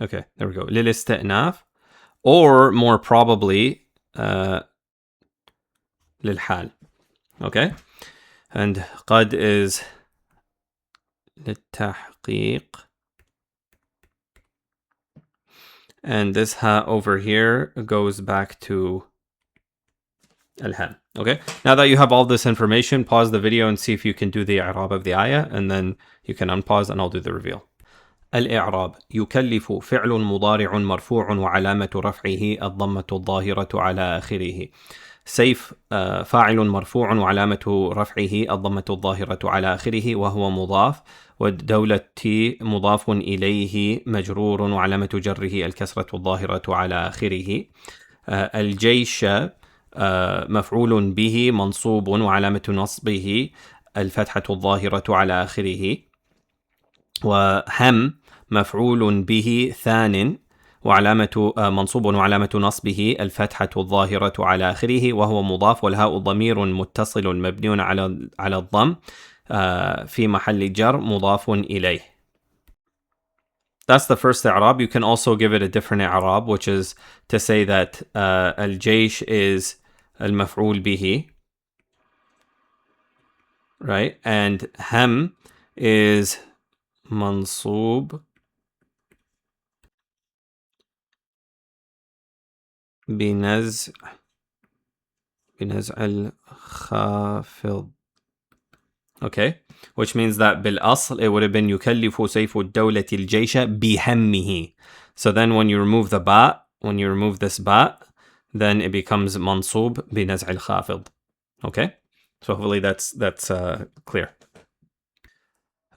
S1: Okay, there we go. للاستئناف, or more probably للحال. Okay, and قد is للتحقيق, and this ha over here goes back to al-hal. Okay, now that you have all this information, pause the video and see if you can do the i'rab of the ayah, and then you can unpause and I'll do the reveal. الإعراب يكلف فعل مضارع مرفوع وعلامة رفعه الضمة الظاهرة على آخره. سيف فاعل مرفوع وعلامة رفعه الضمة الظاهرة على آخره وهو مضاف، والدولة مضاف إليه مجرور وعلامة جره الكسرة الظاهرة على آخره. الجيش مفعول به منصوب وعلامة نصبه الفتحة الظاهرة على آخره. وهم مفعول به ثان وعلامة منصوب وعلامة نصبه الفتحة الظاهرة على آخره وهو مضاف، والهاء ضمير متصل مبني على الضم في محل جر مضاف إليه. That's the first i'rab. You can also give it a different i'rab, which is to say that al-jaysh is al-maf'ul bihi, right? And ham is منصوب بنزع الخافض. Okay, which means that بالأصل it would have been يكلف سيف الدولة الجيش بهمه. So then when you remove the ba, when you remove this ba, then it becomes منصوب بنزع الخافض. Okay, so hopefully that's clear.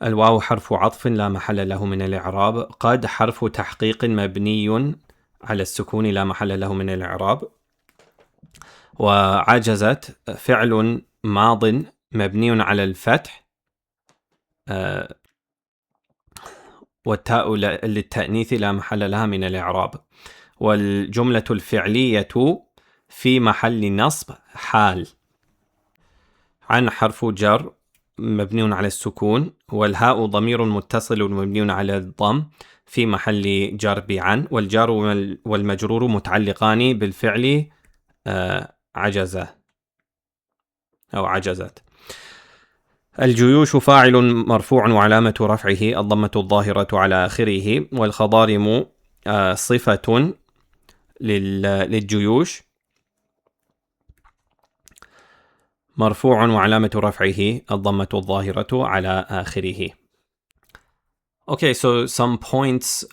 S1: الواو حرف عطف لا محل له من الإعراب. قد حرف تحقيق مبني على السكون لا محل له من الإعراب. وعجزت فعل ماض مبني على الفتح والتاء للتأنيث لا محل لها من الإعراب. والجملة الفعلية في محل نصب حال. عن حرف جر مبني على السكون، والهاء ضمير متصل مبني على الضم في محل جر بعن، والجار والمجرور متعلقان بالفعل عجز أو عجزت. الجيوش فاعل مرفوع وعلامة رفعه الضمة الظاهرة على آخره. والخضارم صفة للجيوش مرفوع وعلامة رفعه الضمة الظاهرة على آخره. Okay, so some points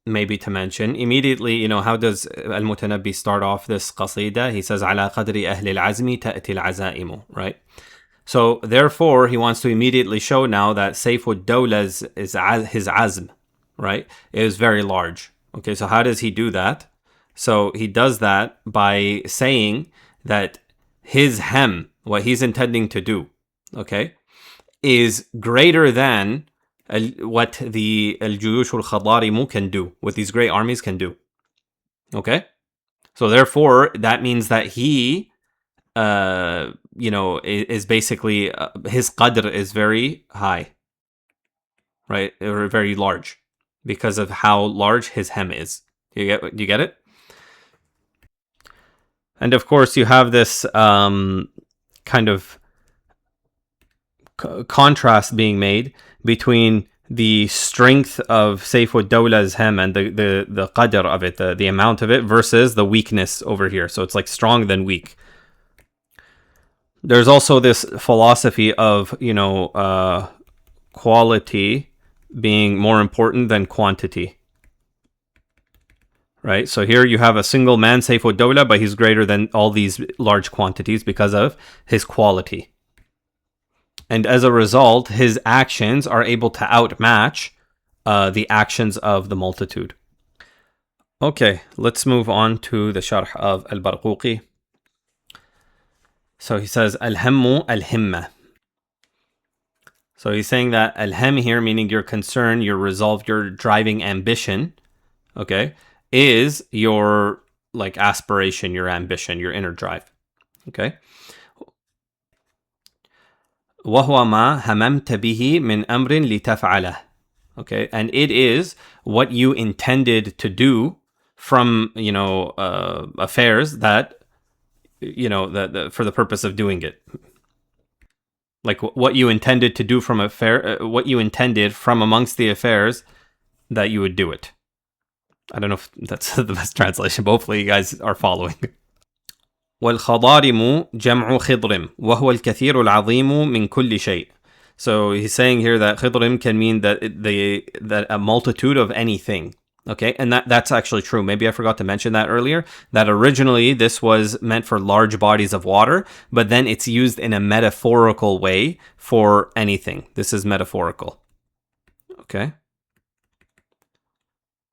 S1: maybe to mention. Immediately, you know, how does al-Mutannabi start off this qasida? He says, على قدر أهل العزم تأتي العزائم, right? So therefore, he wants to immediately show now that Sayfud Dawla's is his azm, right? It is very large. Okay, so how does he do that? So he does that by saying that his hem, what he's intending to do, okay, is greater than what the al-Juyush al-Khadarimu can do, what these great armies can do. Okay? So therefore, that means that he, you know, is basically, his qadr is very high, right? Or very large, because of how large his hem is. Do you get it? And of course, you have this kind of contrast being made between the strength of Sayfud Dawla's hem and the qadr of it, the amount of it, versus the weakness over here. So it's like strong than weak. There's also this philosophy of, you know, quality being more important than quantity. Right? So here you have a single man, Sayfu Dawla, but he's greater than all these large quantities because of his quality. And as a result, his actions are able to outmatch the actions of the multitude. Okay, let's move on to the sharh of al-Barquqi. So he says, al-hammu al-himma. So he's saying that al-ham here, meaning your concern, your resolve, your driving ambition, okay, is your like aspiration, your ambition, your inner drive. Okay. وَهُوَ مَا هَمَمْتَ بِهِ مِنْ أَمْرٍ لِتَفْعَلَهُ. Okay, and it is what you intended to do from, affairs that, for the purpose of doing it. Like what you intended to do from what you intended from amongst the affairs that you would do it. I don't know if that's the best translation, but hopefully you guys are following. وَالْخَضَارِمُ جَمْعُ خِضْرِمْ وَهُوَ الْكَثِيرُ الْعَظِيمُ مِنْ كُلِّ شَيْءٍ. So he's saying here that khidrim can mean that a multitude of anything. Okay, and that's actually true. Maybe I forgot to mention that earlier, that originally this was meant for large bodies of water, but then it's used in a metaphorical way for anything. This is metaphorical. Okay.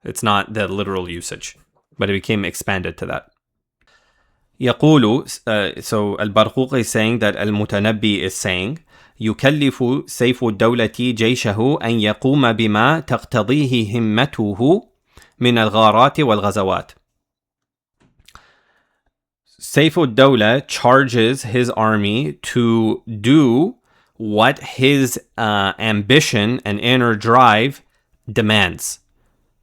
S1: It's not the literal usage, but it became expanded to that. يقول, so al-Barquqi is saying that al-Mutannabi is saying, يكلف سيف الدولة جيشه أن يقوم بما تقتضيه همته من الغارات والغزوات. Sayf al-Dawla charges his army to do what his ambition and inner drive demands.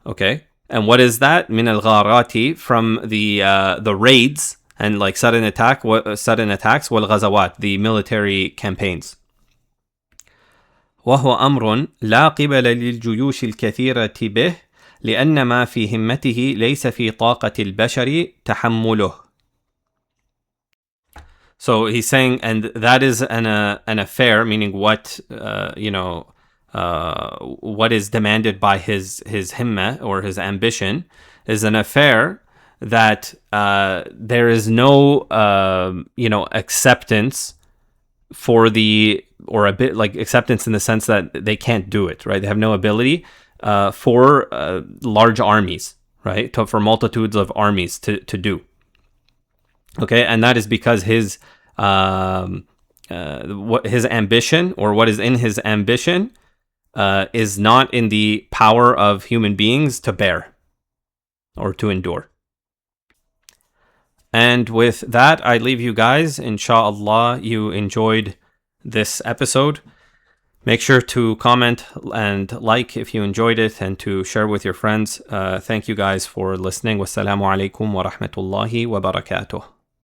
S1: Okay, and what is that? من الغارات, from the raids and like sudden attacks, والغزوات, the military campaigns. وهو أمر لا قبل للجيوش الكثيرة به لأن ما في همته ليس في طاقة البشر تحمله. So he's saying, and that is an affair, meaning what what is demanded by his himma or his ambition is an affair that there is no acceptance for or a bit like acceptance in the sense that they can't do it, right? They have no ability for large armies, right? For multitudes of armies to do. Okay, and that is because his ambition, or what is in his ambition, is not in the power of human beings to bear or to endure. And with that, I leave you guys. Inshallah, you enjoyed this episode. Make sure to comment and like if you enjoyed it, and to share with your friends. Thank you guys for listening. Wassalamu alaikum wa rahmatullahi wa barakatuh.